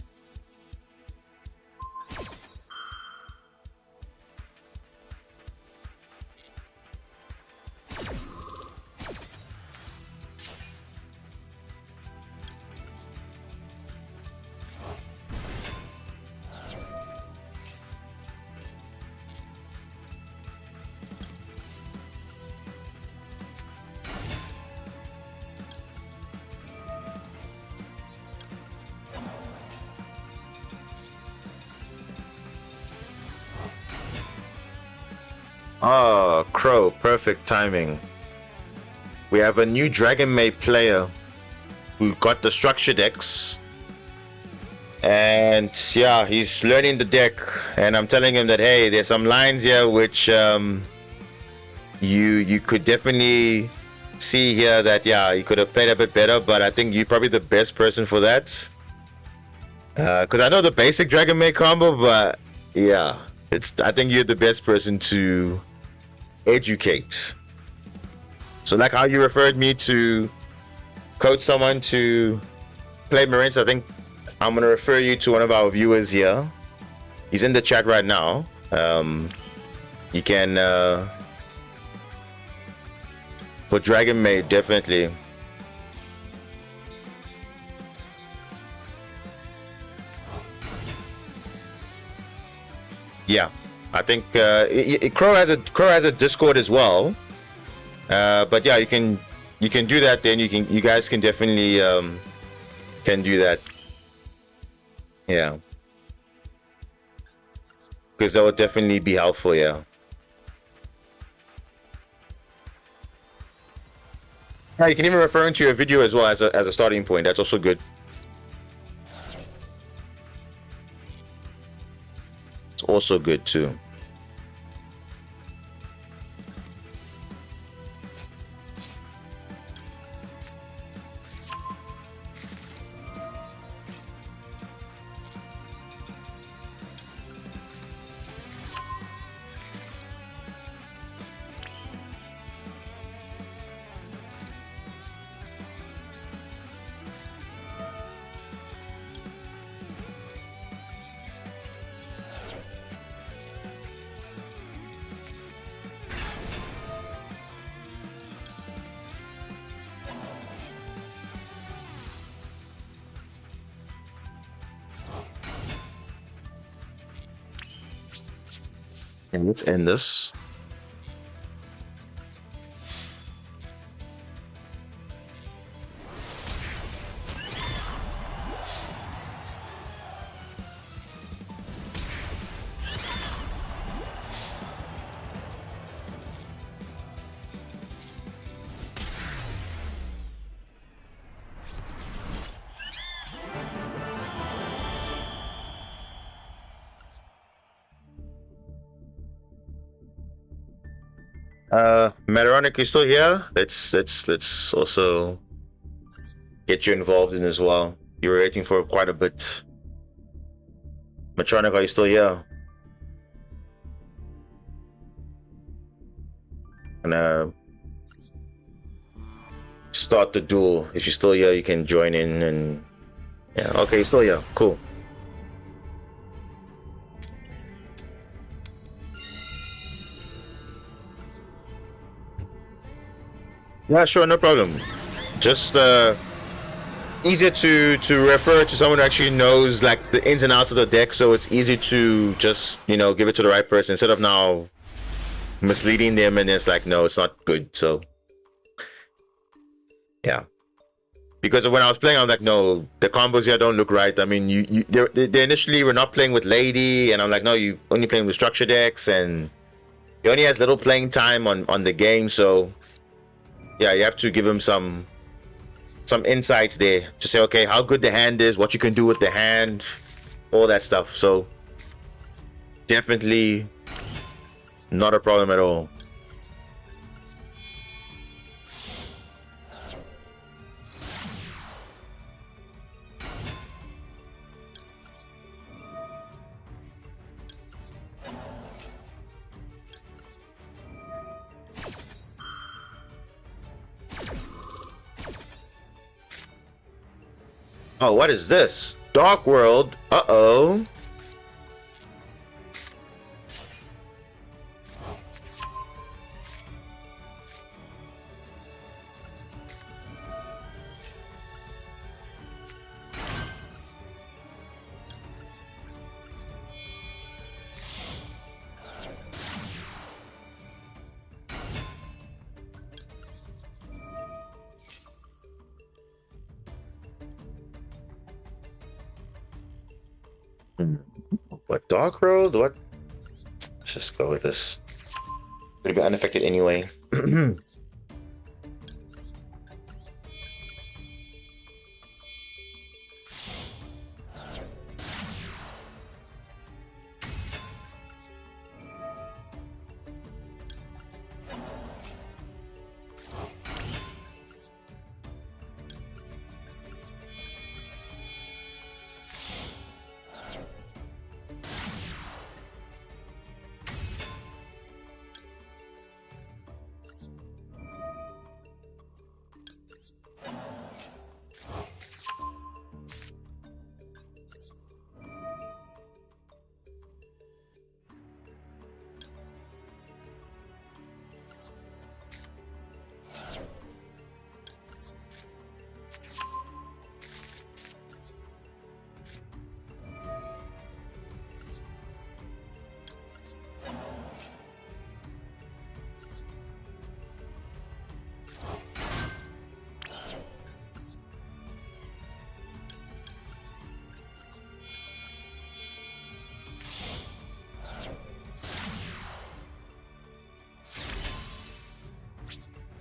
Oh, Crow, perfect timing. We have a new Dragon Maid player who got the structure decks. And yeah, he's learning the deck. And I'm telling him that, hey, there's some lines here which you could definitely see here that yeah, you could have played a bit better, but I think you're probably the best person for that. Because I know the basic Dragon Maid combo, but yeah, I think you're the best person to educate. So like how you referred me to coach someone to play Marines, I think I'm gonna refer you to one of our viewers here. He's in the chat right now. You can for Dragon Maid definitely. Yeah, I think Crow has a Discord as well. But yeah, you can do that. Then you guys can definitely can do that. Yeah, because that would definitely be helpful. Yeah. Yeah, you can even refer into your video as well as a starting point. That's also good. It's also good too. And let's end this. Mataronic, you still here? Let's also get you involved in as well. You were waiting for quite a bit. Matronic, are you still here? And start the duel. If you're still here, you can join in and yeah. Okay, you're still here. Cool. Yeah, sure, no problem. Just easier to refer to someone who actually knows like the ins and outs of the deck, so it's easy to just give it to the right person instead of now misleading them and it's like no, it's not good. So yeah, because when I was playing, I was like, no, the combos here don't look right. I mean, they initially were not playing with Lady, and I'm like, no, you only playing with structure decks, and he only has little playing time on the game, so yeah, you have to give him some insights there to say, okay, how good the hand is, what you can do with the hand, all that stuff. So definitely not a problem at all. Oh, what is this? Dark World. Uh-oh. What, Dark World? What? Let's just go with this. It'll be unaffected anyway.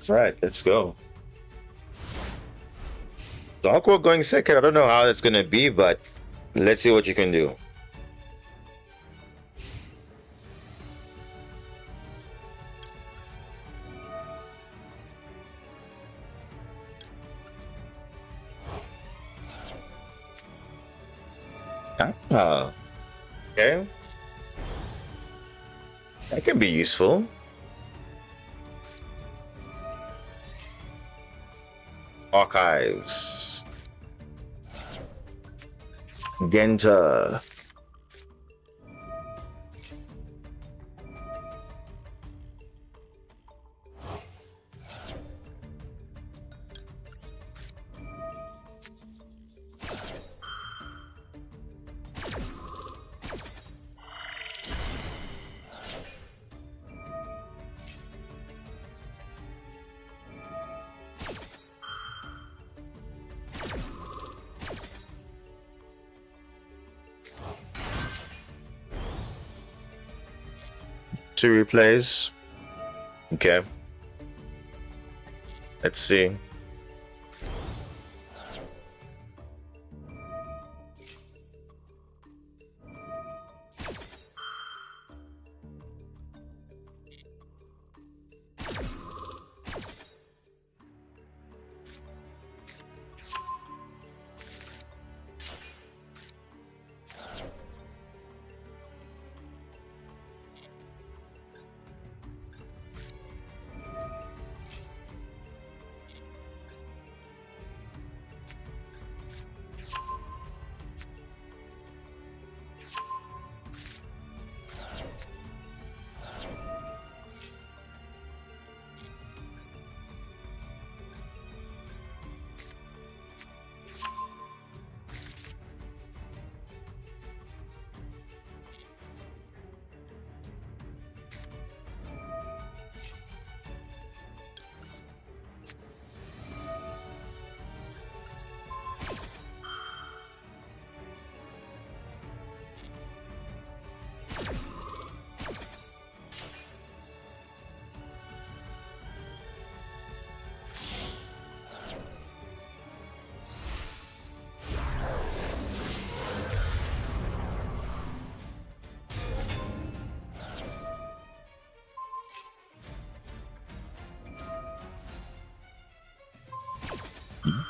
Right, let's go. Darkwood going second. I don't know how that's gonna be, but let's see what you can do. Ah, okay. That can be useful. Archives. Genta. Two replays. Okay. Let's see.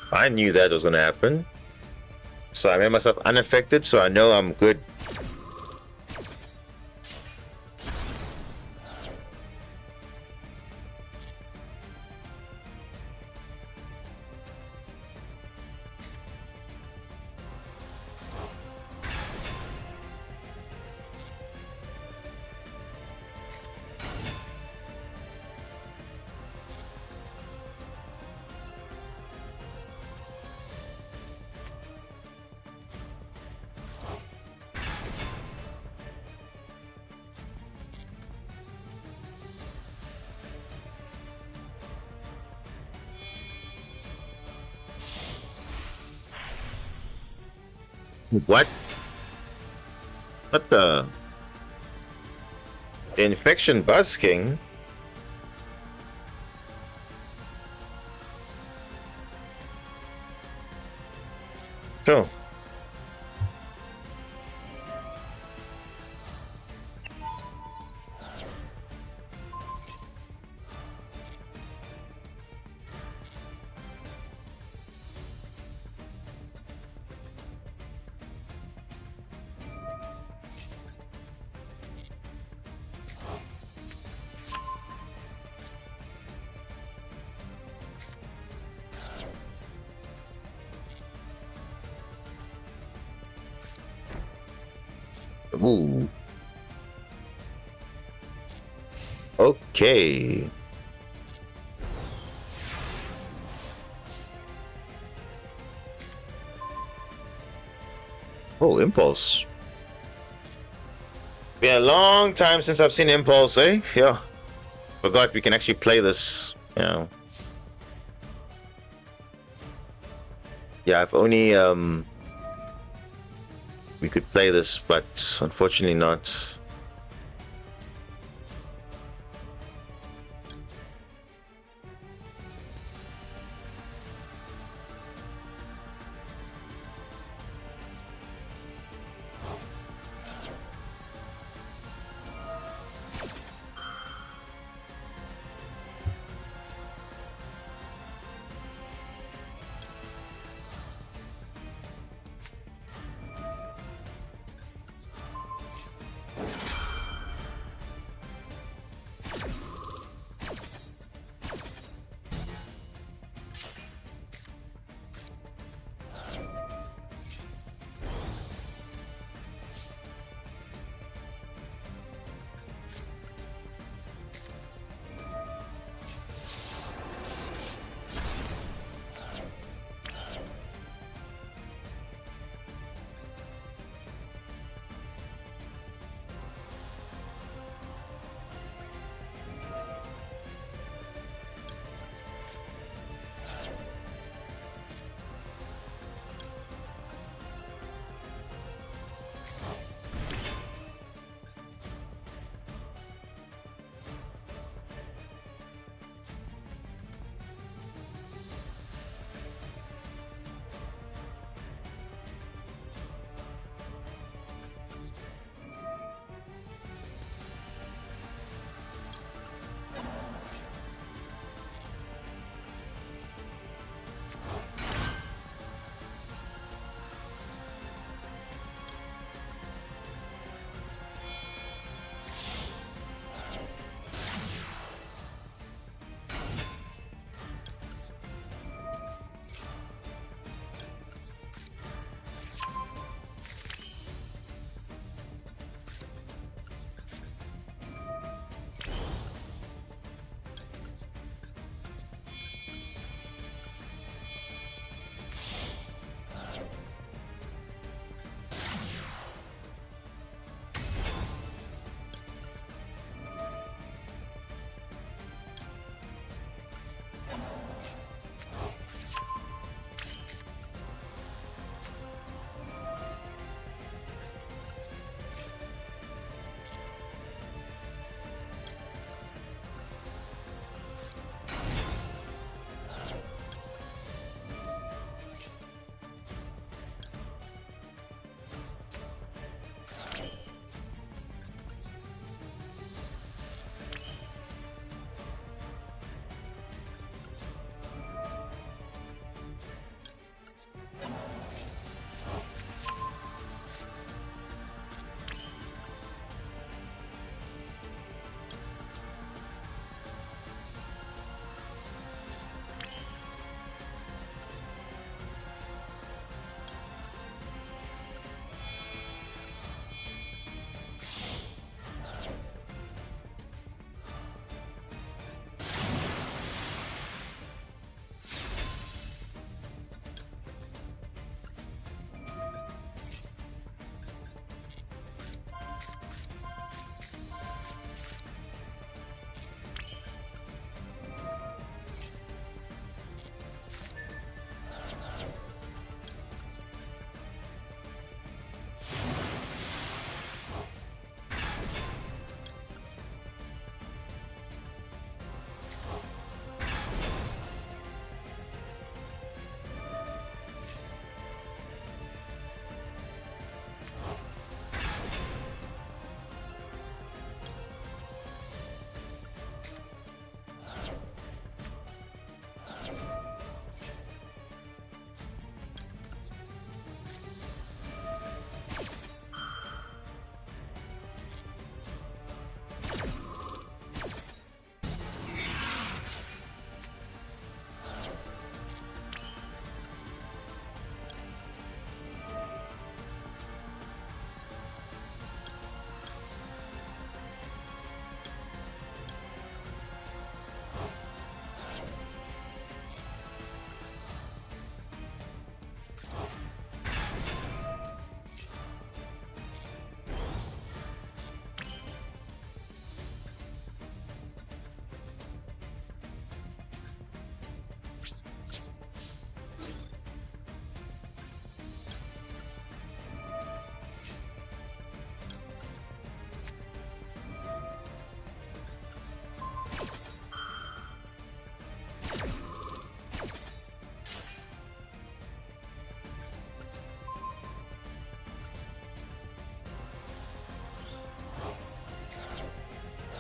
I knew that was going to happen. So I made myself unaffected, so I know I'm good. What? What the? Infection busking? So. Ooh. Okay. Oh, impulse. Been a long time since I've seen Impulse, eh? Yeah. Forgot we can actually play this. Yeah, if only we could play this, but unfortunately not.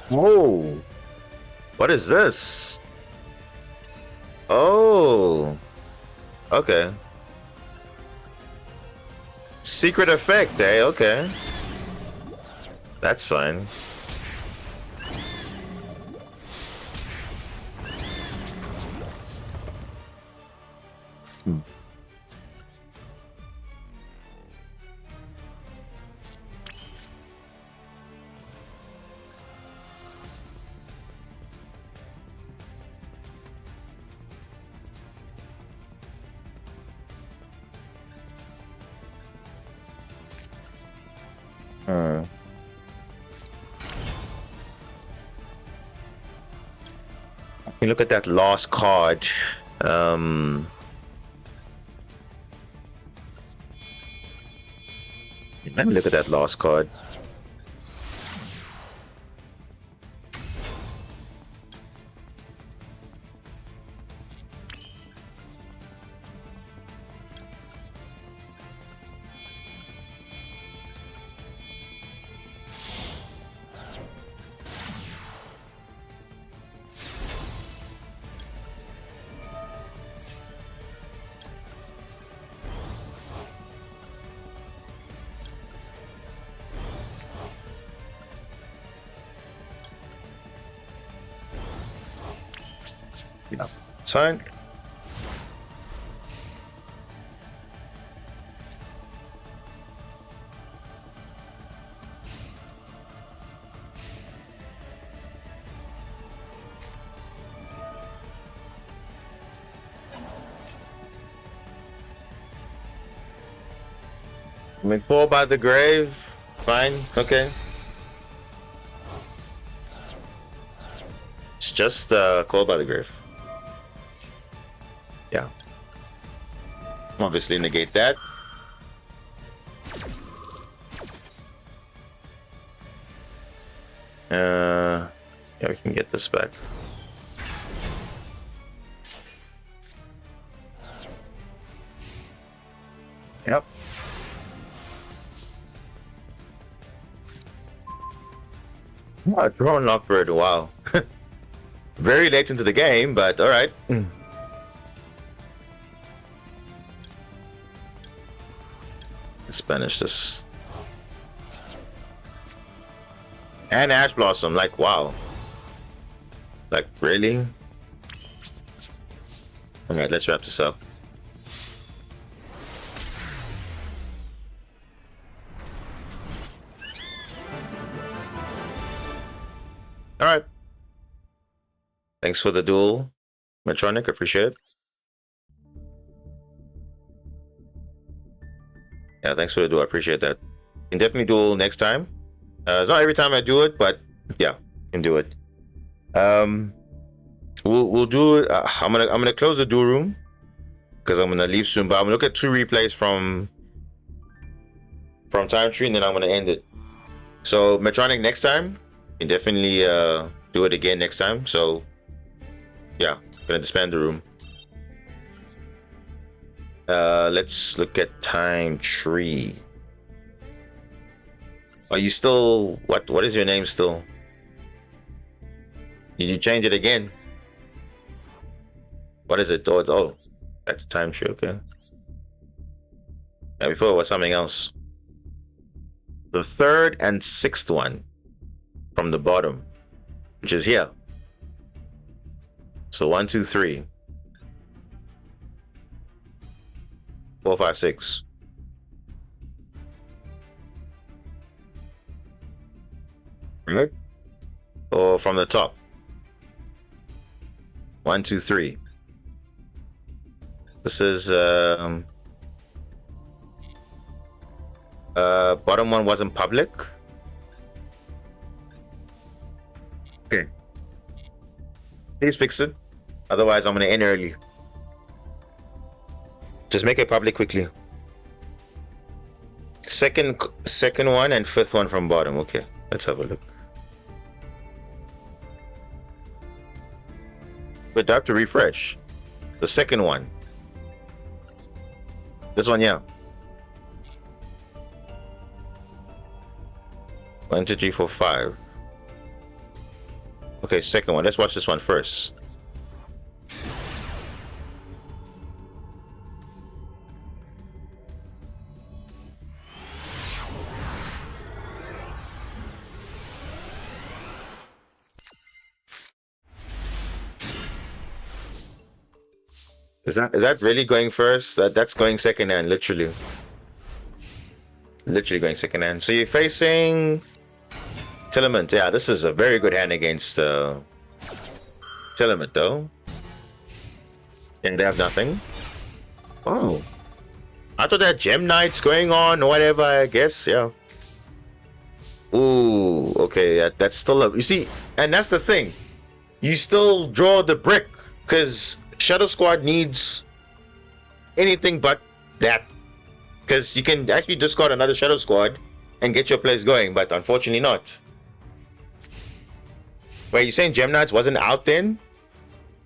Oh, what is this? Oh, okay. Secret effect, eh? Okay. That's fine. Hmm. You look at that last card. Um, Let me look at that last card. Yeah, it's fine. I mean, Fall by the Grave. Fine. Okay. It's just Call by the Grave. Yeah. Obviously negate that. Yeah, we can get this back. Yep. Oh, drone Lockbird, wow. Very late into the game, but alright. Let's banish this. And Ash Blossom, like, wow. Like, really? Alright, let's wrap this up. Alright. Thanks for the duel, Metronic. Appreciate it. Yeah, thanks for the duel. I appreciate that. You can definitely duel next time. It's not every time I do it, but yeah, you can do it. We'll do it. I'm gonna close the duel room because I'm gonna leave soon. But I'm gonna look at 2 replays from Time Tree, and then I'm gonna end it. So Metronic, next time, you can definitely do it again next time. So yeah, gonna disband the room. Let's look at Time Tree. Are you still what is your name still? Did you change it again? What is it? Oh, back to Time Tree, okay. Yeah, before it was something else. The 3rd and 6th one from the bottom, which is here. So 1, 2, 3, 4, 5, 6. Right? Or from the top. 1, 2, 3. This is bottom one wasn't public. Okay. Please fix it. Otherwise, I'm gonna end early. Just make it public quickly. Second one and 5th one from bottom. Okay, let's have a look. But I have to refresh. The 2nd one. This one, yeah. 1, 2, 3, 4, 5. Okay, second one. Let's watch this one first. Is that really going first? That's going second hand, literally. Literally going second hand. So you're facing Tillerman. Yeah, this is a very good hand against Tillerman, though. And they have nothing. Oh. I thought that Gem Knights going on or whatever, I guess. Yeah. Ooh, okay. That's still up. You see, and that's the thing. You still draw the brick because Shadow Squad needs anything but that, because you can actually discard another Shadow Squad and get your plays going, but unfortunately not. Wait, you saying Gem Knights wasn't out then?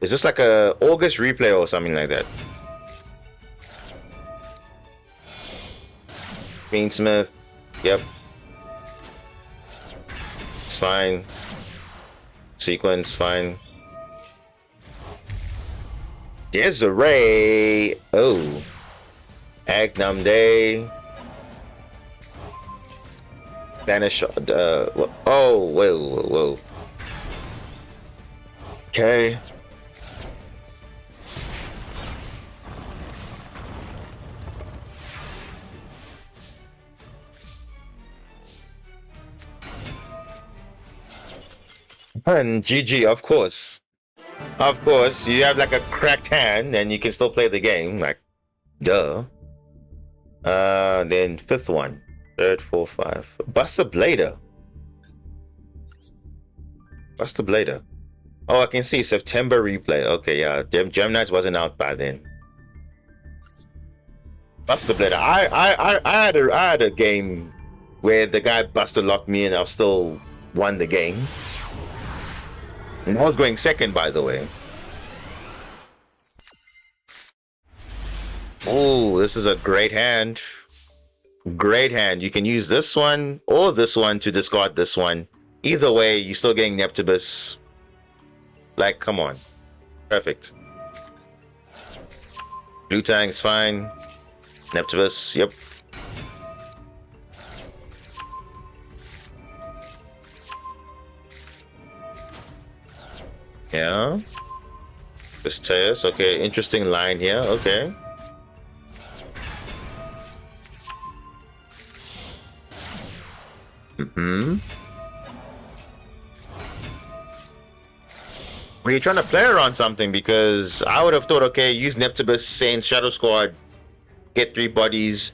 Is this like a August replay or something like that? Greensmith, yep. It's fine. Sequence, fine. Desiree. Oh. Agnum Day. Banish. Oh, whoa. Okay. And GG, of course. Of course, you have like a cracked hand and you can still play the game. Like, duh. Then fifth one. Third, four, five. Buster Blader. Buster Blader. Oh, I can see September replay. Okay, yeah. Gem Knights wasn't out by then. Buster Blader. I had a game where the guy Buster locked me and I still won the game. And I was going second, by the way. Oh, this is a great hand. Great hand. You can use this one or this one to discard this one. Either way, you're still getting Neptibus. Like, come on. Perfect. Blue Tang's fine. Neptibus, yep. Yeah. Pisteus, okay. Interesting line here, okay. Were you trying to play around something? Because I would have thought, okay, use Neptibus, Saint, Shadow Squad, get 3 bodies,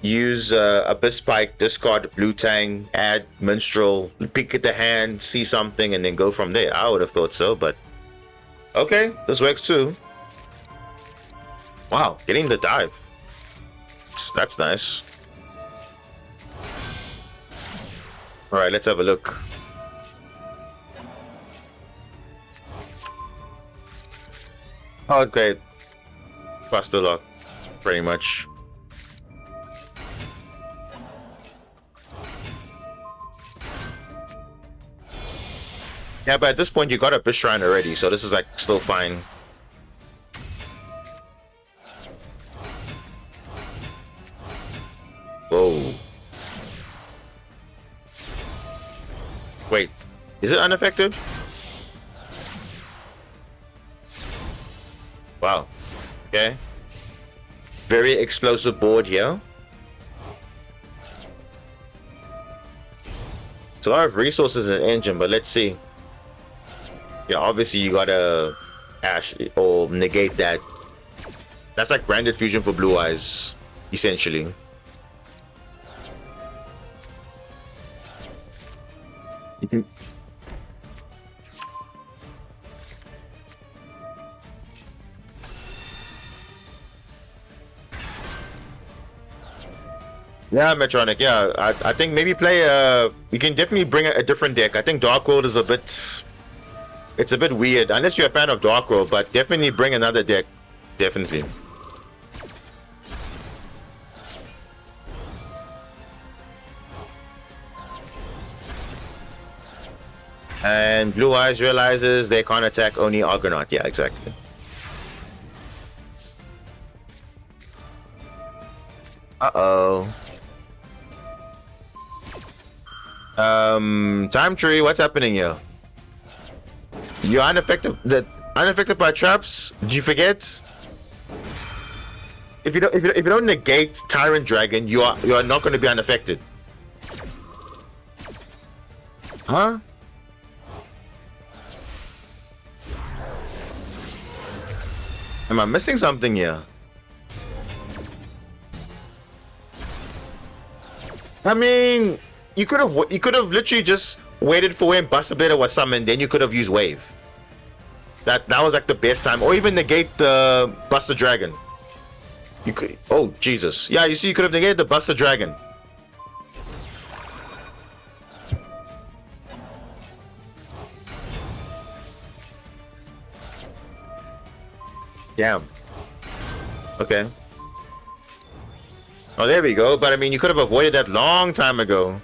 use Abyss Spike, discard Blue Tang, add Minstrel, pick at the hand, see something, and then go from there. I would have thought so, but okay, this works too. Wow, getting the dive. That's nice. Alright, let's have a look. Okay. Faster lock, pretty much. Yeah, but at this point you got a Bish Shrine already, so this is like still fine. Whoa. Wait, is it unaffected? Wow. Okay. Very explosive board here. It's a lot of resources in engine, but let's see. Yeah, obviously you gotta Ash or negate that. That's like branded fusion for Blue Eyes, essentially. Yeah, Metronic. Yeah, I think maybe play. You can definitely bring a different deck. I think Dark World is a bit. It's a bit weird, unless you're a fan of Dark World. But definitely bring another deck. Definitely. And Blue Eyes realizes they can't attack only Argonaut. Yeah, exactly. Uh-oh. Time Tree, what's happening here? You're unaffected by traps? Did you forget? If you don't negate Tyrant Dragon, you are not going to be unaffected. Huh? Am I missing something here? I mean, you could have literally just waited for when Buster Blader was summoned, then you could have used Wave. That was like the best time, or even negate the Buster Dragon. You could. Oh Jesus! Yeah, you see, you could have negated the Buster Dragon. Damn. Okay. Oh, there we go. But I mean, you could have avoided that long time ago.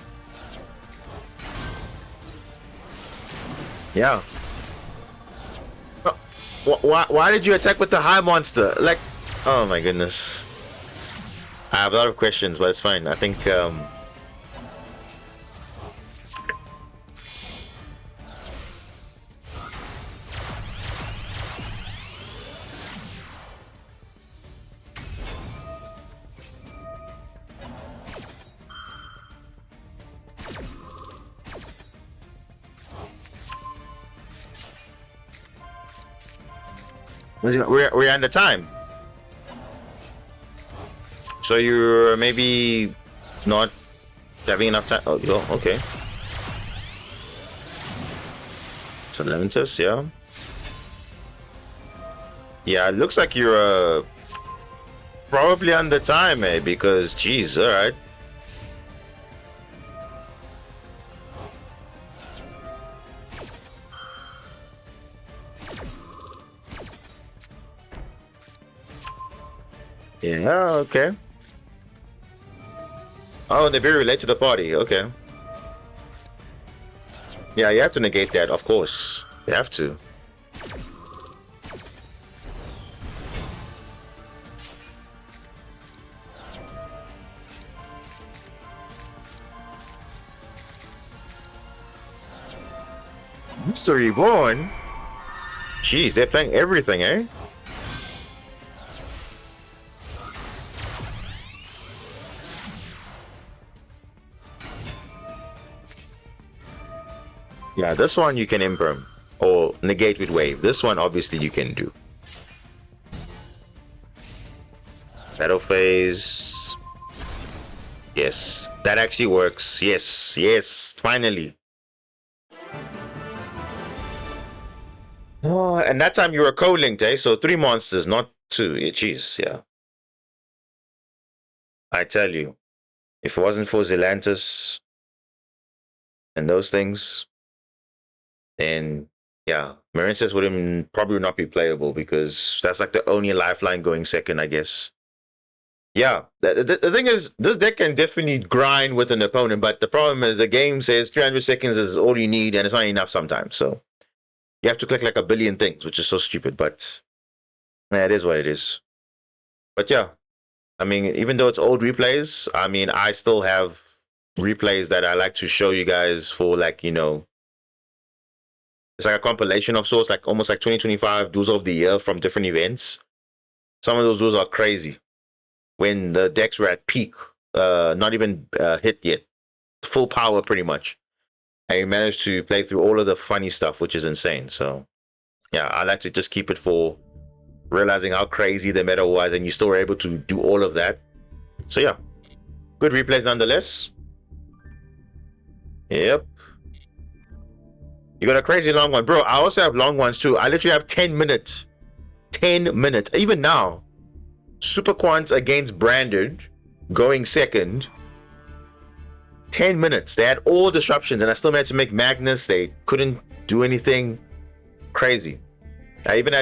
Yeah. Why did you attack with the high monster? Like, oh my goodness. I have a lot of questions, but it's fine. I think we're under time. So you're maybe not having enough time. Oh, okay. Atlantis, yeah. Yeah, it looks like you're probably under time, because geez, alright. Yeah, okay. Oh, they're very late to the party, okay. Yeah, you have to negate that, of course. You have to. Mr. Reborn? Jeez, they're playing everything, eh? Yeah, this one you can imperm or negate with wave. This one obviously you can do. Battle phase. Yes, that actually works. Yes, yes, finally. Oh, and that time you were co-linked, eh? So 3 monsters, not 2. Jeez, yeah. I tell you, if it wasn't for Zelantis and those things, then yeah, Marincess would probably not be playable, because that's like the only lifeline going second, I guess. Yeah, the thing is, this deck can definitely grind with an opponent, but the problem is the game says 300 seconds is all you need, and it's not enough sometimes. So you have to click like a billion things, which is so stupid, but yeah, it is what it is. But yeah, I mean, even though it's old replays, I mean, I still have replays that I like to show you guys for, like, you know, it's like a compilation of sorts, like almost like 2025 duels of the year from different events. Some of those duels are crazy. When the decks were at peak, not even hit yet, full power pretty much. And you managed to play through all of the funny stuff, which is insane. So yeah, I like to just keep it for realizing how crazy the meta was, and you still were able to do all of that. So yeah, good replays nonetheless. Yep. You got a crazy long one, bro. I also have long ones too. I literally have 10 minutes. 10 minutes. Even now, Super Quant against Branded, going second. 10 minutes. They had all disruptions, and I still managed to make Magnus. They couldn't do anything. Crazy. I even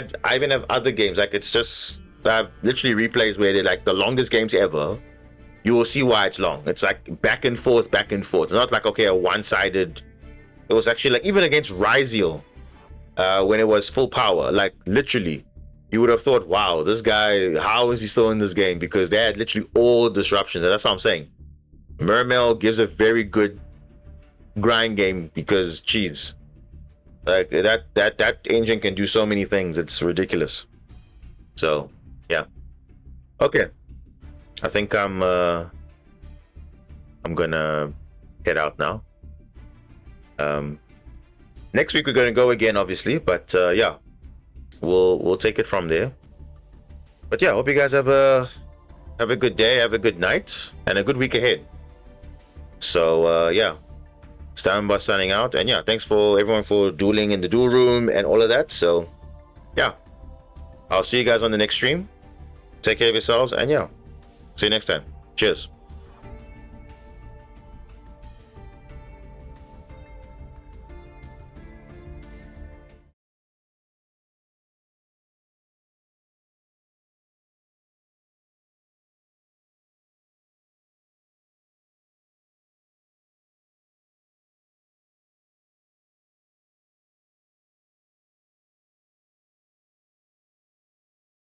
have other games. Like, it's just, I have literally replays where they're like the longest games ever. You will see why it's long. It's like back and forth, back and forth. It's not like, okay, a one-sided It was actually like even against Ryziel, when it was full power, like literally, you would have thought, wow, this guy, how is he still in this game? Because they had literally all disruptions. And that's what I'm saying. Mermail gives a very good grind game because cheese. Like that engine can do so many things. It's ridiculous. So yeah. Okay. I think I'm gonna head out now. Next week we're gonna go again, obviously, but yeah, we'll take it from there. But yeah, hope you guys have a good day, have a good night, and a good week ahead. So yeah, Standby signing out, and yeah, thanks for everyone for dueling in the duel room and all of that. So yeah, I'll see you guys on the next stream. Take care of yourselves, and yeah, see you next time. Cheers.